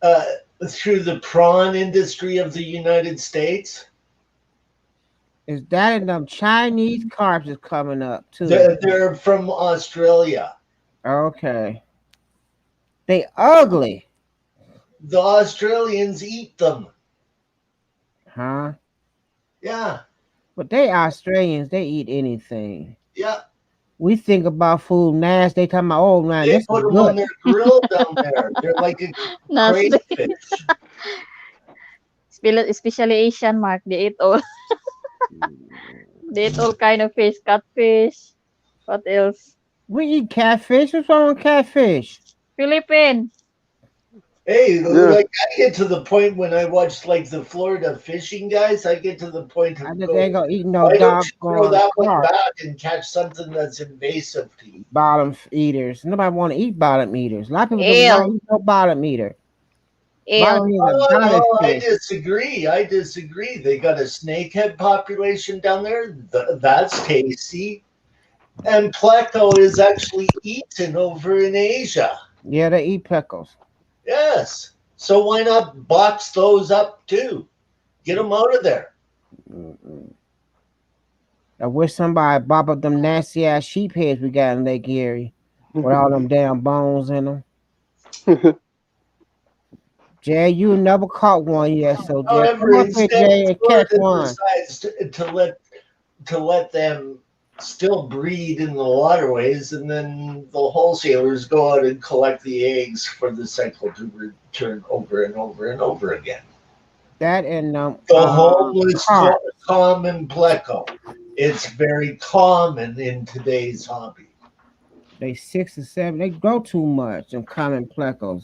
uh, through the prawn industry of the United States. Is that and them Chinese carps is coming up too? They're from Australia. Okay, they ugly, The Australians eat them. huh? Yeah, But they Australians. They eat anything. yeah. We think about food nasty. They talking about, oh man, They this is put them on good. their grill down there. They're like a Nasty. crayfish. Especially Asian, Mark. They eat all. They eat all kind of fish. Catfish. What else? We eat catfish. What's wrong with catfish? Philippine. Hey, Yeah. like I get to the point when I watch like the Florida fishing guys, I get to the point I of just going, ain't gonna eat no why don't you throw doggone that one carp. back and catch something that's invasive to you? Bottom eaters. Nobody want to eat bottom eaters. A lot of people do not Eel. eat no bottom eater. Bottom Eel. eater, Oh bottom no, I fish. disagree. I disagree. They got a snakehead population down there. That's tasty. And pleco is actually eaten over in Asia. Yeah, they eat pickles. Yes. So why not box those up too? Get them out of there. Mm-mm. I wish somebody bop up them nasty ass sheep heads we got in Lake Erie with all them damn bones in them. Jay, you never caught one yet, so Jay, come However, up here, instead Jay, and catch Florida one. decides to let them still breed in the waterways, and then the wholesalers go out and collect the eggs for the cycle to return over and over and over again. That and The homeless carp. common pleco. It's very common in today's hobby. They 6 or 7. They grow too much. Them common plecos.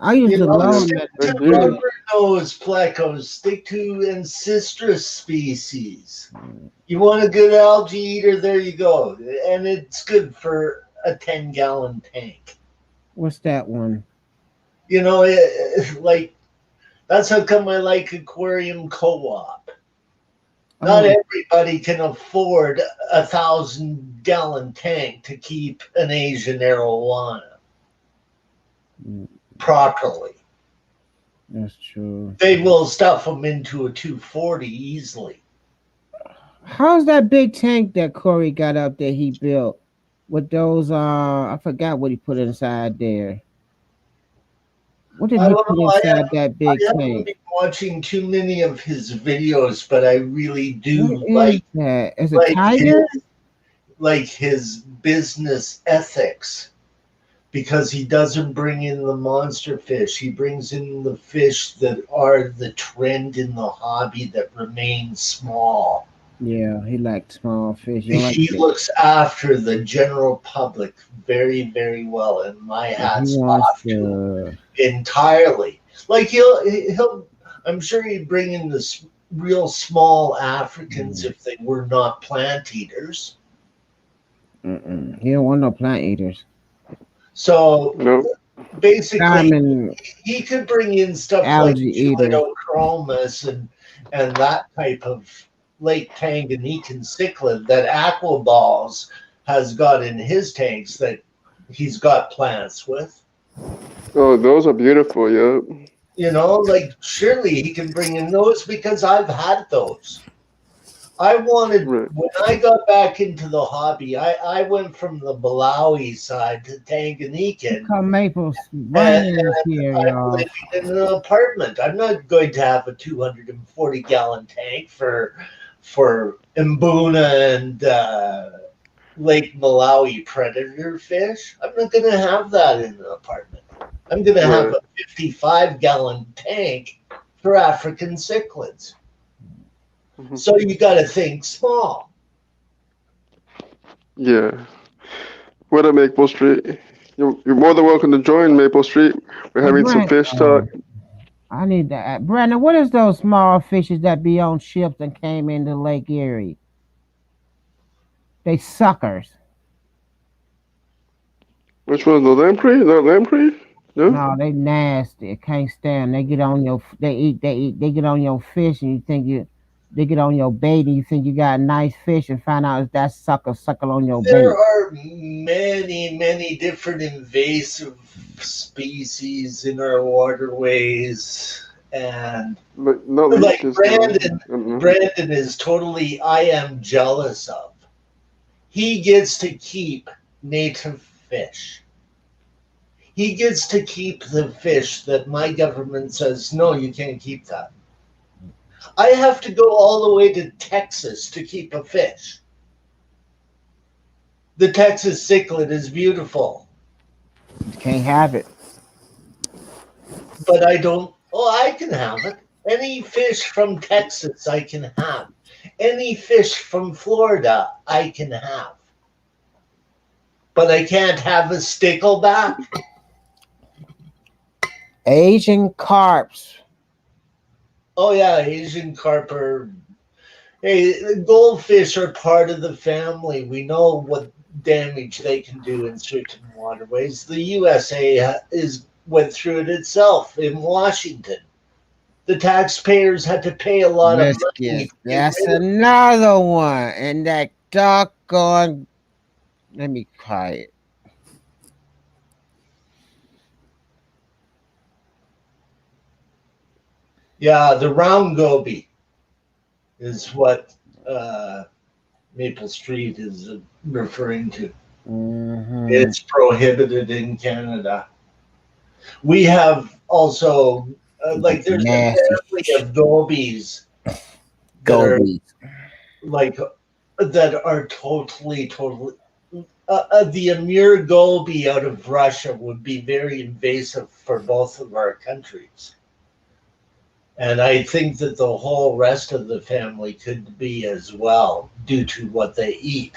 I used You to know, Yeah, love stick them at I the to do. beginning. rubber nose plecos. Stick to ancestral species. You want a good algae eater? There you go, and it's good for a 10-gallon tank. What's that one? You know, like that's how come I like aquarium co-op. Not Oh, everybody can afford 1,000-gallon tank to keep an Asian arowana mm, properly. that's true. They will stuff them into a 240 easily. How's that big tank that Corey got up there he built with those I forgot what he put inside there. What did I he don't put know. inside that I big haven't tank? been watching too many of his videos, but I really What do is that? Is it like tiger? his business ethics because he doesn't bring in the monster fish. He brings in the fish that are the trend in the hobby that remain small. Yeah, he liked small fish. You don't like He it. looks after the general public very, very well, and my He hat's wants off to him to. entirely. Like he'll I'm sure he'd bring in the real small Africans if they were not plant eaters. He don't want no plant eaters. So No. basically, Diamond he could bring in stuff like algae eaters. Julidochromis and that type of Lake Tanganyikan cichlid that Aquaballs has got in his tanks that he's got plants with. Oh, those are beautiful. Yeah. You know, like surely he can bring in those because I've had those. I wanted Right. when I got back into the hobby, I went from the Malawi side to Tanganyikan, Come Maples and raining is here, I'm y'all. living in an apartment. I'm not going to have a 240-gallon tank for Mbuna and Lake Malawi predator fish. I'm not going to have that in an apartment. I'm going to have Right. a 55-gallon tank for African cichlids. Mhm. So you got to think small. Yeah. What up, Maple Street? You're more than welcome to join Maple Street. We're Hey, having some Brent. fish talk. I need that. Brandon, what is those small fishes that be on ships and came into Lake Erie? They suckers. Which one? The lamprey? The lamprey? No? No, they nasty. I can't stand 'em. They get on your. They get on your fish, and you think you. They get on your bait, and you think you got a nice fish, and find out it's that sucker on your There bait. are many, many different invasive species in our waterways, and Not like leeches, though. I don't know. Brandon is totally I am jealous of. He gets to keep native fish. He gets to keep the fish that my government says no, you can't keep that. I have to go all the way to Texas to keep a fish. The Texas cichlid is beautiful, You can't have it. but I don't. Oh, I can have it. Any fish from Texas, I can have. Any fish from Florida, I can have. But I can't have a stickleback. Asian carps. Oh yeah, Asian carp are. Hey, the goldfish are part of the family. We know what damage they can do in certain waterways. The USA is went through it itself in Washington. The taxpayers had to pay a lot of money Biscuits. to get That's rid of. another one. And that doggone. Let me quiet. Yeah, the round goby is what Maple Street is referring to. Mm-hmm. It's prohibited in Canada. We have also like there's a Nasty family of gobies that are gobies. like that are totally. The Amur goby out of Russia would be very invasive for both of our countries. And I think that the whole rest of the family could be as well due to what they eat.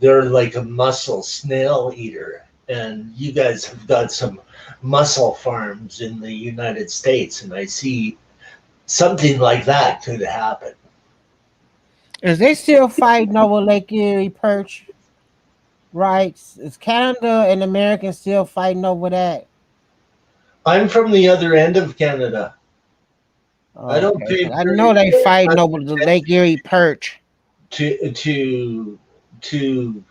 They're like a mussel snail eater. And you guys have got some mussel farms in the United States, and I see something like that could happen. Is they still fighting over Lake Erie perch rights? Is Canada and Americans still fighting over that? I'm from the other end of Canada. I don't Okay, pay 'cause I very know they fighting much over the Lake Erie perch. to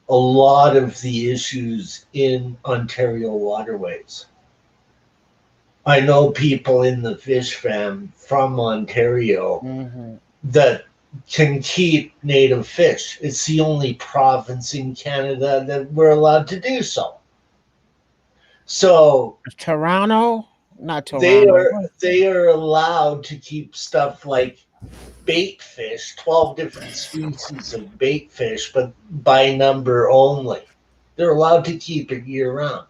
a lot of the issues in Ontario waterways. I know people in the fish fam from Ontario Hmm. that can keep native fish. It's the only province in Canada that we're allowed to do so. So Toronto, not they Toronto. are they are allowed to keep stuff like bait fish, 12 different species of bait fish, but by number only. They're allowed to keep it year round.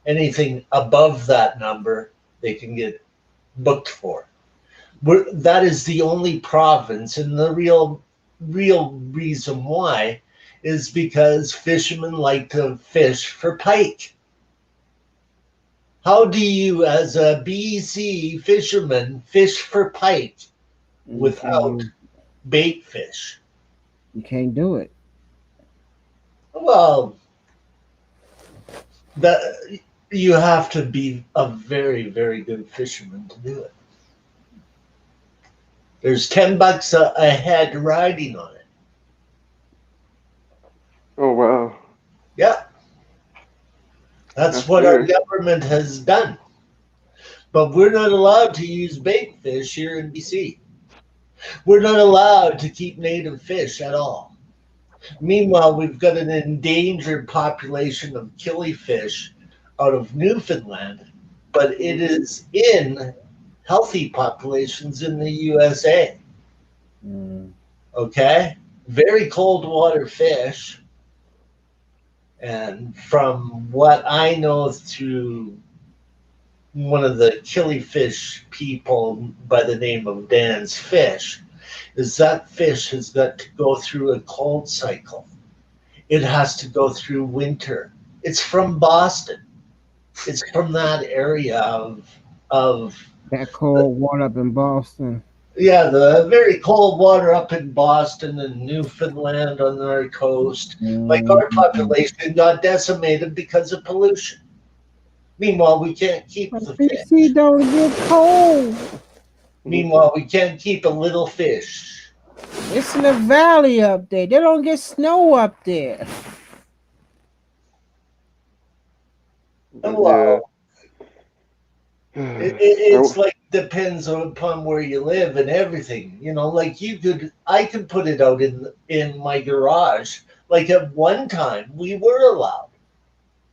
Anything above that number, they can get booked for. That is the only province, and the real reason why is because fishermen like to fish for pike. How do you, as a BC fisherman, fish for pike You without can't. bait fish? You can't do it. Well, that you have to be a very good fisherman to do it. There's $10 a head riding on it. Oh wow, Yeah, that's that's what our fair. government has done. But we're not allowed to use bait fish here in BC. We're not allowed to keep native fish at all. Meanwhile, we've got an endangered population of killifish out of Newfoundland, but it Hmm. is in healthy populations in the USA. Mm. Okay? Very cold water fish. And from what I know through one of the killifish people by the name of Dan's Fish, is that fish has got to go through a cold cycle. It has to go through winter. It's from Boston. It's from that area of That cold water up in Boston. yeah, the very cold water up in Boston and Newfoundland on our coast. Like our Mhm. population got decimated because of pollution. Meanwhile, we can't keep But the BC fish. don't get cold. Meanwhile, we can't keep a little fish. It's in the valley up there. They don't get snow up there. But yeah, Well, I it's like depends upon where you live and everything. You know, like I could put it out in my garage. Like at one time, we were allowed.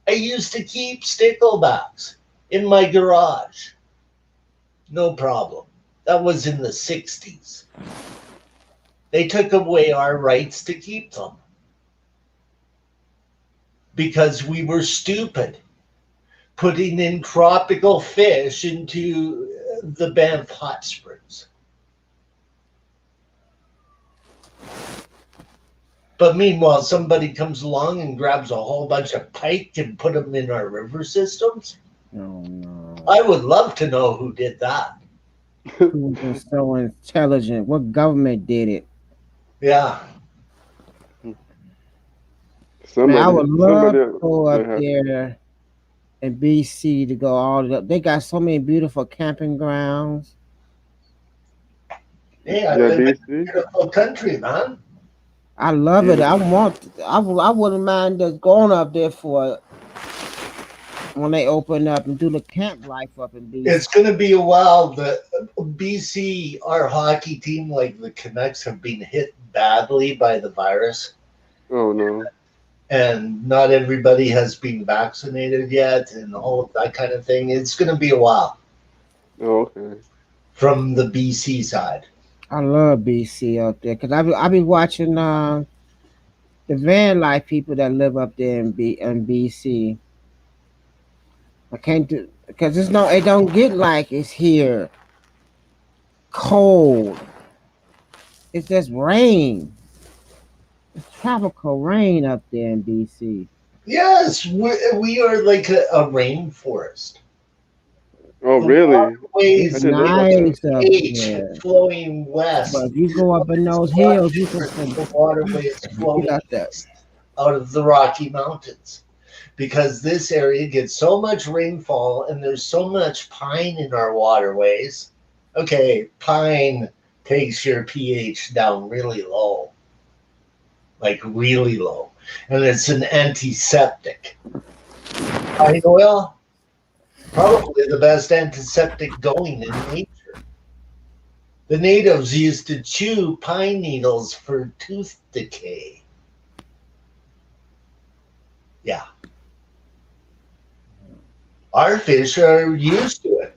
I used to keep sticklebacks in my garage. No problem. That was in the 60s. They took away our rights to keep them because we were stupid putting in tropical fish into the Banff hot springs. But meanwhile, somebody comes along and grabs a whole bunch of pike and put them in our river systems. Oh no. I would love to know who did that. Who was so intelligent? What government did it? Yeah. Man, I somebody would love somebody to go might up have. there in BC to go all the up. They got so many beautiful camping grounds. Hey, I Yeah, live in BC. a beautiful country, man. I love it. Yeah. I want. I wouldn't mind just going up there for when they open up and do the camp life up in BC. It's going to be a while. The BC, our hockey team, like the Canucks, have been hit badly by the virus, Oh no. and not everybody has been vaccinated yet, and all of that kind of thing. It's going to be a while Oh okay. from the BC side. I love BC up there because I be watching the van life people that live up there in BC. I can't do. because it's no, it don't get like it's here cold. It's just rain. It's tropical rain up there in BC. Yes, we are like a rainforest. Oh, The really? I It's waterways didn't know about of that. nice up H there. flowing But west if you is go up not in as those much hills, you can as the waterways you flowing got that. east out of the Rocky Mountains. Because this area gets so much rainfall and there's so much pine in our waterways. Okay, pine takes your pH down really low, like really low. And it's an antiseptic. Pine oil, probably the best antiseptic going in nature. The natives used to chew pine needles for tooth decay. Yeah, our fish are used to it.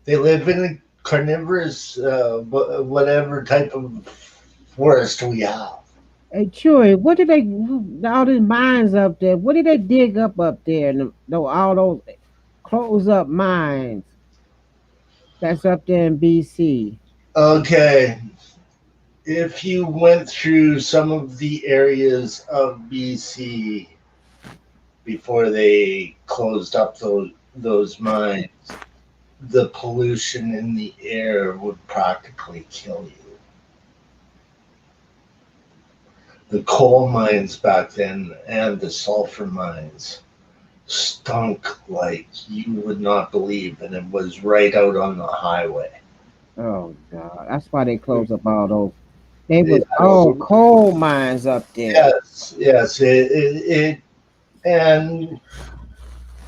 They live in a carnivorous, whatever type of forest we have. Hey, Chewy, what did they all these mines up there? What did they dig up there? No, all those close up mines that's up there in BC. Okay, if you went through some of the areas of BC before they closed up those mines, the pollution in the air would practically kill you. The coal mines back then and the sulfur mines stunk like you would not believe, and it was right out on the highway. Oh God, that's why they closed up all those. They Yeah, was all coal mines up there. yes, yes, and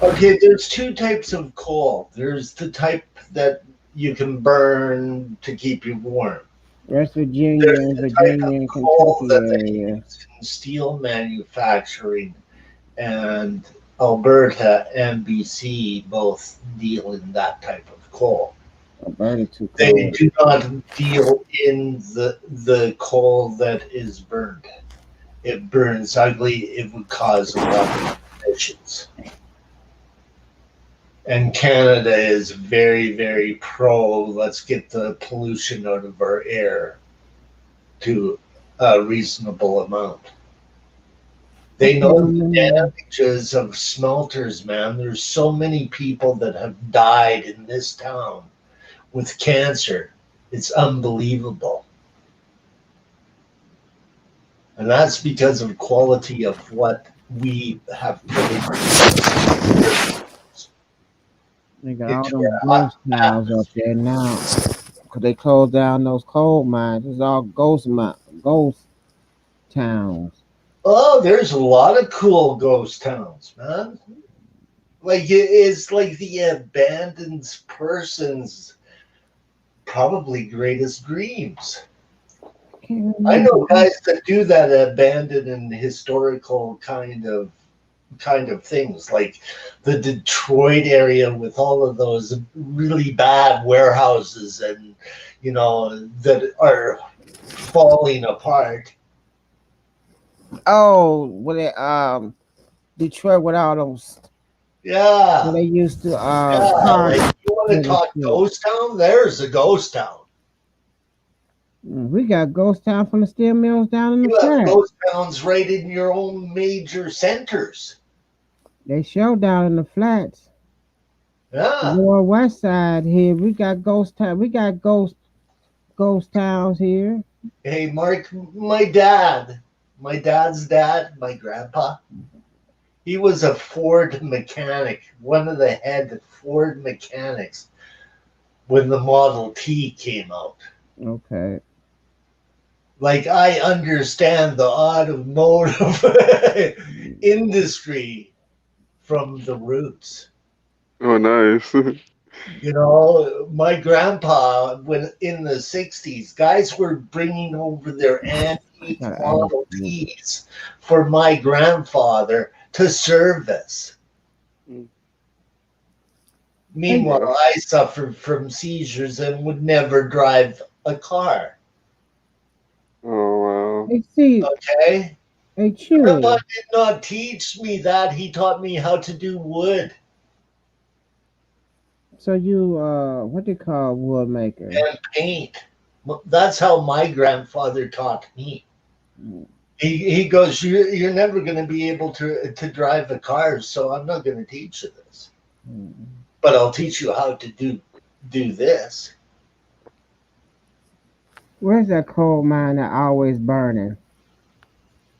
okay, there's two types of coal. There's the type that you can burn to keep you warm. West Virginia There's and the type Virginia of and coal Kentucky that they area. use in steel manufacturing, and Alberta and BC both deal in that type of coal. Alberta too They cold. do not deal in the coal that is burned. It burns ugly. It would cause a lot of emissions. And Canada is very, very pro. Let's get the pollution out of our air to a reasonable amount. I They can't know the remember. damages of smelters, man. There's so many people that have died in this town with cancer. It's unbelievable. And that's because of quality of what we have put They got all into them our ghost towns up atmosphere. there now. Cause they closed down those coal mines. It's all ghost towns. Oh, there's a lot of cool ghost towns, man. Like it's like the abandoned person's probably greatest dreams. Can't I remember. know guys that do that abandoned and historical kind of things, like the Detroit area with all of those really bad warehouses and that are falling apart. Oh, Detroit with all those where Yeah, they used to yeah. car Like you want to talk dealership. ghost town? There's a ghost town. We got ghost town from the steel mills down in the You have flat. ghost towns right in your own major centers. They show down in the flats. Yeah. Lower west side here, we got ghost town. We got ghost towns here. Hey, Mark, my dad's dad, my grandpa, he was a Ford mechanic, one of the head Ford mechanics when the Model T came out. Okay. Like, I understand the automotive industry from the roots. Oh, nice. You know, my grandpa, when in the 60s, guys were bringing over their antique Gotta ask Model you. Ts for my grandfather to service. Hey, Meanwhile, Wow. I suffered from seizures and would never drive a car. Oh, wow. hey, see, Okay? hey, Grandpa Chewy. did not teach me that. He taught me how to do wood. So you what they call wood maker? and paint. That's how my grandfather taught me. Mm, He goes, you're never going to be able to drive a car, so I'm not going to teach you this, mm. but I'll teach you how to do this. Where's that coal mine that always burning?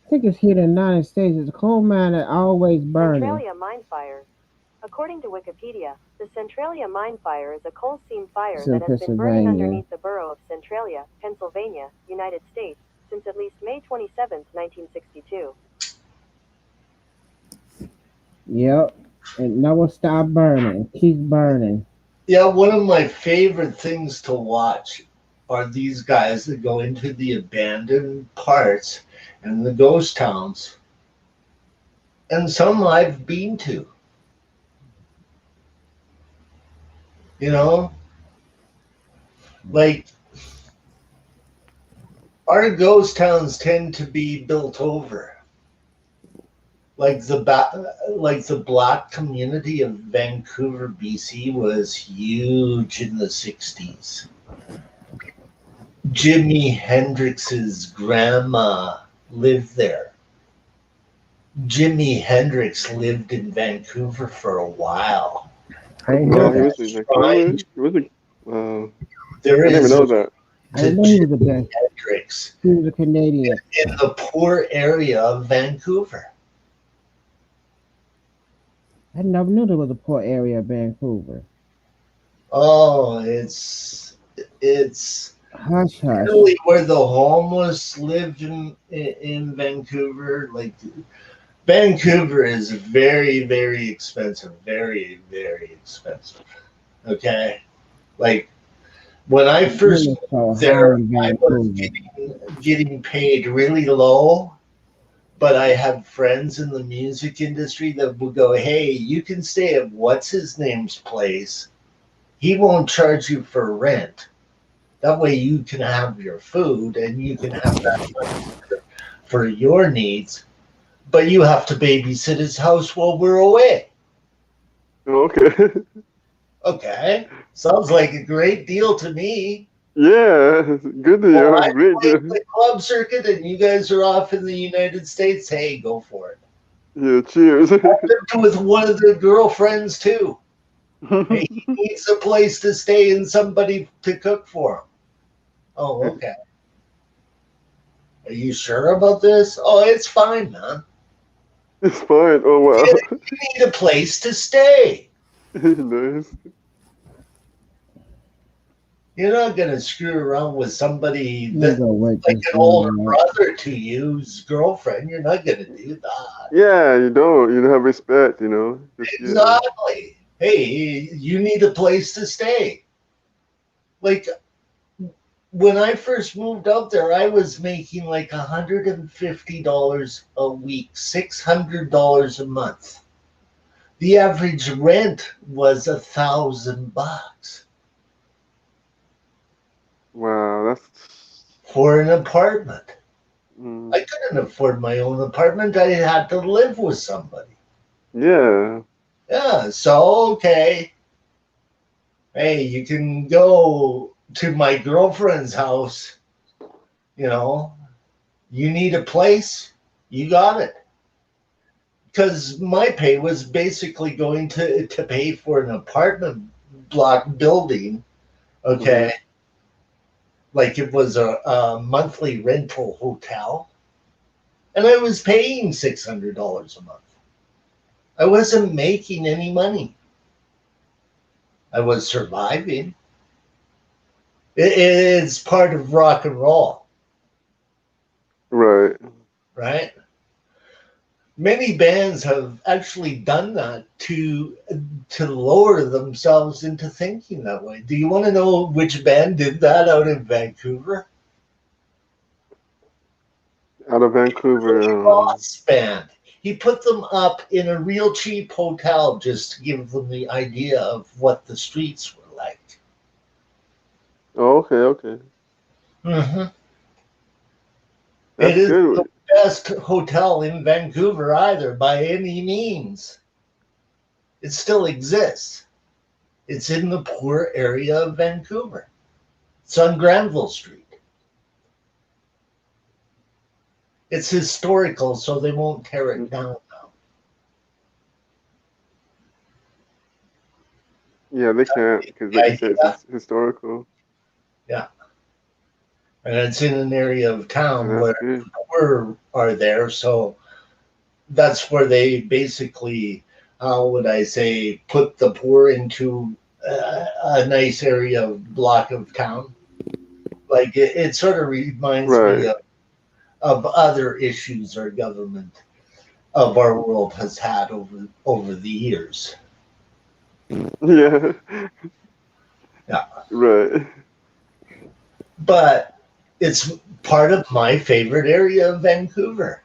I think it's here in the United States. It's a coal mine that always burning. Centralia mine fire. According to Wikipedia, the Centralia mine fire is a coal seam fire It's in that has been burning Pennsylvania. underneath the borough of Centralia, Pennsylvania, United States, since at least May 27, 1962. Yep. And never stop burning. Keep burning. Yeah, one of my favorite things to watch are these guys that go into the abandoned parts and the ghost towns, and some I've been to. You know, like our ghost towns tend to be built over. Like the black community of Vancouver, BC was huge in the 60s. Jimi Hendrix's grandma lived there. Jimi Hendrix lived in Vancouver for a while. I didn't know Oh, he There's that. was in Vancouver. shrine. He was a. Wow, There I didn't even is know a that. I to didn't know he was a Jimi best. Hendrix He was a Canadian. in the poor area of Vancouver. I never knew there was a poor area of Vancouver. Oh, it's Hush hush. really where the homeless lived in Vancouver. Like Vancouver is very expensive, very expensive. Okay, like when I first Really so moved high there, in I was Vancouver. getting paid really low, but I had friends in the music industry that would go, "Hey, you can stay at what's his name's place. He won't charge you for rent. That way you can have your food and you can have that money for your needs, but you have to babysit his house while we're away." Oh, okay. Okay, sounds like a great deal to me. Yeah, good Well, deal. I Great play deal. the club circuit and you guys are off in the United States. Hey, go for it. Yeah, cheers. Lived with one of their girlfriends too. Hey, he needs a place to stay and somebody to cook for him. Oh, okay. Are you sure about this? Oh, it's fine, man. It's fine. Oh You wow. need a place to stay. Nice. You're not gonna screw around with somebody Let me that go wake like this an older woman up. brother to you's girlfriend. You're not gonna do that. Yeah, you don't. You have respect. Just yeah. Exactly. Hey, you need a place to stay. Like when I first moved out there, I was making like $150 a week, $600 a month. The average rent was $1,000 Wow, that's. for an apartment. Mm, I couldn't afford my own apartment. I had to live with somebody. yeah. Yeah, so okay. Hey, you can go to my girlfriend's house, you know. You need a place, you got it. Because my pay was basically going to pay for an apartment block building, Hmm. okay? Like it was a monthly rental hotel. And I was paying $600 a month. I wasn't making any money. I was surviving. It's part of rock and roll, Right. right? Many bands have actually done that to lower themselves into thinking that way. Do you want to know which band did that out in Vancouver? Out of Vancouver. Billy Roth's band. He put them up in a real cheap hotel just to give them the idea of what the streets were like. Oh, okay, okay. Hmm. It That's is the good. best hotel in Vancouver either, by any means. It still exists. It's in the poor area of Vancouver. It's on Granville Street. It's historical, so they won't tear it down now. Yeah, they can't because, The like you said, idea, it's historical. yeah. And it's in an area of Yeah, town that's where good. the poor are there, so that's where they basically, how would I say, put the poor into a nice area block of town. Like it sort of reminds me Right. of other issues our government of our world has had over the years. Yeah. Yeah, Right. but it's part of my favorite area of Vancouver.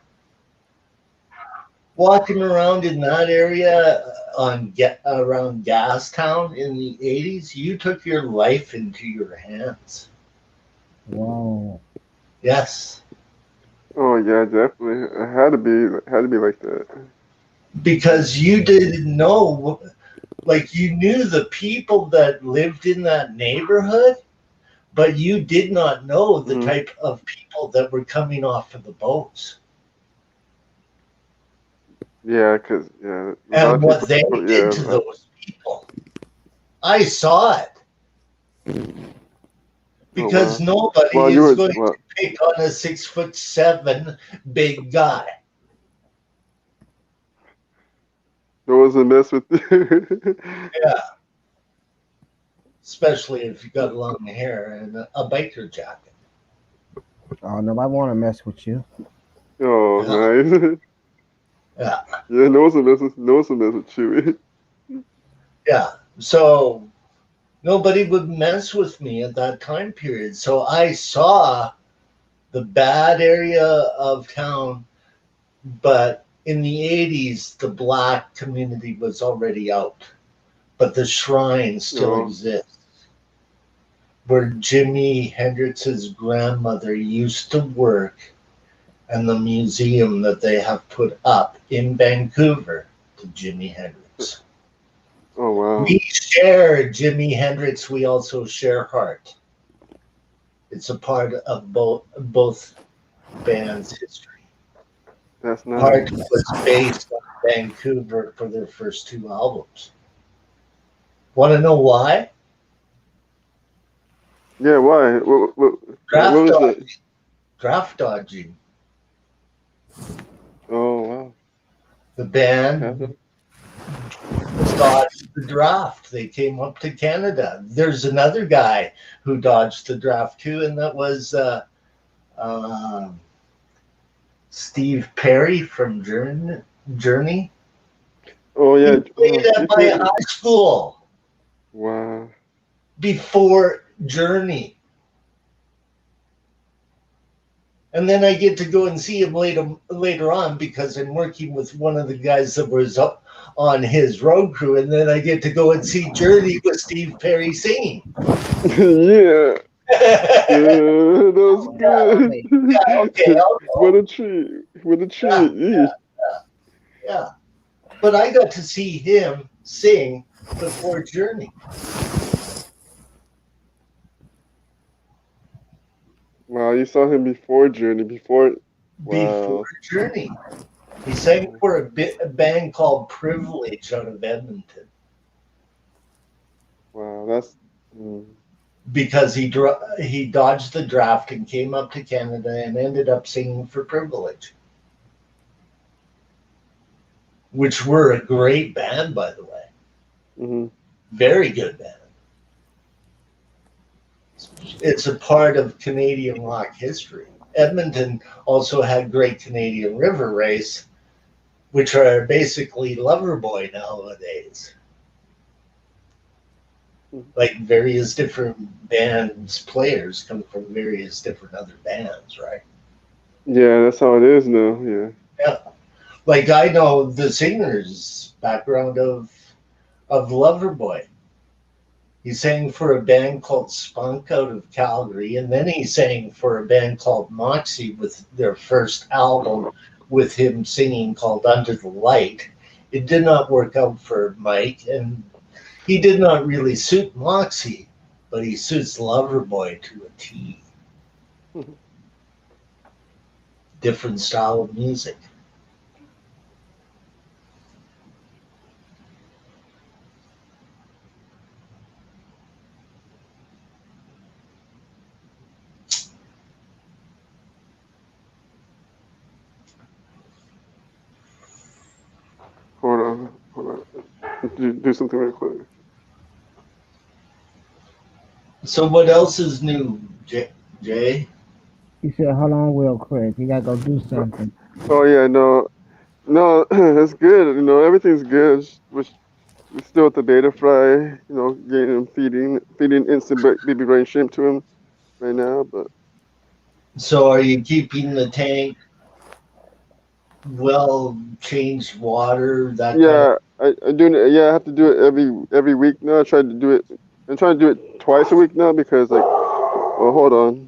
Walking around in that area around Gastown in the 80s, you took your life into your hands. Wow. Yes, Oh yeah, definitely. It had to be like that. because you didn't know, like you knew the people that lived in that neighborhood, but you did not know the Hmm. type of people that were coming off of the boats Yeah, cause yeah, a lot and of what people. they did Yeah. to those people. I saw it Oh because wow. nobody Well, you is were going well. to pick on a 6'7" big guy. There was a mess with you. Yeah, especially if you got long hair and a biker jacket. Oh, nobody want to mess with you. Oh, Yeah, nice. yeah, Yeah, no one's a mess with you. yeah. So nobody would mess with me at that time period. So I saw the bad area of town, but in the 80s, the black community was already out, but the shrine still Oh, exists where Jimi Hendrix's grandmother used to work and the museum that they have put up in Vancouver to Jimi Hendrix. oh wow. We share Jimi Hendrix, we also share Heart. It's a part of both bands' history. That's Heart nice. was based on Vancouver for their first two albums. Want to know why? Yeah, why? What Draft was it? dodging. Draft dodging. Oh wow. The Have band them? dodged the draft. They came up to Canada. There's another guy who dodged the draft too, and that was uh, Steve Perry from Journey. Oh He yeah. Oh, played at Steve my Perry. high school Wow. before Journey. And then I get to go and see him later on because I'm working with one of the guys that was up on his road crew, and then I get to go and see Journey with Steve Perry singing. Yeah. Yeah, Yeah, that was good. Wait. okay, I'll What go. a treat. What a Yeah, treat. Yeesh. yeah. But I got to see him sing before Journey. Wow, you saw him before Journey, before. Before Wow. Journey, he sang for a band called Privilege out of Edmonton Wow, that's. Mm. because he dodged the draft and came up to Canada and ended up singing for Privilege, which were a great band, by the way. Hmm. Very good band. It's a part of Canadian rock history. Edmonton also had Great Canadian River Race, which are basically Loverboy nowadays. Like various different bands, players come from various different other bands, right? Yeah, that's how it is now. Yeah. Yeah. Like I know the singer's background of Loverboy. He sang for a band called Spunk out of Calgary, and then he sang for a band called Moxie with their first album with him singing called Under the Light. It did not work out for Mike, and He did not really suit Moxie, but he suits Loverboy to a T. Different style of music. Hold on. Do something real quick. So what else is new, Jay? He said, "Hold on, real quick. You gotta go do something." Oh yeah, no, it's good. Everything's good. We're still at the beta fry. Getting him feeding instant baby brain shrimp to him right now. But So are you keeping the tank well, changed water, that kind of? yeah, I do. Yeah, I have to do it every week now. I try to do it. I'm trying to do it twice a week now because well, hold on.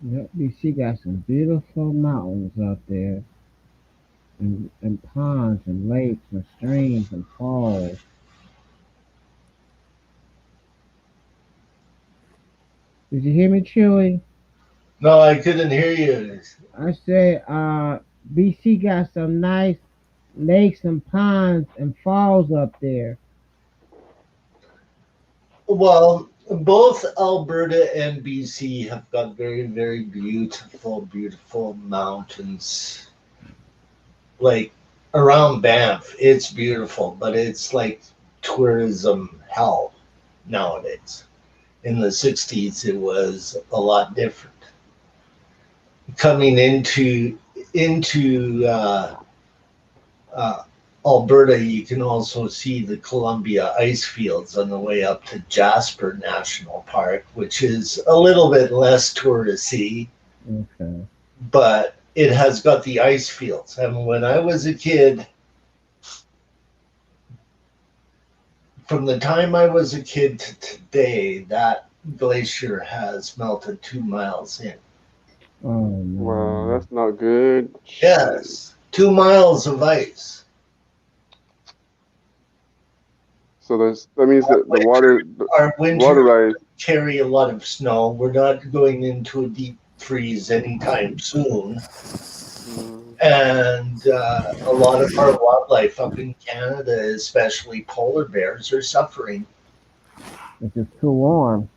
Yep, BC got some beautiful mountains up there, and ponds and lakes and streams and falls. Did you hear me, Chewy? No, I couldn't hear you. I said, BC got some nice lakes and ponds and falls up there. Well, both Alberta and BC have got very, very beautiful, beautiful mountains. Like around Banff, it's beautiful, but it's like tourism hell nowadays. In the 60s, it was a lot different. Coming into uh, Alberta, you can also see the Columbia ice fields on the way up to Jasper National Park, which is a little bit less touristy, Okay. but it has got the ice fields. And when I was a kid, from the time I was a kid to today, that glacier has melted 2 miles in. Oh Wow, no. that's not good. Shit. Yes, 2 miles of ice. So that means Our that the winter, water our the water winter rise. carry a lot of snow. We're not going into a deep freeze anytime soon. Mm, And a lot of our wildlife up in Canada, especially polar bears, are suffering. It's just too warm.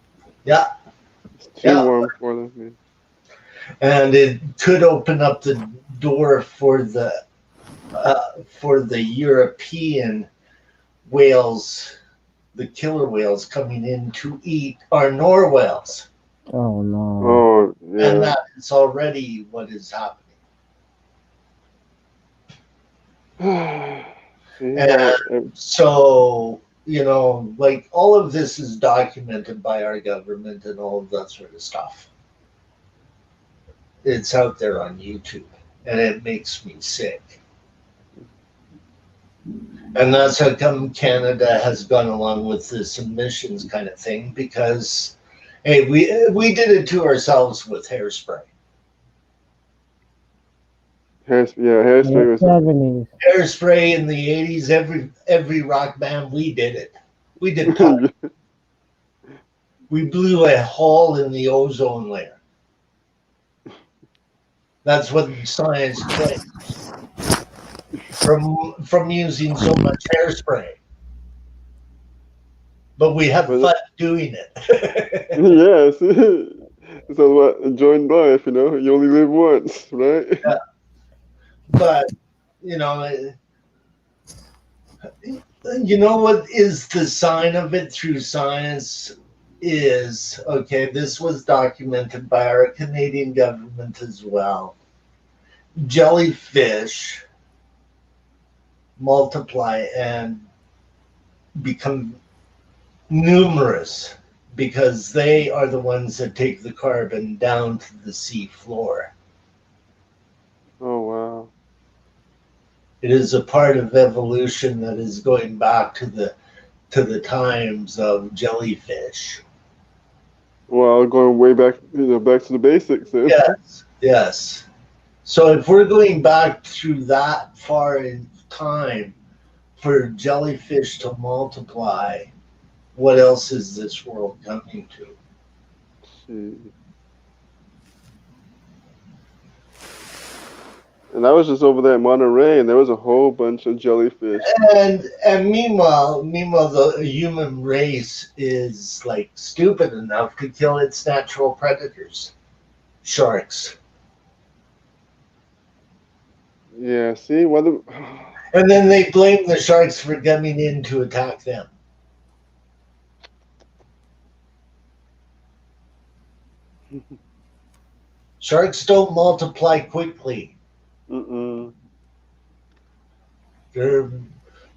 Yeah, it's too yeah. warm for them. Man. And it could open up the door for the European whales, the killer whales coming in to eat our narwhals. Oh no. Oh And yeah. that is already what is happening. See And how so, like all of this is documented by our government and all of that sort of stuff. It's out there on YouTube and it makes me sick. And that's how come Canada has gone along with this emissions kind of thing because, hey, we did it to ourselves with hairspray. In the hairspray was. 70s. Hairspray in the 80s, every rock band, we did it. We did pop. We blew a hole in the ozone layer. That's what science claims from using so much hairspray. But we have but fun doing it. yes, it's all about enjoying life. You only live once, right? Yeah. But you know, you know what is the sign of it through science is okay. This was documented by our Canadian government as well. Jellyfish multiply and become numerous because they are the ones that take the carbon down to the sea floor. Oh wow. It is a part of evolution that is going back to the times of jellyfish. Well, going way back, back to the basics then. Yes, yes. So if we're going back through that far in time for jellyfish to multiply, what else is this world coming to? Shit. And I was just over there in Monterey, and there was a whole bunch of jellyfish. And meanwhile, the human race is like stupid enough to kill its natural predators, sharks. Yeah, see, what the. And then they blame the sharks for coming in to attack them. Sharks don't multiply quickly. Mm-mm. They're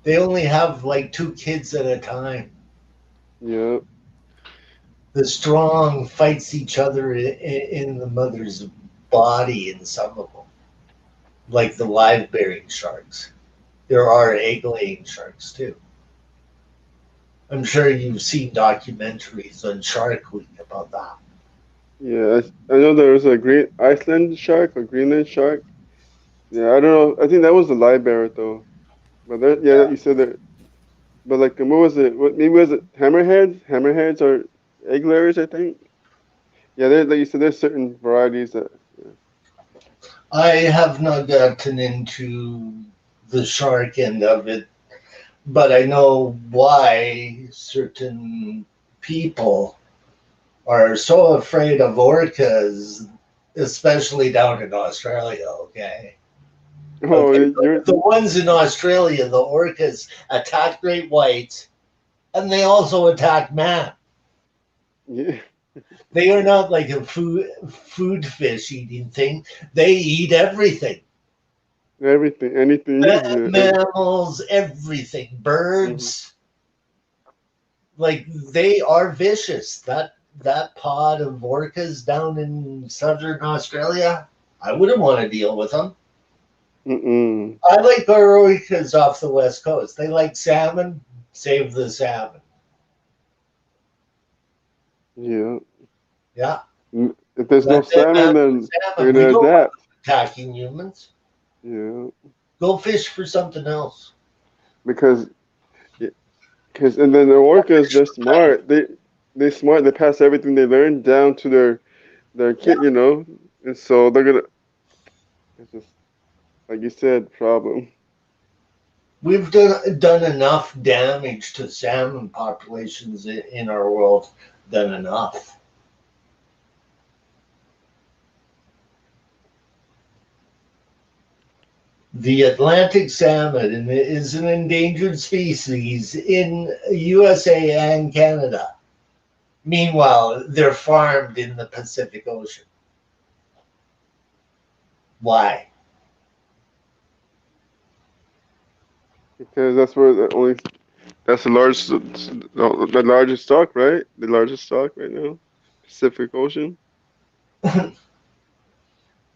they only have like two kids at a time. Yep. The strong fights each other in the mother's body in some of them, like the live bearing sharks. There are egg laying sharks too. I'm sure you've seen documentaries on Shark Week about that. Yeah, I know there was a green Iceland shark or Greenland shark. Yeah, I don't know. I think that was the live though. But there, yeah, Yeah. you said that. But like, what was it? What maybe was it hammerheads? Hammerheads or egg layers, I think. Yeah, there, like you said, there's certain varieties that. Yeah. I have not gotten into the shark end of it, but I know why certain people are so afraid of orcas, especially down in Australia. Okay. Oh, Okay. you're. The ones in Australia, the orcas attack great whites and they also attack man. Yeah, They are not like a food fish eating thing. They eat everything. everything, anything. Yeah. Mammals, everything, Mhm. birds. Like they are vicious. That pod of orcas down in southern Australia, I wouldn't want to deal with them. Mm-mm. I like our orcas off the west coast. They like salmon. Save the salmon. Yeah. Yeah, If there's no let them salmon, have then the they're salmon. We gonna don't want adapt. them attacking humans. Yeah. Go fish for something else. Because, because, and then the orcas, they're smart. They smart. They pass everything they learn down to their Yeah, kid. And so they're gonna. It's just like you said, problem. we've done enough damage to salmon populations in our world. Done enough. The Atlantic salmon is an endangered species in USA and Canada. Meanwhile, they're farmed in the Pacific Ocean. Why? Because that's where the only that's the largest stock, right? The largest stock right now, Pacific Ocean.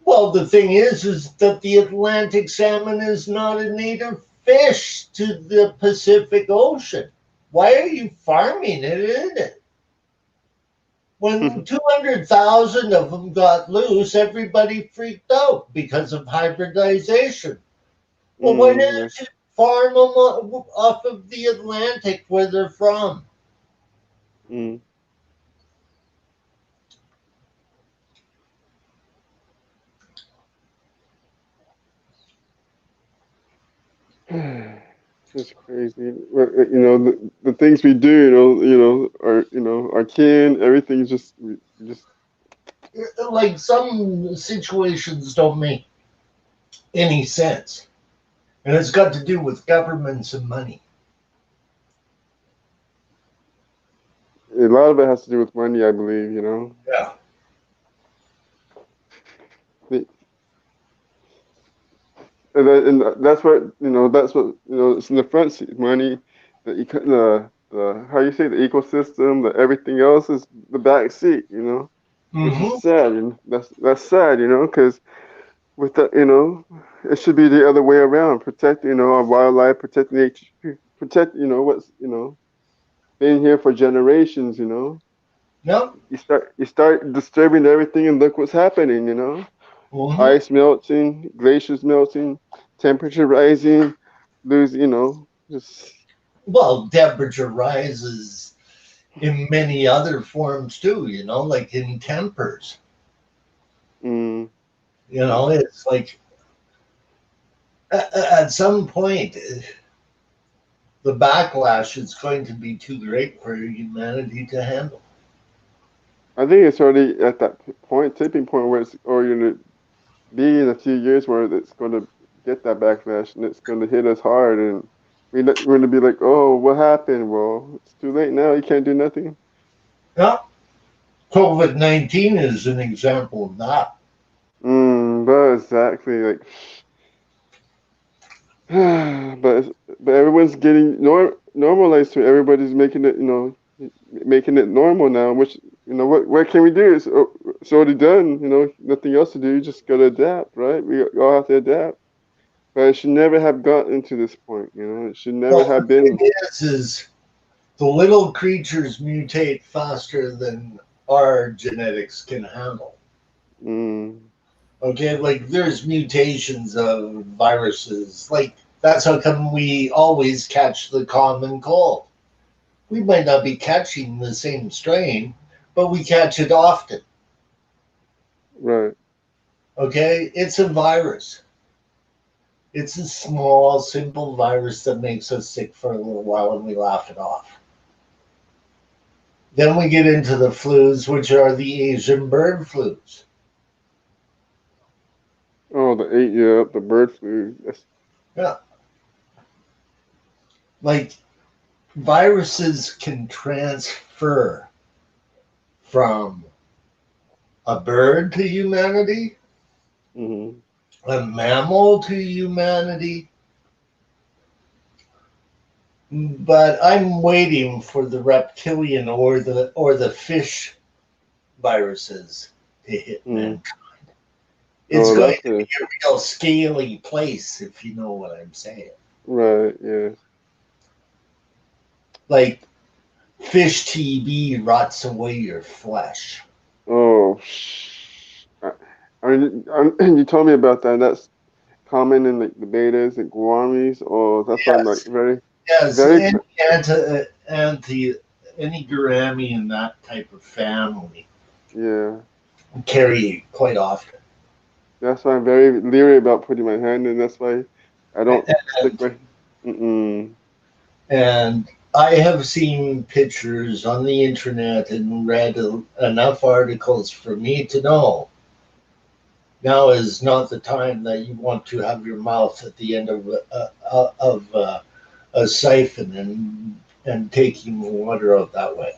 Well, the thing is that the Atlantic salmon is not a native fish to the Pacific Ocean. Why are you farming it in it? When 200,000 of them got loose, everybody freaked out because of hybridization. Well, why Yeah. didn't you farm them off of the Atlantic where they're from? Mm. It's crazy. The things we do, our kin, everything is just, just, Like some situations don't make any sense. And it's got to do with governments and money. a lot of it has to do with money, I believe. Yeah. The- and that's what it's in the front seat, money, the how you say the ecosystem, the everything else is the back seat, which is Hmm. sad, that's sad, because with the, it should be the other way around. Protect, our wildlife, protect nature, protect, what's, been here for generations. No. You start disturbing everything, and look what's happening. Hmm. Ice melting, glaciers melting, temperature rising, lose, just Well, temperature rises in many other forms too, like in tempers. mm, yeah. It's like at some point, the backlash is going to be too great for humanity to handle. I think it's already at that point, tipping point where it's, or gonna be in a few years where it's gonna get that backlash and it's gonna hit us hard, and we're gonna be like, oh, what happened? Well, it's too late now. You can't do nothing. Yeah, COVID-19 is an example of that. But exactly like, but everyone's getting normalized to it. Everybody's making it, making it normal now. Which, what can we do? It's already done. Nothing else to do. You just gotta adapt, right? We all have to adapt. But it should never have gotten to this point. It should never Well, have the been. thing is the little creatures mutate faster than our genetics can handle. Mm, Okay, like there's mutations of viruses. Like that's how come we always catch the common cold. We might not be catching the same strain, but we catch it often. right. Okay, it's a virus. It's a small, simple virus that makes us sick for a little while and we laugh it off. Then we get into the flus, which are the Asian bird flus. Oh, the bird flu. Yeah, like viruses can transfer from a bird to humanity, Hmm. a mammal to humanity, but I'm waiting for the reptilian or the fish viruses to hit Mm. mankind. It's Oh, going that's to be a real scaly place, if you know what I'm saying. right. Yeah. Like fish TB rots away your flesh. Oh, you told me about that. That's common in like the betas and guamis. Oh, that's why I'm like Yes, very, yes, very. any gourami in that type of family Yeah. carry quite often. That's why I'm very leery about putting my hand in. That's why I don't stick And my. Mm-mm. And I have seen pictures on the internet and read enough articles for me to know now is not the time that you want to have your mouth at the end of a siphon and taking water out that way.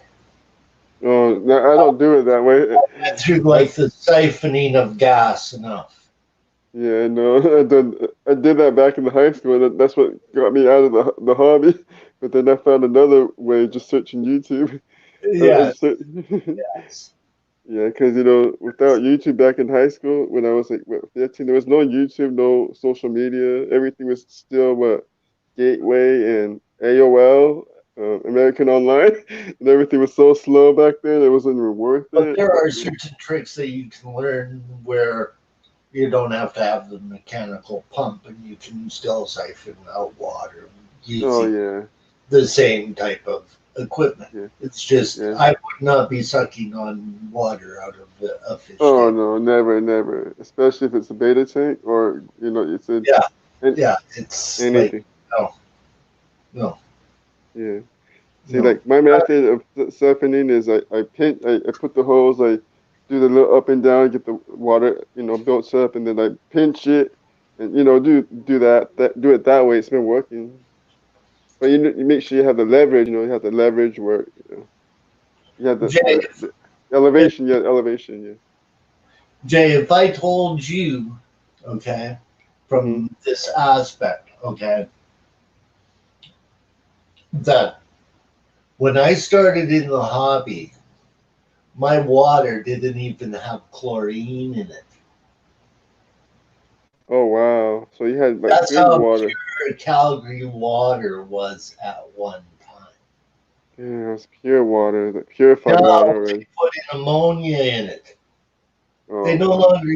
Oh, no, I don't do it that way. And through I like the siphoning of gas enough. Yeah, no, I did that back in the high school. That's what got me out of the hobby. But then I found another way, just searching YouTube. I Yes, just yes. yeah, because without YouTube back in high school, when I was like what, 15, there was no YouTube, no social media. Everything was still what Gateway and AOL, American Online, and everything was so slow back then. It wasn't even worth But it. there are certain tricks that you can learn where you don't have to have the mechanical pump and you can still siphon out water Oh using yeah, the same type of equipment. yeah, It's just yeah. I would not be sucking on water out of a fish Oh tank. no, never, never. Especially if it's a beta tank or it's a Yeah, an yeah. It's like anything. no, no, Yeah. See, no. like my method of siphoning is I put the hose, I do the little up and down, get the water, built up, and then I pinch it, and do do it that way. It's been working. But you make sure you have the leverage. You have the leverage where you have the, Jay, the, the elevation. Yeah, elevation. Yeah. Jay, if I told you, okay, Mhm. from this aspect, okay, that when I started in the hobby, my water didn't even have chlorine in it. Oh wow. So you had like That's good how water. pure Calgary water was at one time. Yeah, it's pure water, like purified Now water they already. put in ammonia in it. They Oh no wow. longer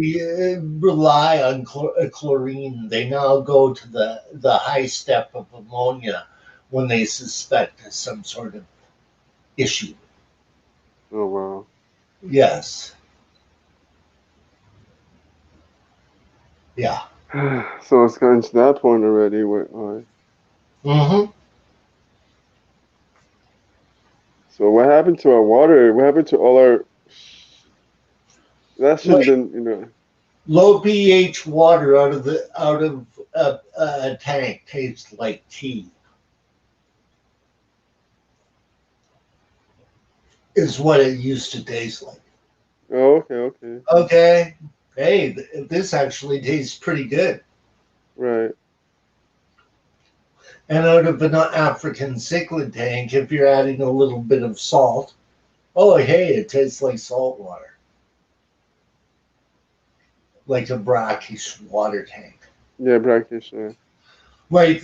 rely on chlorine. They now go to the high step of ammonia when they suspect some sort of issue. Oh wow. Yes. Yeah. So it's gotten to that point already where alright. Hmm. So what happened to our water? What happened to all our that should have Like been, you know. low pH water out of a tank tastes like tea. Is what it used to taste like. Oh, okay, okay. Okay. Hey, this actually tastes pretty good. Right. And out of an African cichlid tank, if you're adding a little bit of salt, oh, hey, it tastes like salt water, like a brackish water tank. Yeah, brackish, yeah. Like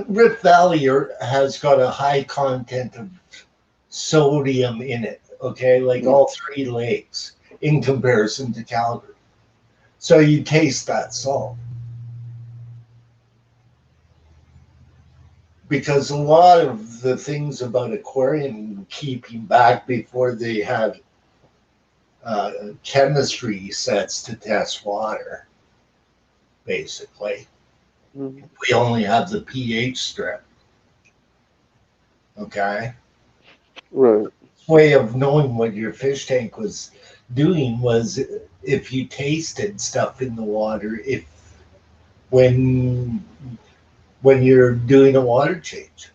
Rift Valley has got a high content of sodium in it, okay, like Mm, all three lakes in comparison to Calgary. So you taste that salt because a lot of the things about aquarium keeping back before they had uh, chemistry sets to test water, basically. mm, We only have the pH strip, okay? right. Way of knowing what your fish tank was doing was if you tasted stuff in the water, if when when you're doing a water change.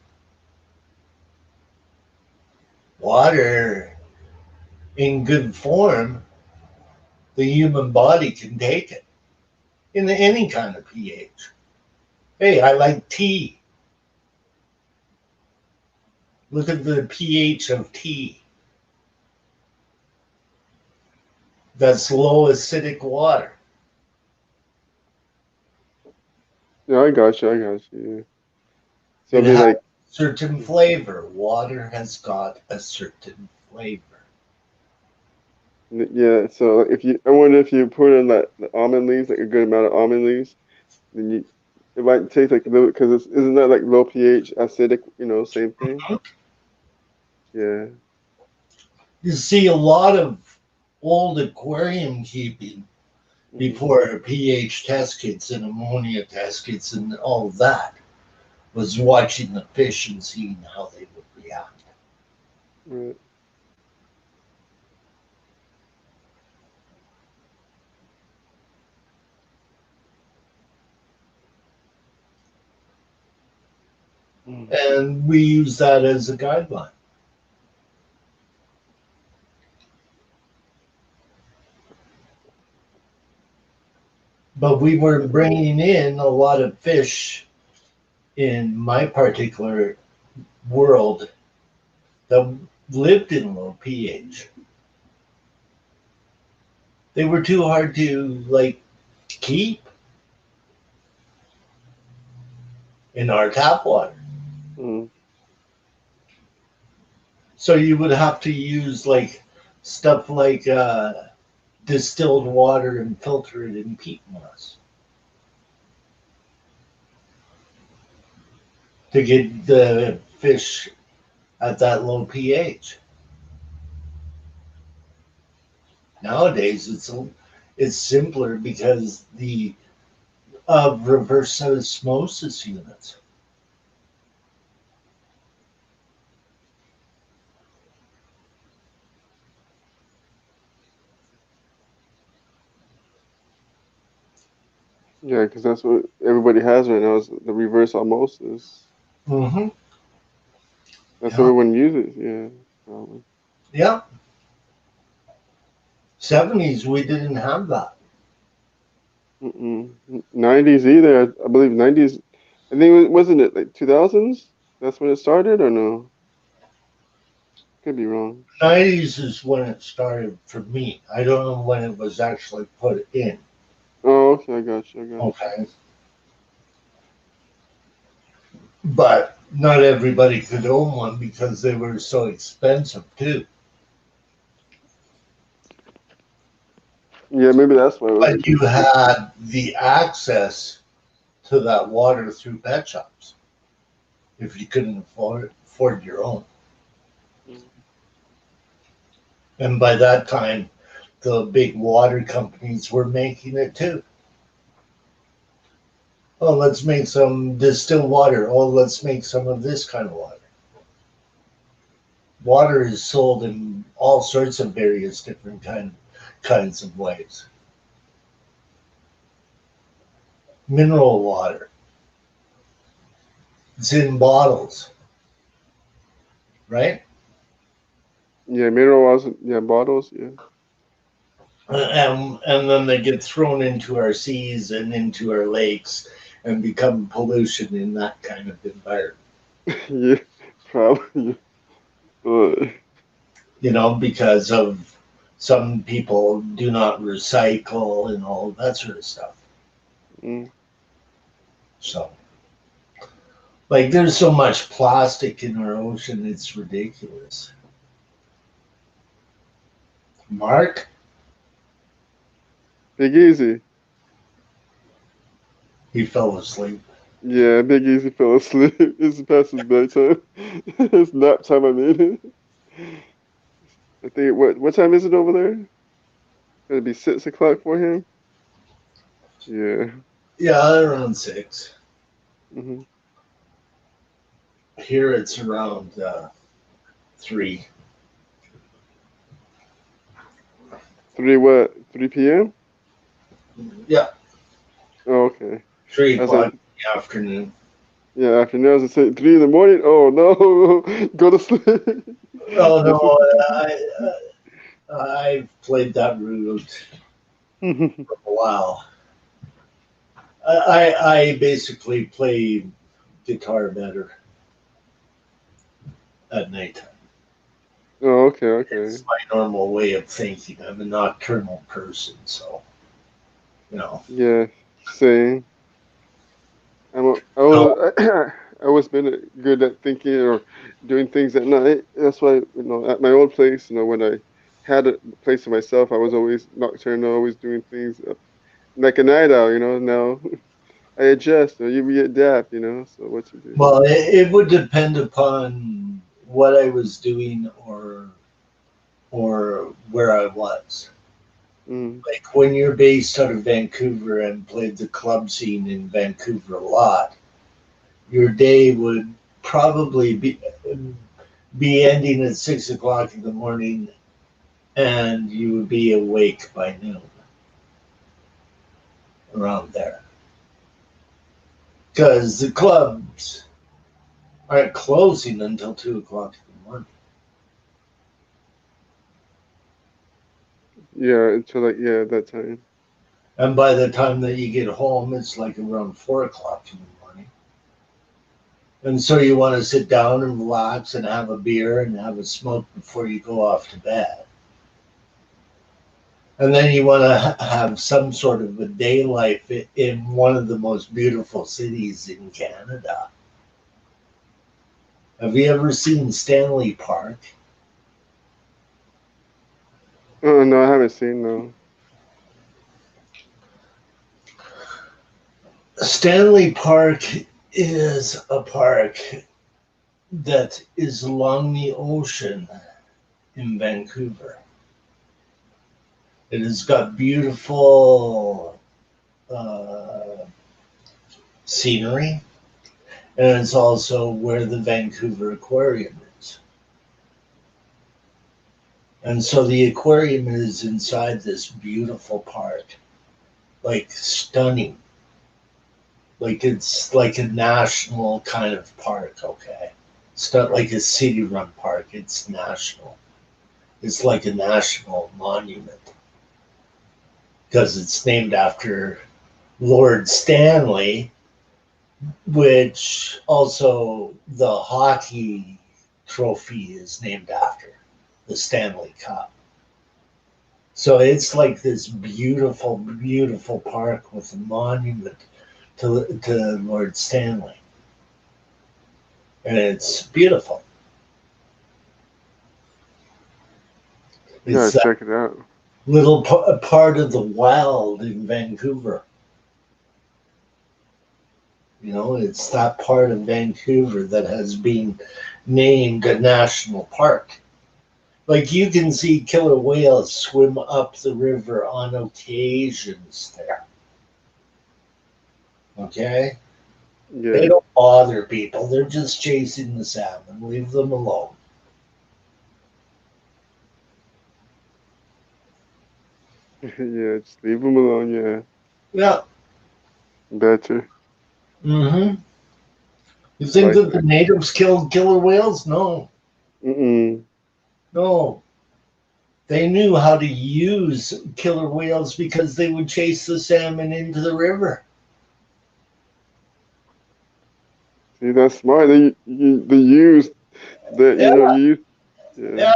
Water in good form, the human body can take it in any kind of pH. Hey, I like tea. Look at the pH of tea. That's low acidic water. Yeah, I got you. Yeah. So It it'll be has like certain flavor. Water has got a certain flavor. yeah, so like, if you I wonder if you put in like the almond leaves, like a good amount of almond leaves, then you it might taste like a little because it's isn't that like low pH acidic, you know, same thing? Yeah. You see a lot of old aquarium keeping Hmm. before pH test kits and ammonia test kits and all that was watching the fish and seeing how they would react. Right. Mm. And we use that as a guideline. But we were bringing in a lot of fish in my particular world that lived in low pH. They were too hard to like keep in our tap water. Mm. So you would have to use like stuff like distilled water and filter it in peat moss to get the fish at that low pH. Nowadays, it's simpler because the of reverse osmosis units. Yeah, because that's what everybody has right now is the reverse osmosis. Mm-hmm. That's what Yeah, everyone uses. Yeah. Probably. yeah. 70s, we didn't have that. Mm-mm. 90s either. I believe 90s. I think wasn't it like 2000s? That's when it started, or no? Could be wrong. 90s is when it started for me. I don't know when it was actually put in. Oh, okay, I got you. I got you. Okay. But not everybody could own one because they were so expensive too. Yeah, maybe that's why it was But you expensive. had the access to that water through pet shops if you couldn't afford your own. Mm. And by that time, the big water companies were making it too. Oh, let's make some distilled water. Oh, let's make some of this kind of water. Water is sold in all sorts of various different kinds of ways. Mineral water. It's in bottles, right? Yeah, mineral water. Yeah, bottles. Yeah. And then they get thrown into our seas and into our lakes and become pollution in that kind of environment. Yeah, probably. Uh, Because of some people do not recycle and all of that sort of stuff. mm. So, like, there's so much plastic in our ocean, it's ridiculous. Mark, Big Easy. he fell asleep. Yeah, Big Easy fell asleep. It's past his bedtime. It's nap time. I mean, I think what time is it over there? It'd be 6 o'clock for him. Yeah. Yeah, around 6. Hmm. Here it's around 3. Three what? 3 p.m. Yeah, Oh, okay. 3 I was like, o'clock in the afternoon. yeah, afternoon. I was say 3 in the morning. Oh no, go to sleep. Oh That's no, what. I've played that route Hmm. for a while. I basically play guitar better at night. Oh, okay, okay. It's my normal way of thinking. I'm a nocturnal person, so you know. Yeah, same. I So, was I always been good at thinking or doing things at night. That's why at my old place, when I had a place to myself, I was always nocturnal, always doing things like a night owl. Now I adjust, we adapt. So what you do? well, it would depend upon what I was doing or where I was. Mm, Like when you're based out of Vancouver and played the club scene in Vancouver a lot, your day would probably be ending at 6 o'clock in the morning, and you would be awake by noon around there because the clubs aren't closing until 2 o'clock in the morning. yeah, until like that time. And by the time that you get home, it's like around 4 o'clock in the morning. And so you want to sit down and relax and have a beer and have a smoke before you go off to bed. And then you want to have some sort of a day life in one of the most beautiful cities in Canada. Have you ever seen Stanley Park? Oh no, I haven't seen no. Stanley Park is a park that is along the ocean in Vancouver. It has got beautiful uh, scenery, and it's also where the Vancouver Aquarium is. And so the aquarium is inside this beautiful park, like stunning. Like it's like a national kind of park, okay? It's not like a city run park, it's national. It's like a national monument because it's named after Lord Stanley, which also the hockey trophy is named after the Stanley Cup. So it's like this beautiful, beautiful park with a monument to Lord Stanley, and it's beautiful. Gotta It's that check it out. little part of the wild in Vancouver. You know, it's that part of Vancouver that has been named a national park. Like you can see killer whales swim up the river on occasions there. Okay? They Yeah, don't bother people. They're just chasing the salmon. Leave them alone. yeah, just leave them alone. Yeah, Yeah. better. Mm-hmm. You I think like that the that. natives killed killer whales? No. Mm-mm. No. They knew how to use killer whales because they would chase the salmon into the river. See, that's smart. They use that. Yeah. You use. Yeah, Yeah.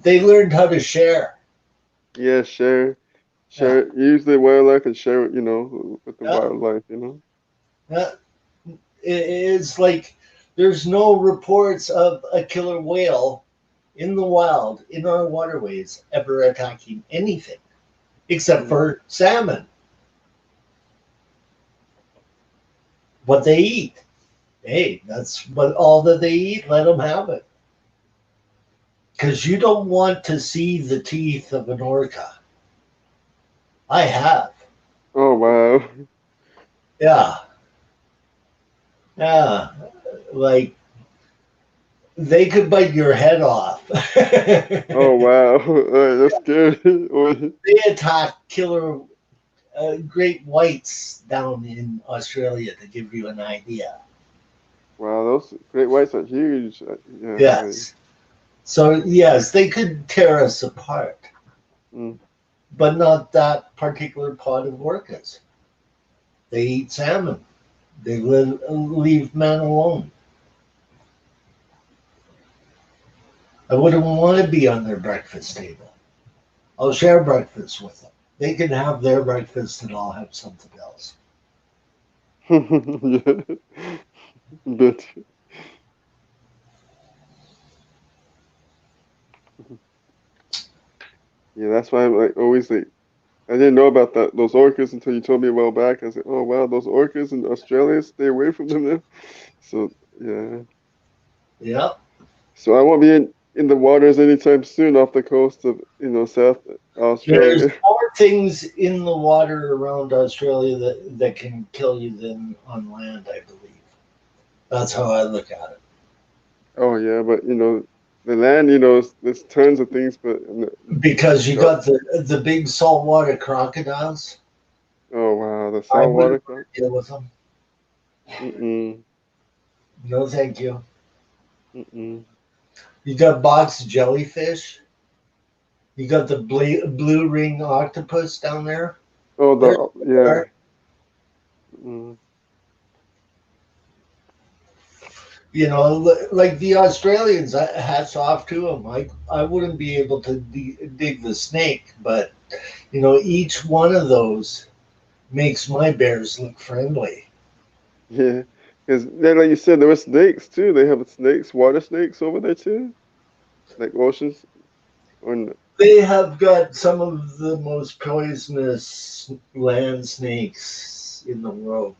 They learned how to share. yeah. Yeah. Share. Use the wildlife and share it. With the Yeah. wildlife. You know. Yeah. It's like there's no reports of a killer whale in the wild in our waterways ever attacking anything except Mm. for salmon, what they eat. Hey, that's what all that they eat. Let them have it. Because you don't want to see the teeth of an orca. I have. Oh wow. Yeah. Yeah. Like they could bite your head off. Oh They wow. That's scary. attack killer great whites down in Australia to give you an idea. Wow, those great whites are huge. Yeah. Yes. So, yes, they could tear us apart, Mm. but not that particular pot of orcas. They eat salmon. They leave man alone. I wouldn't want to be on their breakfast table. I'll share breakfast with them. They can have their breakfast and I'll have something else. Yeah. But yeah, that's why I'm like always like I didn't know about those orcas until you told me a while back. I was like, oh wow, those orcas in Australia, stay away from them now. So yeah. Yeah. So I won't be in the waters anytime soon off the coast of South There's Australia. more things in the water around Australia that can kill you than on land, I believe. That's how I look at it. Oh yeah, but the land, there's tons of things, but Because you got the big saltwater crocodiles. oh wow, the I saltwater wouldn't crop. want to deal with them. Mm-mm. No, thank you. Mm-mm. You got box jellyfish. You got the blue ring octopus down there. Oh There's yeah. Mm. like the Australians. Hats off to them. I wouldn't be able to dig the snake, but each one of those makes my bears look friendly. Yeah, because like you said, there were snakes too. They have snakes, water snakes over there too, like oceans. Or They have got some of the most poisonous land snakes in the world.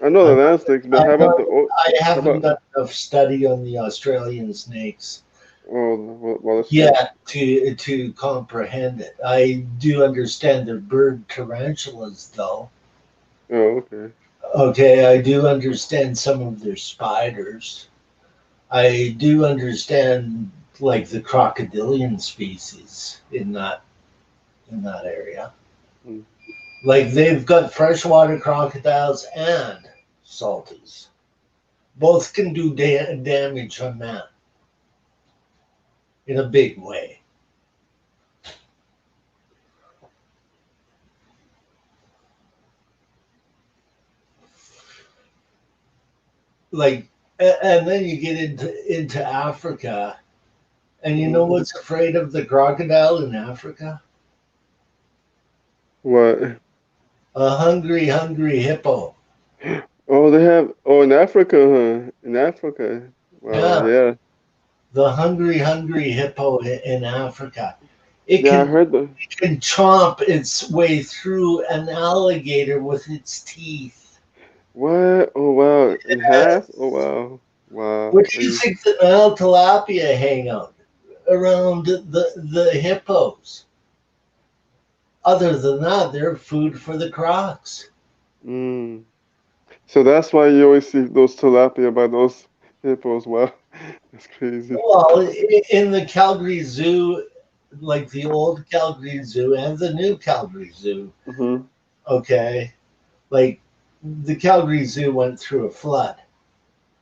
I know I'm the land snakes, but I how about know I how haven't about done enough study on the Australian snakes the water snakes? yet to comprehend it. I do understand they're bird tarantulas, though. Oh, okay. Okay, I do understand some of their spiders. I do understand like the crocodilian species in that area. Mm. Like they've got freshwater crocodiles and salties. Both can do damage on man in a big way. Like, and then you get into Africa, and you know Mm-hmm. what's afraid of the crocodile in Africa? What? A hungry, hungry hippo. Oh, they have. Oh, in Africa, huh? In Africa. Wow. Yeah, Yeah. the hungry, hungry hippo in Africa. It Yeah, I can heard the. can chomp its way through an alligator with its teeth. What? Oh, wow. In half? Oh, wow. Wow. Where do you think the Nile tilapia hang out? Around the hippos. Other than that, they're food for the crocs. Mm. So that's why you always see those tilapia by those hippos. Wow. That's crazy. Well, in the Calgary Zoo, like the old Calgary Zoo and the new Calgary Zoo, Mm-hmm. okay, like the Calgary Zoo went through a flood,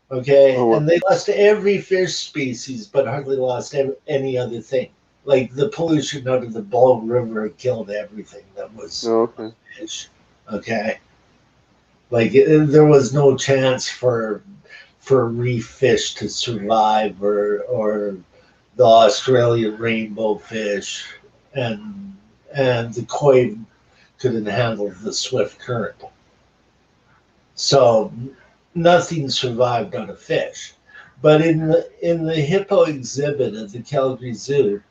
okay, Oh, wow. and they lost every fish species, but hardly lost any other thing. Like the pollution out of the Bull River killed everything that was Oh, okay. fish, okay. Like there was no chance for reef fish to survive or the Australian rainbow fish and the koi couldn't handle the swift current. So nothing survived on a fish. But in the hippo exhibit at the Calgary Zoo,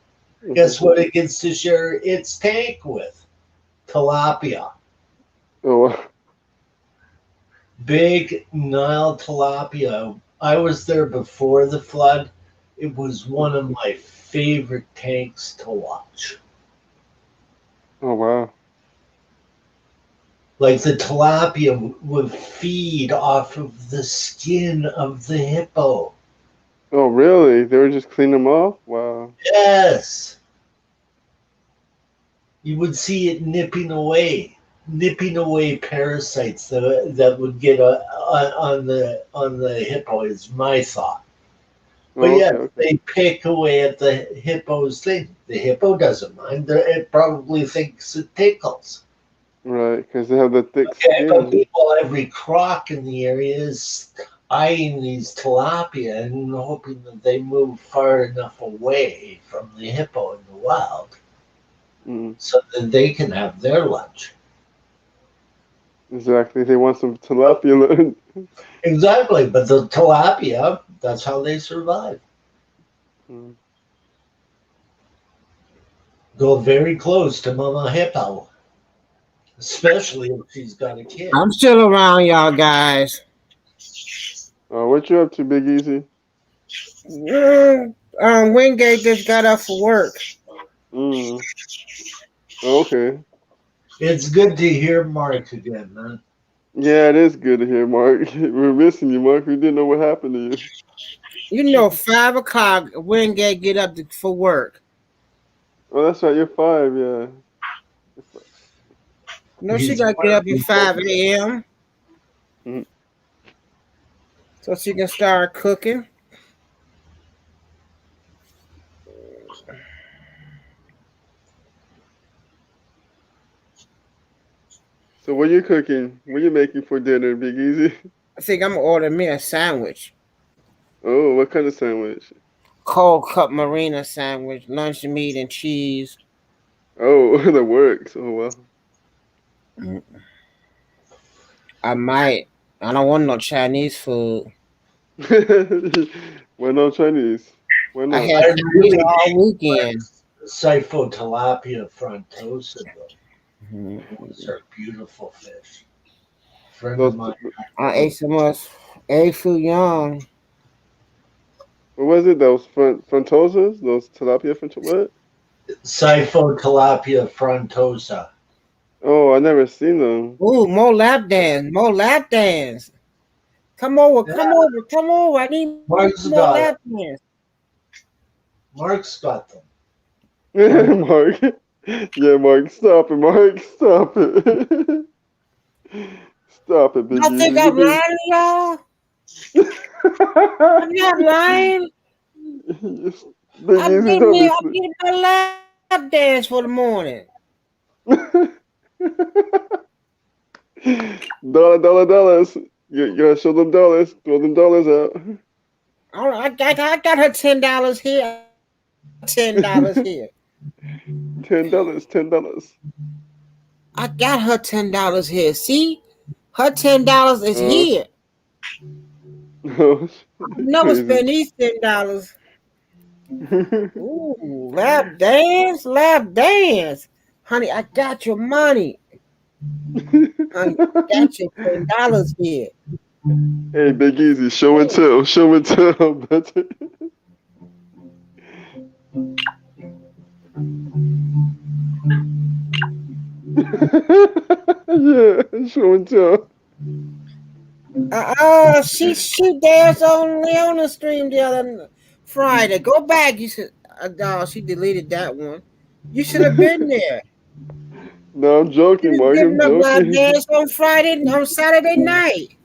Mm-hmm. guess what it gets to share its tank with? Tilapia. Oh, wow. Big Nile tilapia. I was there before the flood. It was one of my favorite tanks to watch. Oh, wow. Like the tilapia would feed off of the skin of the hippo. Oh, really? They were just cleaning them off? Wow. Yes, you would see it nipping away parasites that would get on the hippo. Is my thought. But Oh, yeah, okay, okay. they pick away at the hippo's thing. The hippo doesn't mind. It probably thinks it tickles. Right, because they have the thick Okay, but skin. people, every croc in the area is eyeing these tilapia and hoping that they move far enough away from the hippo in the wild Mm, so that they can have their lunch. exactly. They want some tilapia. Exactly, but the tilapia, that's how they survive. Mm. Go very close to Mama Hippo, especially if she's got a kid. I'm still around, y'all guys. What you up to, Big Easy? Wingate just got up for work. Mm. Okay. It's good to hear Mark again, man. Yeah, it is good to hear, Mark. We're missing you, Mark. We didn't know what happened to you. You know, 5 o'clock. Wingate get up for work. Oh, that's right. You're 5. Yeah. You know, she He's got to get up at working. 5 a.m. Mm. so she can start cooking. So, what you cooking? What you making for dinner, Big Easy? I think I'm gonna order me a sandwich. Oh, what kind of sandwich? Cold cut marina sandwich, lunch meat and cheese. Oh, that works. Oh, well. I might. I don't want no Chinese food. Why not Chinese? Why I not? had I Chinese really all like weekend. Sifo tilapia frontosa, though. Mhm. Those are beautiful fish. A friend of Those, mine. I ate so much egg foo young. what was it? Those frontosas? Those tilapia what? Sifo tilapia frontosa. Oh, I never seen them. Ooh, more lap dance, more lap dance. Come over, Yeah, come over, come over. I need more lap Mark's got dance. it. Mark's got them. Mark, Mark. Yeah, Mark, stop it, Mark. Stop it. Stop it, Big Y'all think Easy. I'm lying to y'all? I'm not lying. Big Easy told me. I'm getting my lap dance for the morning. Dollars. You gotta show them dollars. Throw them dollars out. All right, I got her $10 here. I got her $10 here. 10 dollars. $10. I got her $10 here. See, her $10 is Oh, here. oh, I never crazy. spend these $10. Ooh, lap dance, lap dance. Honey, I got your money. Honey, I got your $10 here. Hey, Big Easy, show and tell, show and tell. Yeah, show and tell. She danced only on the stream the other Friday. Go back. You should. Dog, she deleted that one. You should have been there. No, I'm She joking, was Mark. I'm giving up lap joking. dance on Saturday night.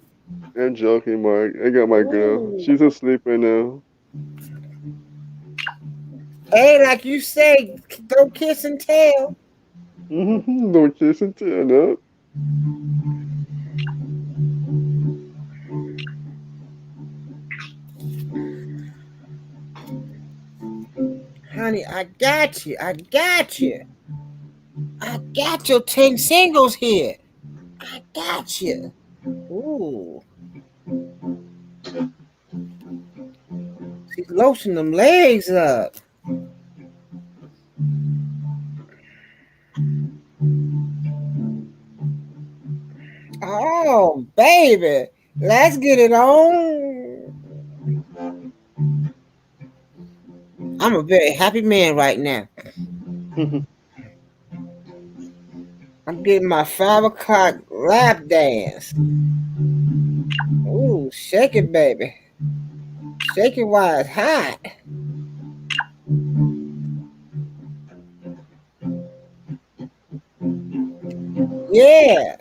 I'm joking, Mark. I got my girl. Ooh. She's asleep right now. Hey, like you say, don't kiss and tell. Don't kiss and tell, no. Honey, I got you. I got you. I got your 10 singles here. I got you. Ooh. She's lotioning them legs up. Oh, baby. Let's get it on. I'm a very happy man right now. I'm getting my 5 o'clock lap dance. Ooh, shake it, baby. Shake it while it's hot. Yeah.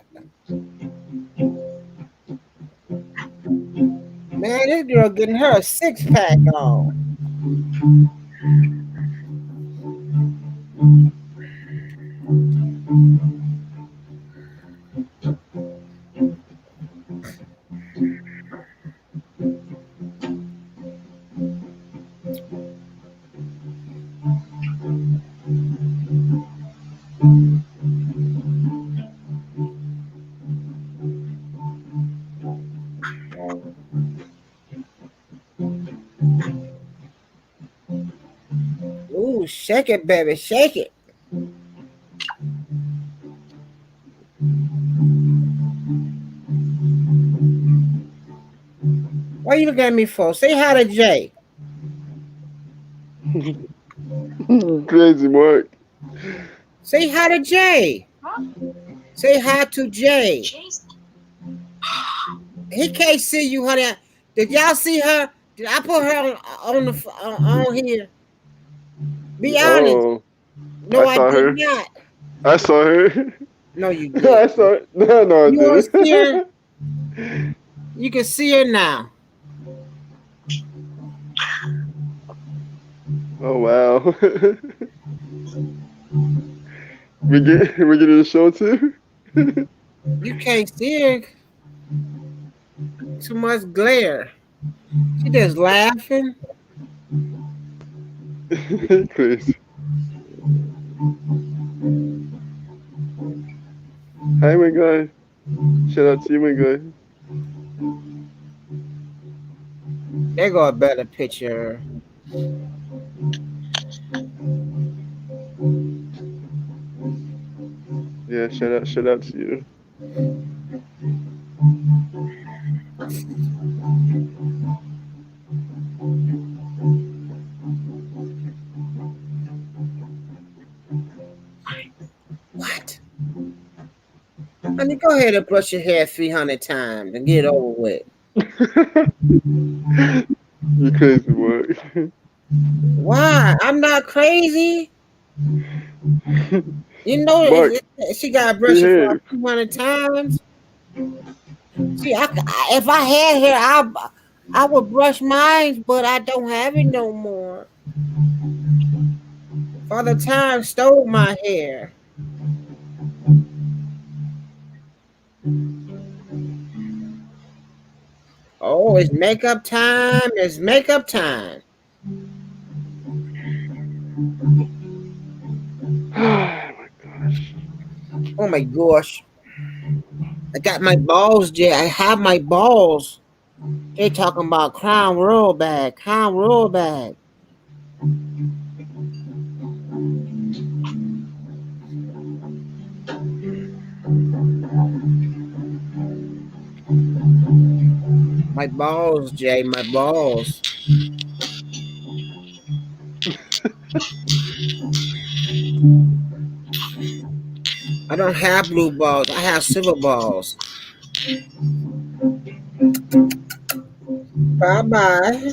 Man, this girl getting her a 6-pack on. Ooh, shake it, baby. Shake it. What you looking at me for? Say hi to Jay. Crazy, Mark. Say hi to Jay. Say hi to Jay. He can't see you, honey. Did y'all see her? Did I put her on here? Be honest. Oh, No, I I saw did her. not. I saw her. No, you I didn't. saw it. No, no, I You want to see her? didn't. You can see her now. Oh wow. We getting a show too. You can't see her. Too much glare. She just laughing. Crazy. Hi, my guy. Shout out to you, my guy. There go a better picture. Yeah, shout out to you. What? Honey, go ahead and brush your hair 300 times and get it over with. You crazy, Mark. Why? I'm not crazy. You know, Mark, she got to brush it for behave. 200 times. See, if I had hair, I would brush mine, but I don't have it no more. Father Time stole my hair. Oh, it's makeup time. It's makeup time. Oh my gosh. Oh my gosh. I got my balls, Jay. I have my balls. They talking about crown roll bag, crown roll bag. My balls, Jay, my balls. I don't have blue balls. I have silver balls. Bye bye.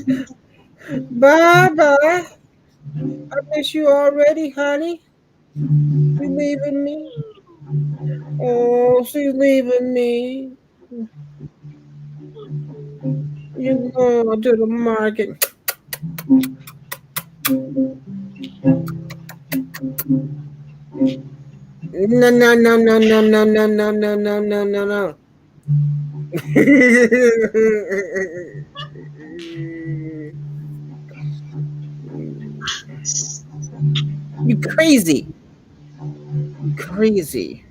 Bye bye. I miss you already, honey. You leaving me? Oh, she's leaving me. You going to the market. No, no, no, no, no, no, no, no, no, no, no, no, no. You crazy. You crazy.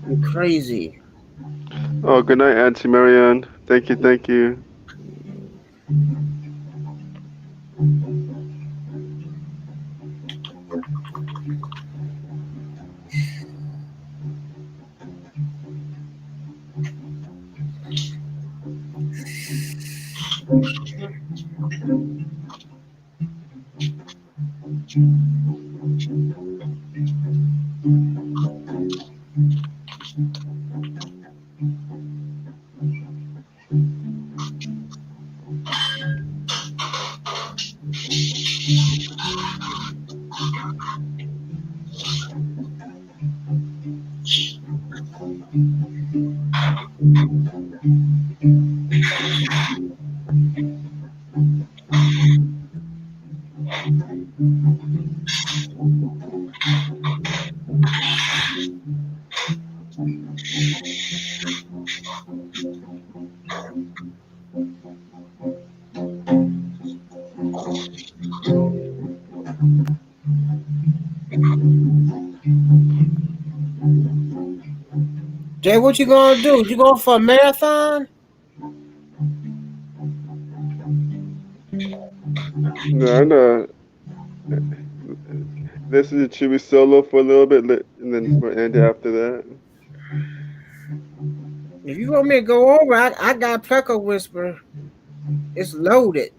You crazy. Oh, good night, Auntie Marianne. Thank you, thank you. Jay, what you gonna do? You going for a marathon? No, no. This is a Chewy solo for a little bit, and then we'll end it after that. If you want me to go over, I got Pleco Whisper. It's loaded.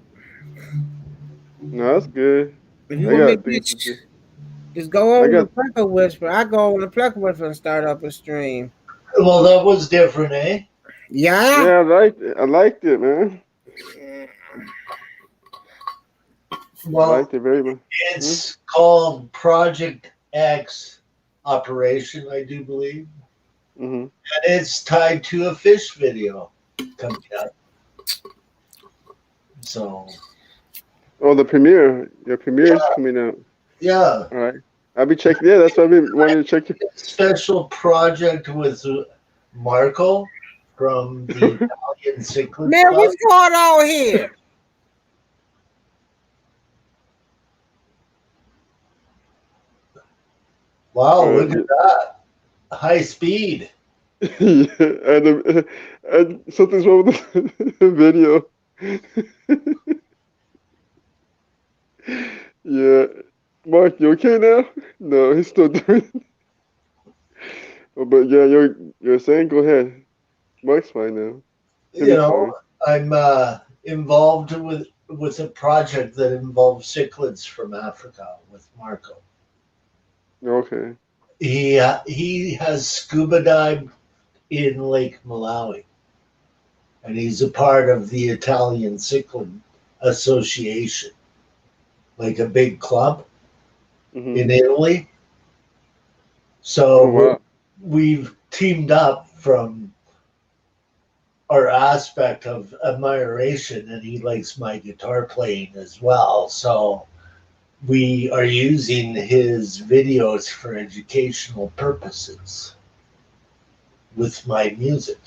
No, that's good. If you I want me got to things get, to do. just go I over the got, Pleco Whisper. I go over the Pleco Whisper and start up a stream. Well, that was different, eh? Yeah? yeah, I liked it. I liked it, man. I Well, liked it very much. Hmm? it's called Project X Operation, I do believe. Mm-hmm. And it's tied to a fish video coming up. So, Oh, the premiere. Your premiere is coming out. yeah, All right. I'll be checking. Yeah, that's why I've been wanting to check it. special project with Marco from the Italian Cichlid Man, Club. what's going on here? Wow, look Yeah. at that. High speed. Yeah, and something's wrong with the video. Yeah. Mark, you okay now? No, he's still doing it. Oh, but yeah, you're saying go ahead. Mark's fine now. He'll You be know, fine. I'm involved with a project that involves cichlids from Africa with Marco. Okay. He has scuba dived in Lake Malawi, and he's a part of the Italian Cichlid Association, like a big club Mm-hmm. in Italy. Oh So wow. we've teamed up from our aspect of admiration, and he likes my guitar playing as well. So we are using his videos for educational purposes with my music.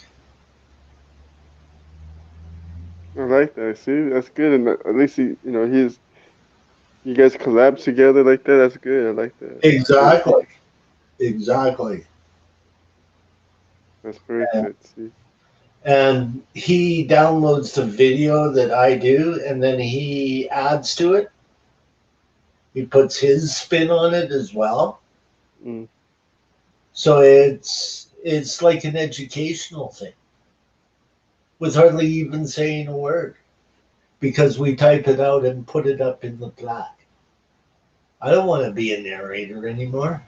I like that. See, that's good. And at least you guys collab together like that. That's good. I like that. That's good. Exactly. Exactly. That's perfect. See. And he downloads the video that I do, and then he adds to it. He puts his spin on it as well. Mm, So it's like an educational thing with hardly even saying a word because we type it out and put it up in the plaque. I don't want to be a narrator anymore.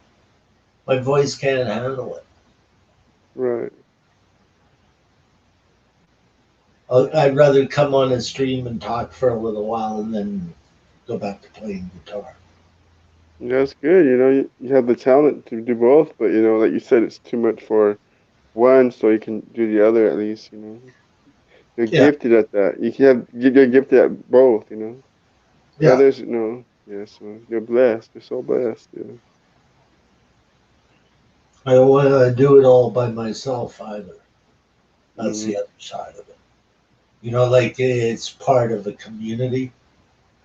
My voice can't handle it. right. I'd rather come on a stream and talk for a little while and then go back to playing guitar. That's good. You have the talent to do both, but like you said, it's too much for one, so you can do the other at least. You're Yeah, gifted at that. You're gifted at both. The yeah. others, yeah. So you're blessed. You're so blessed. Yeah. I don't want to do it all by myself either. That's Hmm. the other side of it. Like it's part of a community.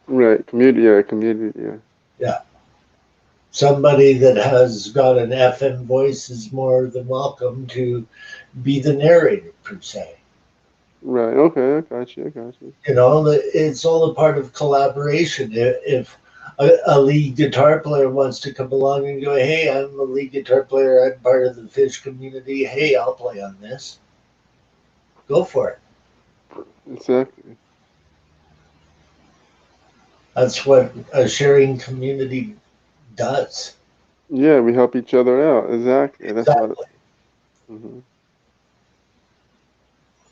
Right. Community. Yeah. Community. Yeah. Yeah. Somebody that has got an FM voice is more than welcome to be the narrator, per se. Right. Okay. I got you. I got you. It's all a part of collaboration. If a lead guitar player wants to come along and go, hey, I'm a lead guitar player, I'm part of the Fish community, hey, I'll play on this. Go for it. Exactly. That's what a sharing community does. Yeah. We help each other out. Exactly. That's what. Exactly. Hmm.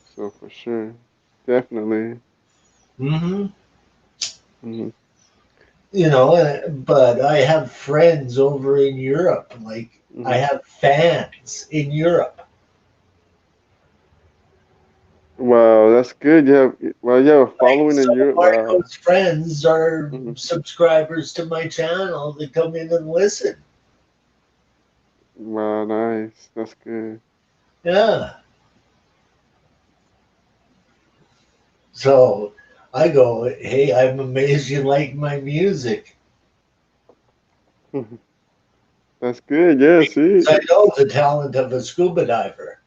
So for sure. Definitely. Hmm. Hmm. But I have friends over in Europe. Like, I Hmm. have fans in Europe. Wow. That's good. You have a Like, following in some of Europe. Wow. Marco's friends are Hmm. subscribers to my channel that come in and listen. Wow. Nice. That's good. Yeah. So I go, hey, I'm amazed you like my music. That's good. Yeah. See. I know the talent of a scuba diver.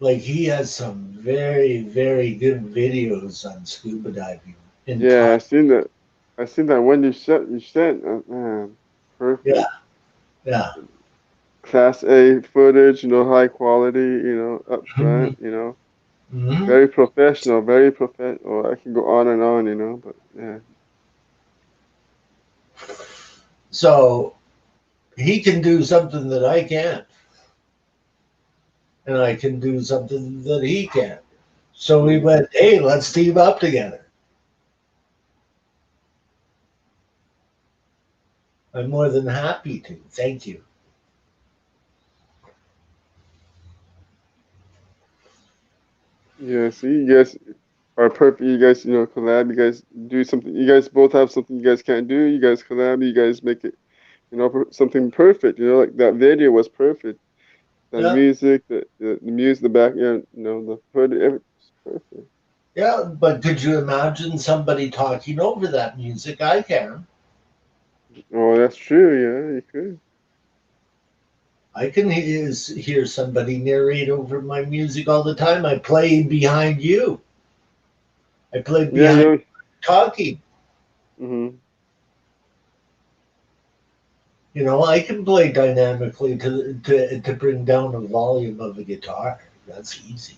Like, he has some very, very good videos on scuba diving and Yeah. talk. I seen that. I seen that when you sent. You sent. Man. Yeah, Perfect. yeah. Class A footage. High quality. Up Hmm. front. Hmm. Very professional. Very professional. I can go on and on. But yeah. So he can do something that I can't, and I can do something that he can't. So we Hmm. went, hey, let's team up together. I'm more than happy to. Thank you. Yeah. See. You guys are perfect. You guys. Collab. You guys do something. You guys both have something you guys can't do. You guys collab. You guys make it. Something perfect. Like that video was perfect. The Yeah, music, the music, the background, the hood, everything's perfect. yeah. But could you imagine somebody talking over that music? I can. Oh, that's true. Yeah, you could. I can hear somebody narrate over my music all the time. I play behind you. I play Yeah, behind talking. Mm-hmm. I can play dynamically to bring down the volume of a guitar. That's easy.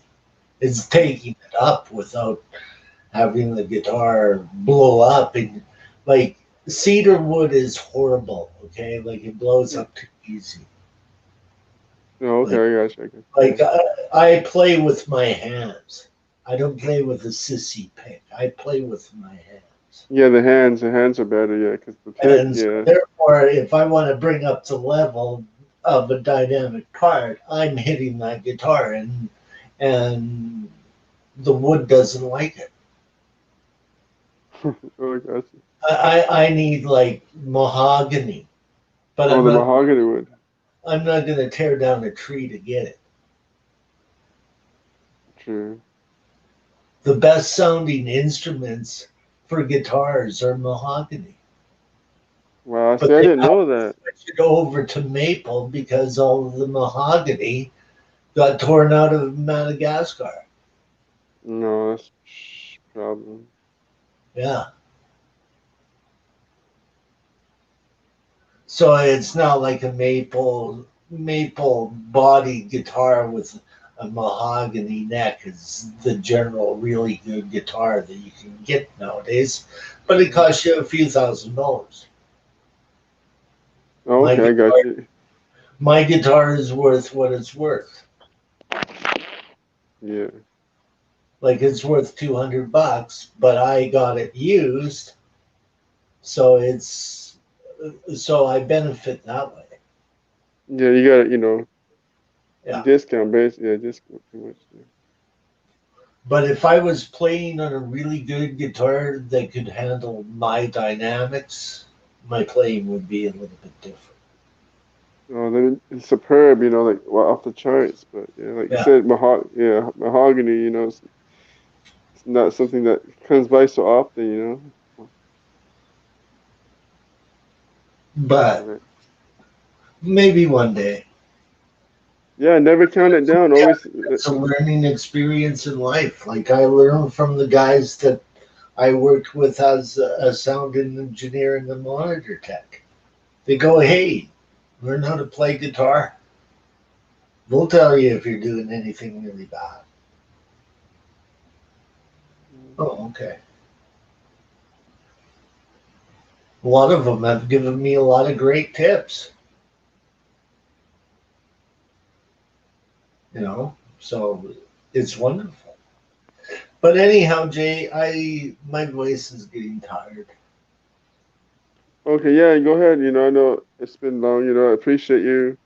It's taking it up without having the guitar blow up. And like, cedar wood is horrible. Okay, like, it blows up too easy. Oh, okay, Like, I got you. like I play with my hands. I don't play with a sissy pick. I play with my hands. Yeah, the hands are better. Yeah, because the pick. And so Yeah. therefore, if I want to bring up the level of a dynamic part, I'm hitting that guitar, and the wood doesn't like it. Oh, I got you. I need like mahogany, but Oh, the mahogany wood. I'm not going to tear down a tree to get it. True. The best sounding instruments for guitars are mahogany. Wow, But see, I they didn't had know to that. switch it over to maple because all of the mahogany got torn out of Madagascar. No, that's problem. Yeah. So it's not like a maple body guitar with a mahogany neck is the general really good guitar that you can get nowadays, but it Mhm. costs you a few $1,000s. Oh, My okay, I got guitar, you. my guitar is worth what it's worth. Yeah. Like it's worth $200, but I got it used, so so I benefit that way. Yeah, you got it, Yeah. discount base. Yeah, discount pretty much. Yeah. But if I was playing on a really good guitar that could handle my dynamics, my playing would be a little bit different. Oh, then it's superb, like well, off the charts. But yeah, like you Yeah. said, mahogany, it's not something that comes by so often, But Right. maybe one day. Yeah, never count it down. Yeah, Always, it's a learning experience in life. Like I learned from the guys that I worked with as a sound engineer and the monitor tech. They go, hey, learn how to play guitar. We'll tell you if you're doing anything really bad. Oh, okay. A lot of them have given me a lot of great tips, so it's wonderful. But anyhow, Jay, I my voice is getting tired. okay, yeah, go ahead. I know it's been long. I appreciate you.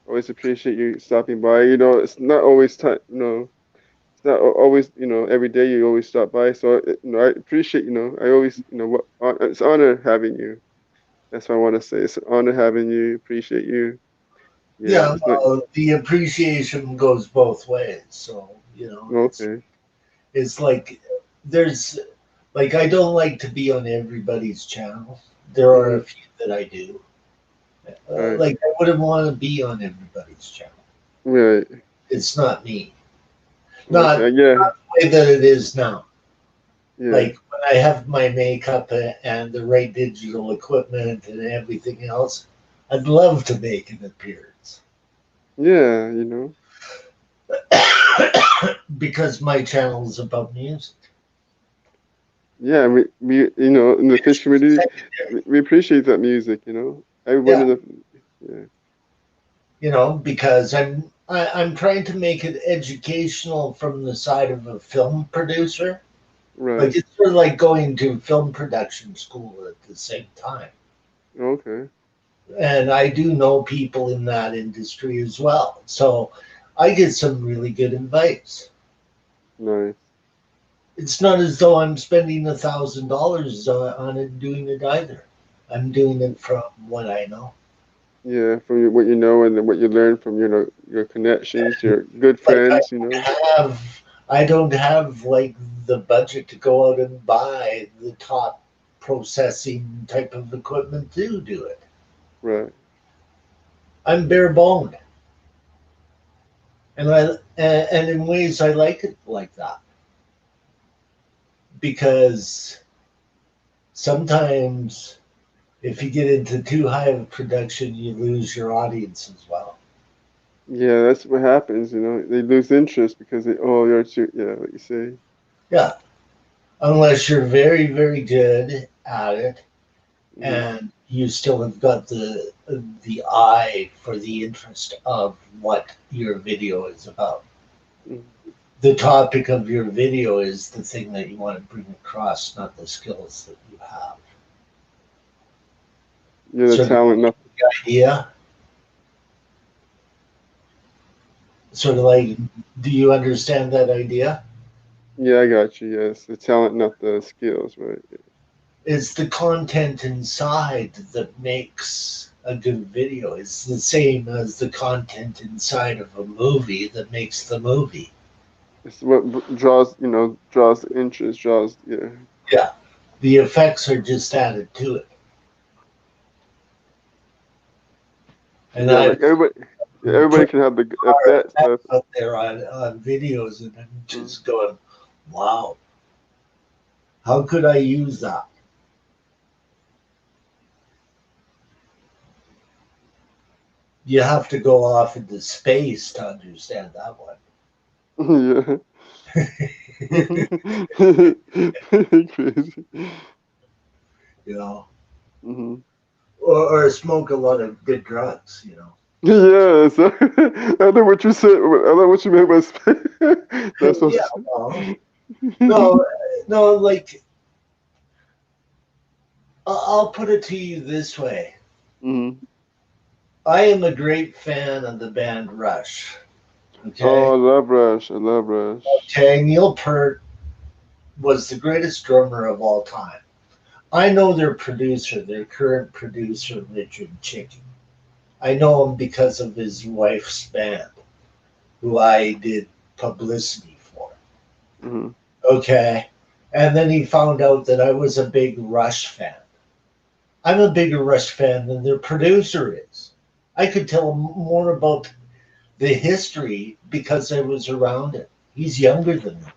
Always appreciate you stopping by. It's not always time. It's not always. Every day you always stop by. So I appreciate. I always. It's an honor having you. That's what I want to say. It's an honor having you. Appreciate you. Yeah, Yeah, it's not well, the appreciation goes both ways. So okay. it's like there's like I don't like to be on everybody's channel. There are a Mhm. few that I do. Right. Like I wouldn't want to be on everybody's channel. Right. It's not me. Okay. Not Yeah. the way that it is now. Yeah. Like when I have my makeup and the right digital equipment and everything else, I'd love to make an appearance Yeah. because my channel is about music. Yeah. We in the fish Music's community, secondary. we appreciate that music. Everyone Yeah, in the yeah. because I'm trying to make it educational from the side of a film producer. Right. Like it's sort of like going to film production school at the same time. Okay. And I do know people in that industry as well. So I get some really good advice. Nice. It's not as though I'm spending $1,000 on it doing it either. I'm doing it from what I know. Yeah. From what you know and then what you learn from your connections, your good Like friends. I don't have like the budget to go out and buy the top processing type of equipment to do it. Right. I'm bare boned, and in ways I like it like that because sometimes if you get into too high of production, you lose your audience as well. Yeah. That's what happens. They lose interest because you're too. Yeah. What you say. Yeah, unless you're very, very good at it Hmm. and you still have got the eye for the interest of what your video is about. Hmm. The topic of your video is the thing that you want to bring across, not the skills that you have. You're the So the talent. Nothing. idea, sort of like, do you understand that idea? Yeah, I got you. Yes, the talent, not the skills. Right. It's the content inside that makes a good video. It's the same as the content inside of a movie that makes the movie. It's what draws the interest, draws, yeah. Yeah. The effects are just added to it. And Yeah, I've like everybody put can have our that stuff. out there on videos, and I'm Mm. just going, wow, how could I use that? You have to go off into space to understand that one. Yeah. Crazy. You know, Hmm. or smoke a lot of good drugs, you know. Yeah, so I know what you said. I know what you meant by space. That's Yeah, what. well, no, no, like, I'll put it to you this way. Hmm. I am a great fan of the band Rush. Oh, Okay. I love Rush. I love Rush. Okay. Neil Peart was the greatest drummer of all time. I know their producer, their current producer, Richard Chicken. I know him because of his wife's band, who I did publicity for. Hmm. Okay. And then he found out that I was a big Rush fan. I'm a bigger Rush fan than their producer is. I could tell him more about the history because I was around it. He's younger than me.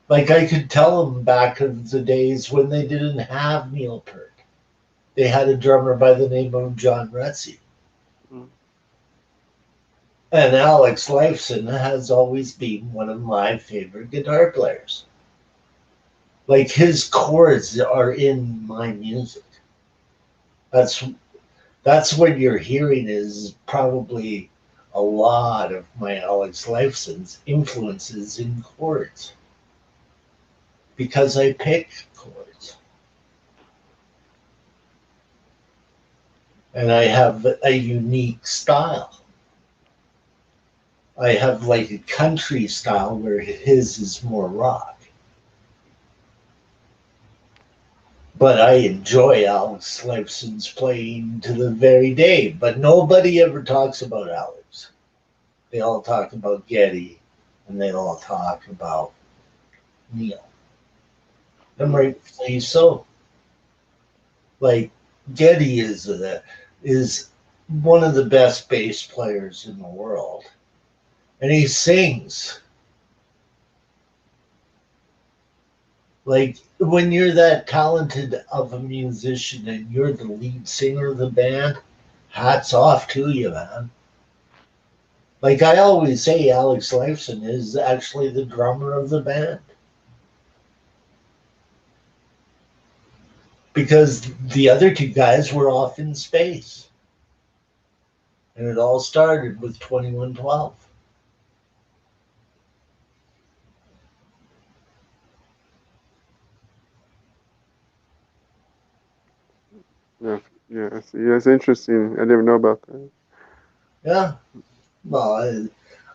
Like I could tell him back in the days when they didn't have Neil Peart. They had a drummer by the name of John Rutsey. And Alex Lifeson has always been one of my favorite guitar players. Like his chords are in my music. That's that's what you're hearing is probably a lot of my Alex Lifeson's influences in chords because I pick chords and I have a unique style. I have like a country style where his is more rock. But I enjoy Alex Lifeson's playing to the very day. But nobody ever talks about Alex. They all talk about Getty and they all talk about Neil. And Mm. rightfully so. Like Getty is one of the best bass players in the world. And he sings. Like when you're that talented of a musician and you're the lead singer of the band, hats off to you, man. Like I always say, Alex Lifeson is actually the drummer of the band because the other two guys were off in space, and it all started with 2112. Yeah, yeah, I see. Yeah, it's interesting. I didn't know about that. Yeah, well,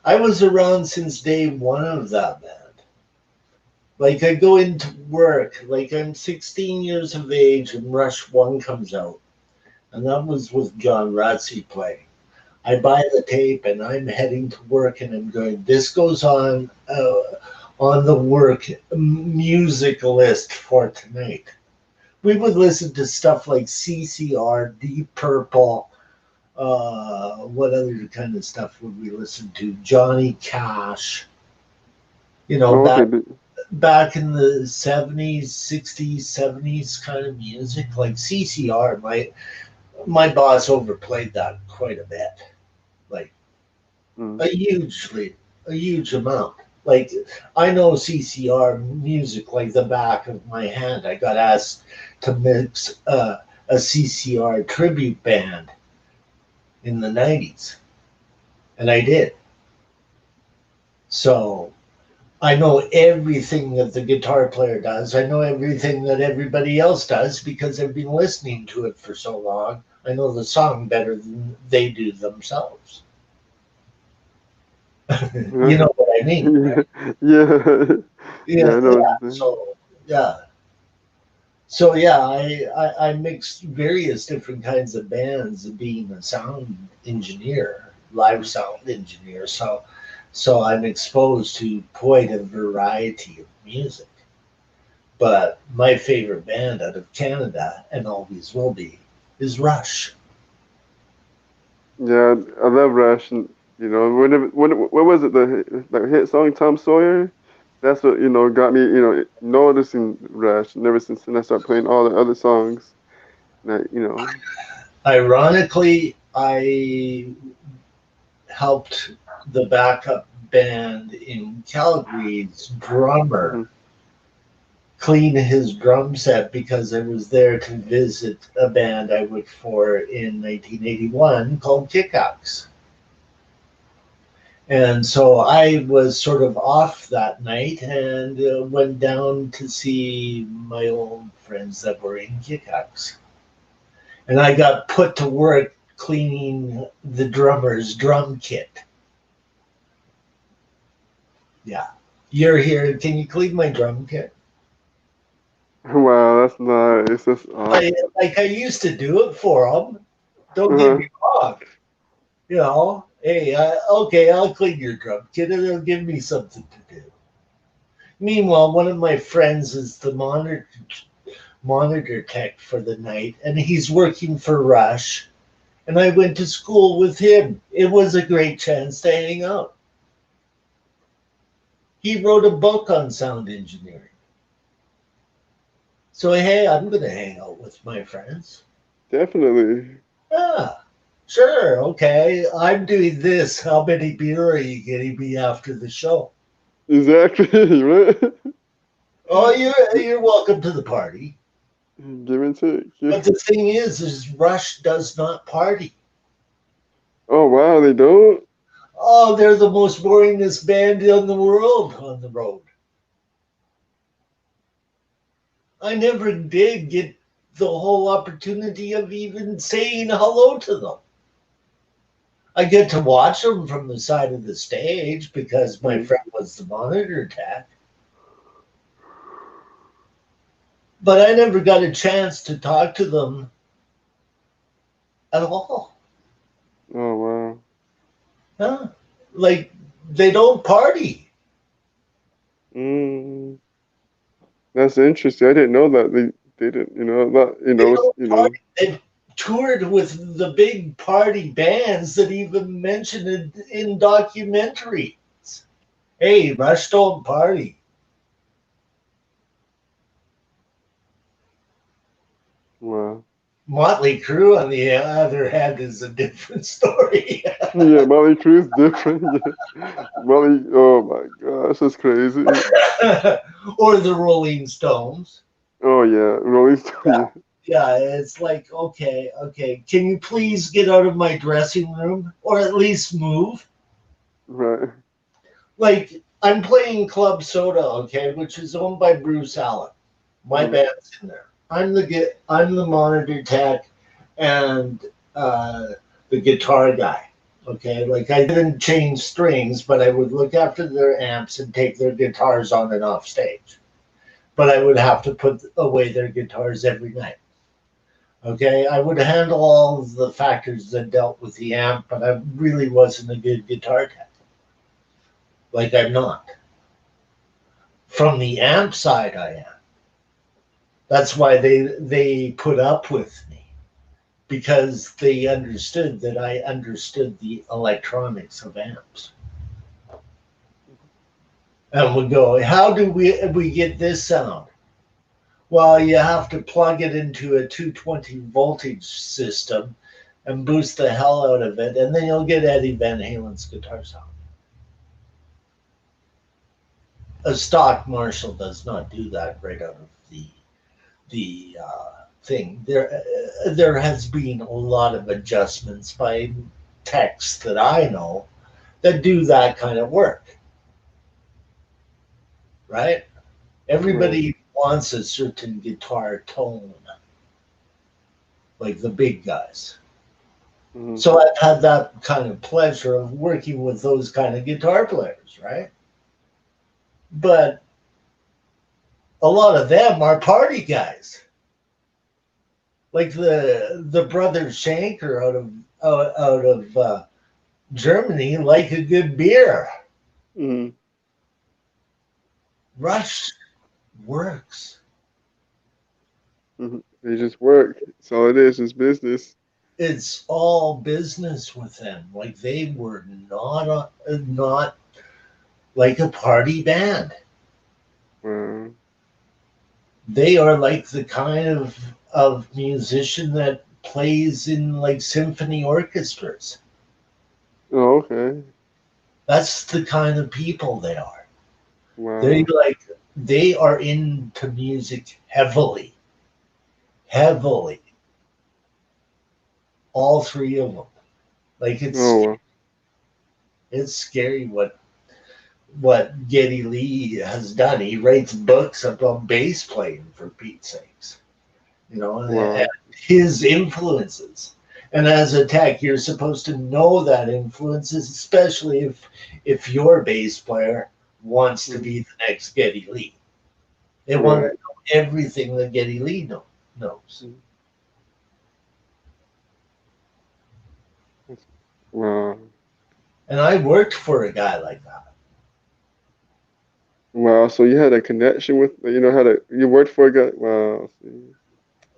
I was around since day one of that band. Like I go into work, like I'm 16 years of age, and Rush One comes out, and that was with John Ratsey playing. I buy the tape and I'm heading to work and I'm going, this goes on the work music list for tonight. We would listen to stuff like CCR, Deep Purple, what other kind of stuff would we listen to? Johnny Cash, you know, Oh, okay. back in the 70s, 60s, 70s kind of music, like CCR. My boss overplayed that quite a bit. Like Mm. a hugely a huge amount. Like I know CCR music like the back of my hand. I got asked to mix a CCR tribute band in the '90s, and I did. So I know everything that the guitar player does. I know everything that everybody else does because I've been listening to it for so long. I know the song better than they do themselves. You know what I mean, Yeah, right? yeah, yeah. Yeah, I know what yeah. you're saying. Yeah. So yeah, I mixed various different kinds of bands, being a sound engineer, live sound engineer. So I'm exposed to quite a variety of music. But my favorite band out of Canada, and always will be, is Rush. Yeah, I love Rush. And, what was it? The hit song Tom Sawyer. That's what got me noticing Rush. And ever since then, I started playing all the other songs. That. Ironically, I helped the backup band in Calgary's drummer Hmm. clean his drum set because I was there to visit a band I worked for in 1981 called Kickaxe. And so I was sort of off that night and went down to see my old friends that were in Kickaxe. And I got put to work cleaning the drummer's drum kit. Yeah. You're here. Can you clean my drum kit? Wow, that's nice. That's I, awesome. like I used to do it for them. Don't get Uh-huh. me wrong. Hey, okay, I'll clean your drum kit and it'll give me something to do. Meanwhile, one of my friends is the monitor tech for the night, and he's working for Rush. And I went to school with him. It was a great chance to hang out. He wrote a book on sound engineering. So, hey, I'm going to hang out with my friends. Definitely. Yeah, sure. Okay. I'm doing this. How many beer are you getting me after the show? Exactly. Right. Oh, you're welcome to the party. Give and take. Yeah. But the thing is Rush does not party. Oh wow, they don't. Oh, they're the most boringest band in the world on the road. I never did get the whole opportunity of even saying hello to them. I get to watch them from the side of the stage because my Mm. friend was the monitor tech, but I never got a chance to talk to them at all. Oh wow. Huh? Like they don't party. Mm. That's interesting. I didn't know that they didn't. That. They don't party. They've toured with the big party bands that even mention it in documentaries. Hey, Rush don't party. Wow. Motley Crue, on the other hand, is a different story. Yeah, Molly Crew's different. Yeah. Molly. Oh my gosh, that's crazy. Or the Rolling Stones. Oh yeah, Rolling Stone. Yeah, it's like, okay, okay, can you please get out of my dressing room or at least move? Yeah. Right. Like, I'm playing Club Soda, okay, which is owned by Bruce Allen. My Hmm. band's in there. I'm the monitor tech and uh, the guitar guy. Okay, like I didn't change strings, but I would look after their amps and take their guitars on and off stage. But I would have to put away their guitars every night. Okay, I would handle all of the factors that dealt with the amp, but I really wasn't a good guitar tech. Like I'm not. From the amp side, I am. That's why they put up with me because they understood that I understood the electronics of amps. And would go, how do we get this sound? Well, you have to plug it into a 220 voltage system and boost the hell out of it, and then you'll get Eddie Van Halen's guitar sound. A stock Marshall does not do that right out of the thing. There has been a lot of adjustments by techs that I know that do that kind of work, right? Right. Everybody wants a certain guitar tone, like the big guys. Hmm. So I've had that kind of pleasure of working with those kind of guitar players, right? But a lot of them are party guys, like the brother Shanker out of Germany, like a good beer. Hmm. Rush works. Hmm. They just work. That's all it is. It's business. it's all business with them. Like they were not like a party band. Wow. They are like the kind of musician that plays in like symphony orchestras. Oh, okay. That's the kind of people they are. They Wow. like they are into music heavily, heavily. All three of them. Like Oh, wow. it's scary what Geddy Lee has done. He writes books about bass playing for Pete's sakes. And Wow. his influences. And as a tech, you're supposed to know that influences, especially if your bass player wants to Mhm. be the next Geddy Lee. They want to Right. know everything that Geddy Lee knows. Mhm. That's- Wow. And I worked for a guy like that. Wow. So you had a connection with, how to, you worked for a guy. Wow. See.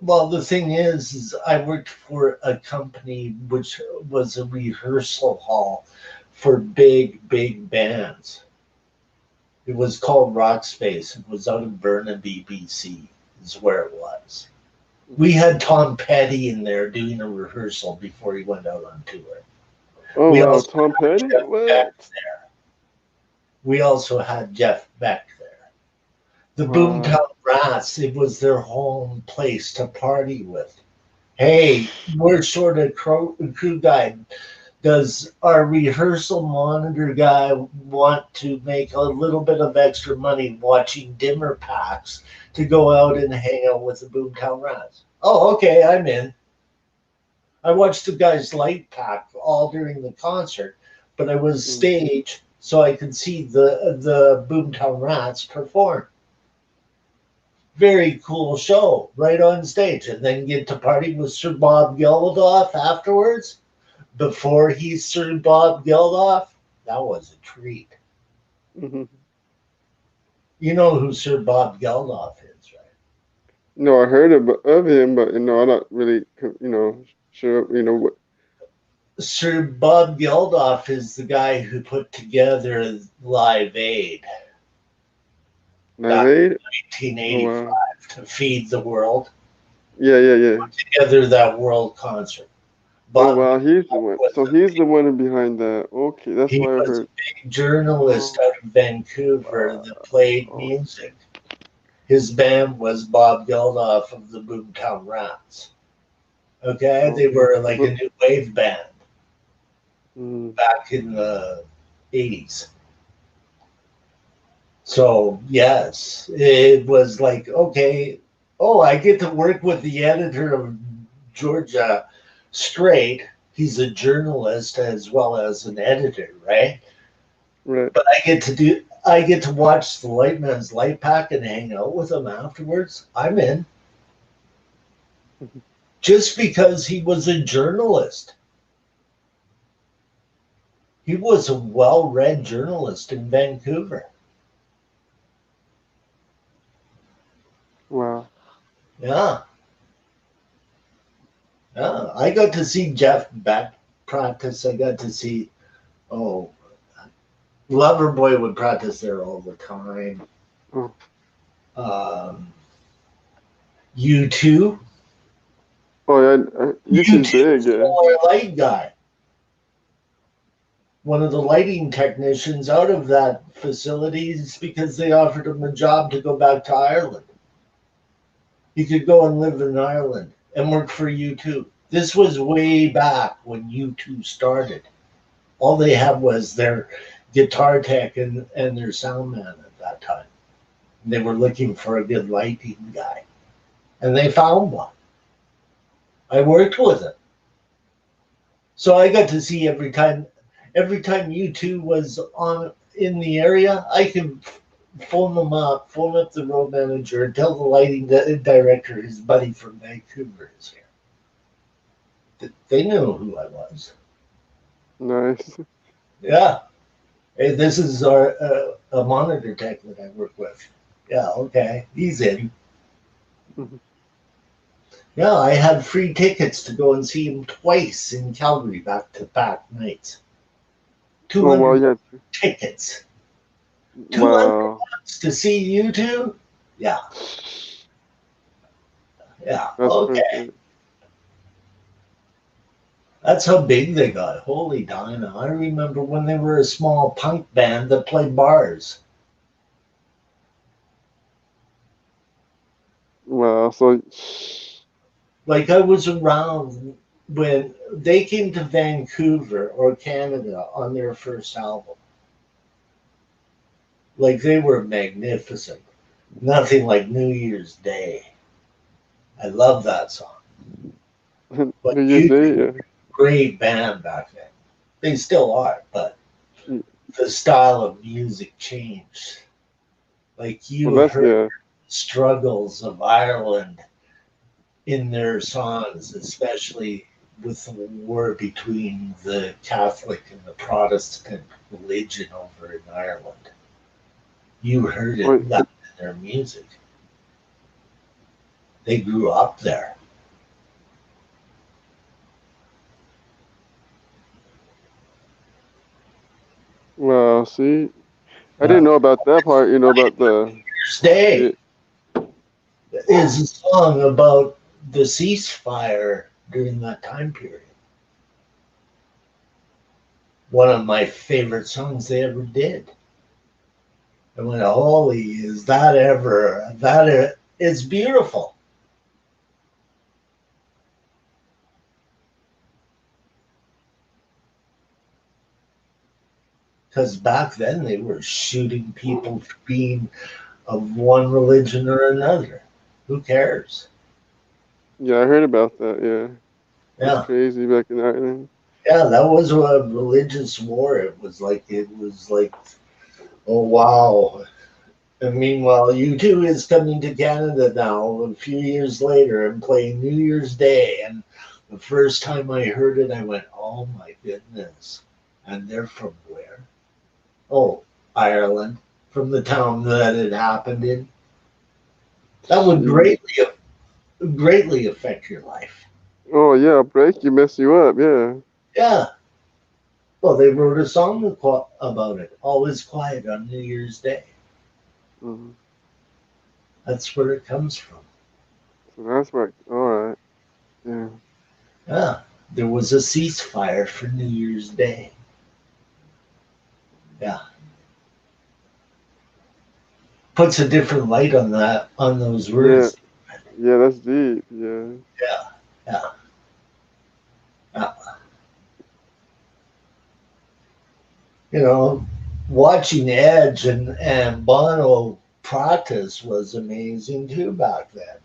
Well, the thing is I worked for a company which was a rehearsal hall for big, big bands. It was called Rock Space. It was out of Burnaby, BC, is where it was. We Mhm. had Tom Petty in there doing a rehearsal before he went out on tour. Oh, We wow. also Tom had Petty? Jeff Beck What? there. We also had Jeff Beck there. The Wow. Boomtown Rats, it was their home place to party with. Hey, we're short a crew guy. Does our rehearsal monitor guy want to make a little bit of extra money watching dimmer packs to go out and hang out with the Boomtown Rats? Oh, okay, I'm in. I watched the guy's light pack all during the concert, but I was Mm. stage so I could see the Boomtown Rats perform. Very cool show right on stage, and then get to party with Sir Bob Geldof afterwards. Before he Sir Bob Geldof, that was a treat. Mhm. You know who Sir Bob Geldof is, right? No, I heard of him, but I'm not really, sure, what. Sir Bob Geldof is the guy who put together Live Aid Live back Aid? in Oh, wow. 1985 to feed the world, Yeah, yeah, yeah. together that world concert. Oh, Bob wow. He's the Geldof one. was So he's the one behind that. Okay, that's he why I was heard. a big journalist Oh, out of Vancouver wow. that played Oh, music. His band was Bob Geldof of the Boomtown Rats. Okay, they okay. were like a But, new wave band mm, back in the 80s. So, yes, it was like, okay, oh, I get to work with the editor of Georgia Straight. He's a journalist as well as an editor, right? right. But I get to watch the Lightman's Light Pack and hang out with him afterwards. I'm in just because he was a journalist. He was a well read journalist in Vancouver. Wow. Yeah. Yeah. I got to see Jeff Beck practice. I got to see, oh, Loverboy would practice there all the time. Oh, Um, U2. oh yeah. You too big, U2's yeah. our light guy. One of the lighting technicians out of that facility is because they offered him a job to go back to Ireland. He could go and live in Ireland and work for U2. This was way back when U2 started. All they had was their guitar tech and their sound man at that time. They were looking for a good lighting guy, and they found one. I worked with him, so I got to see every time U2 was on in the area, I could phone up the road manager, and tell the lighting director his buddy from Vancouver is here. They knew who I was. Nice. Yeah, hey, this is our a monitor tech that I work with. Yeah, okay, he's in. Mhm. Yeah, I had free tickets to go and see him twice in Calgary, back to back nights. Oh wow, 200 you had tickets. 200 wow. to see you two? Yeah, yeah. That's Okay. perfect. That's how big they got. Holy Dinah. I remember when they were a small punk band that played bars. Wow. So Like, I was around when they came to Vancouver or Canada on their first album. Like, they were magnificent. Nothing like New Year's Day. I love that song. But New Year's you did Day, a yeah. great band back then. They still are, but Mm. the style of music changed. Like, Well, you that's heard yeah. struggles of Ireland in their songs, especially with the war between the Catholic and the Protestant religion over in Ireland. You heard Oh, it that in their music. They grew up there. wow. See, I didn't Yeah. know about that part. You know about the yeah. Stay is a song about the ceasefire during that time period. One of my favorite songs they ever did. I went, holy, is that ever? It's beautiful. Because back then they were shooting people for being of one religion or another. Who cares? Yeah, I heard about that. Yeah, that's Yeah, crazy back in Ireland. yeah, that was a religious war. It was like, oh wow. And meanwhile, U2 is coming to Canada now a few years later and playing New Year's Day. And the first time I heard it, I went, oh my goodness. And they're from where? Oh, Ireland, from the town that it happened in. That would She, greatly affect your life. oh yeah, break you mess you up. Yeah. Yeah. Well, they wrote a song about it. Always quiet on New Year's Day. Mhm. That's where it comes from. So that's right. All right. Yeah. Yeah. There was a ceasefire for New Year's Day. Yeah. Puts a different light on that, on those Yeah. words. Yeah. That's deep. Yeah. Yeah. Yeah. Yeah. You know, watching Edge and Bono practice was amazing too back then.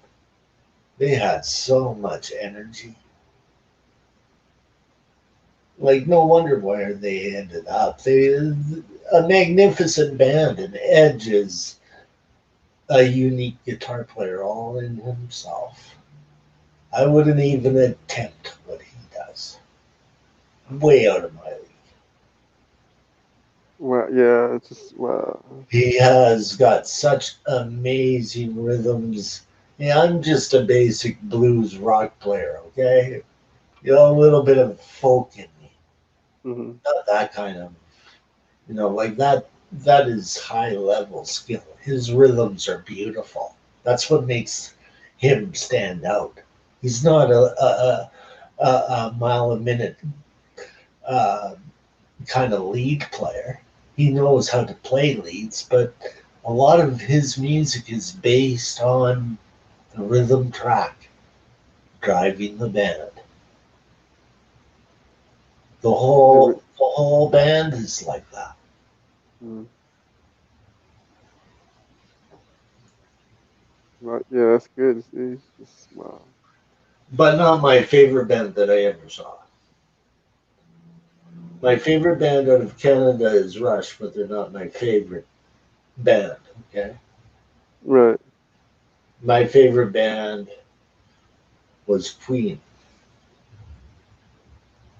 They had so much energy. Like, no wonder where they ended up. They a magnificent band, and Edge is a unique guitar player all in himself. I wouldn't even attempt what he does. Way out of my league. Wow. Yeah. It's just wow. He has got such amazing rhythms. Yeah, I'm just a basic blues rock player, okay? You know, a little bit of folk in me. Hmm. Not that kind of, like that. That is high level skill. His rhythms are beautiful. That's what makes him stand out. He's not a mile a minute uh, kind of lead player. He knows how to play leads, but a lot of his music is based on the rhythm track driving the band. The whole It, the whole band is like that. mm, right. Yeah. That's good. See, it's just wow. But not my favorite band that I ever saw. My favorite band out of Canada is Rush, but they're not my favorite band. Okay, Right. my favorite band was Queen.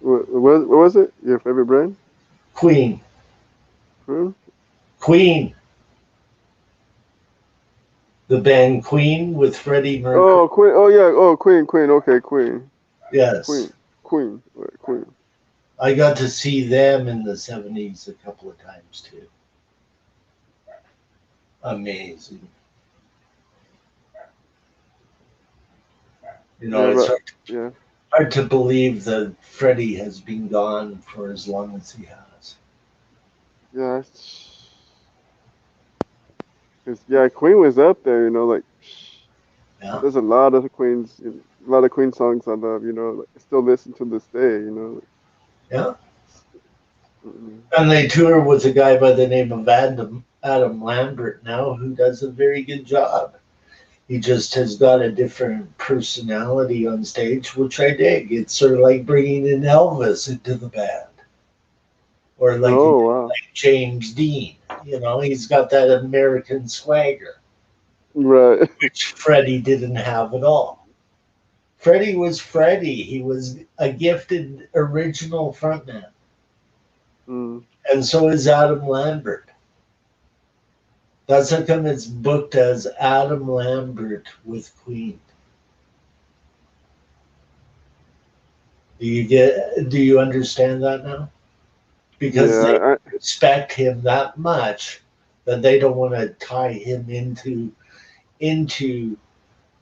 What was it? Your favorite brand? Queen. Crew? Queen. The band Queen with Freddie Mercury. Oh, Queen. Oh yeah. Oh, Queen. Queen. Okay, Queen. Yes. Queen. Queen. Right, Queen. I got to see them in the 70s a couple of times too. Amazing. You know, Yeah. it's Right. Yeah. hard to believe that Freddie has been gone for as long as he has. Yeah. Cause yeah, Queen was up there. Like Yeah. there's a lot of Queens, a lot of Queen songs I love. Like, I still listen to this day. Yeah. Mm-mm. And they tour with a guy by the name of Adam Lambert now, who does a very good job. He just has got a different personality on stage, which I dig. It's sort of like bringing in Elvis into the band, or like Oh wow. James Dean. He's got that American swagger, Right. which Freddie didn't have at all. Freddie was Freddie. He was a gifted original frontman, Mm. and so is Adam Lambert. That's how come it's booked as Adam Lambert with Queen. Do you understand that now? Because they Yeah. respect him that much that they don't want to tie him into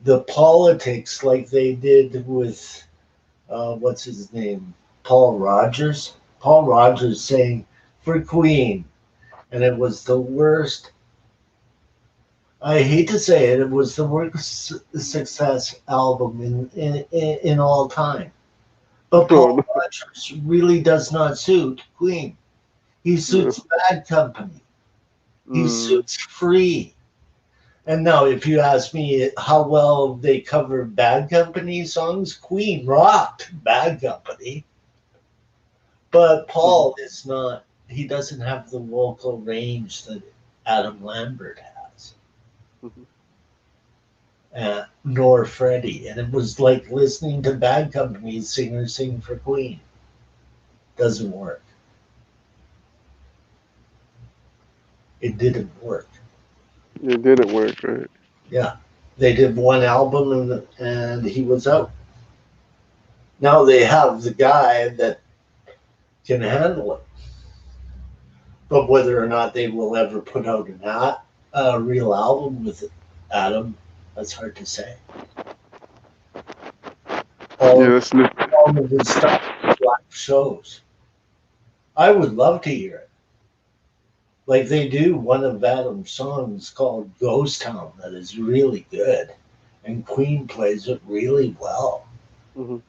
the politics like they did with what's his name, Paul Rogers. Paul Rogers saying for Queen, and it was the worst. I hate to say it, it was the worst success album in all time. But Oh Paul no. Rogers really does not suit Queen. He No. suits Bad Company. He Mm. suits Free. And now, if you ask me how well they covered Bad Company songs, Queen rocked Bad Company. But Mhm. Paul is not, he doesn't have the vocal range that Adam Lambert has, Mhm. nor Freddie. And it was like listening to Bad Company singers sing for Queen. Doesn't work. It didn't work. It didn't work, right? Yeah. They did one album and he was out. Now they have the guy that can handle it. But whether or not they will ever put out a real album with Adam, that's hard to say. All Yeah. of, That's new. all of his stuff is live shows. I would love to hear it. Like they do one of Adam's songs called Ghost Town that is really good. And Queen plays it really well. Mhm.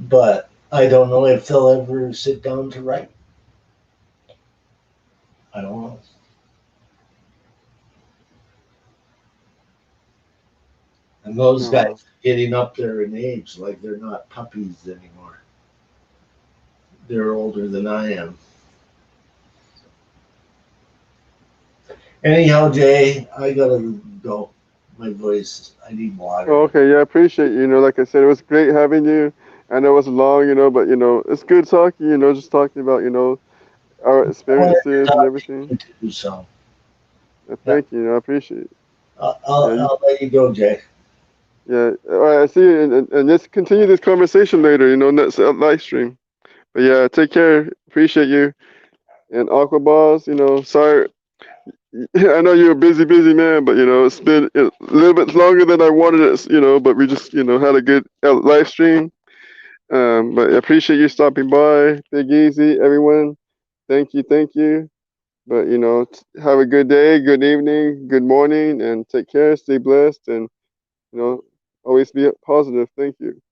But I don't know if they'll ever sit down to write. I don't know. And those guys No. are getting up there in age, like they're not puppies anymore. They're older than I am. Anyhow, Jay, I gotta go. My voice, I need Oh, water. okay. Yeah. I appreciate you. Like I said, it was great having you. I know it was long, but it's good talking. Just talking about our Pleasure experiences and talking everything. to you too, so. Yeah, Thank you. I appreciate it. I'll, Yeah. I'll let you go, Jay. Yeah. All right. I see you, and let's continue this conversation later. Next live stream. But yeah, take care. Appreciate you. And Aqua Balls, sorry. I know you're a busy, busy man, but it's been a little bit longer than I wanted it, but we just, had a good live stream. But I appreciate you stopping by. Big Easy, everyone. Thank you, thank you. But, have a good day, good evening, good morning, and take care. Stay blessed, and, always be positive. Thank you.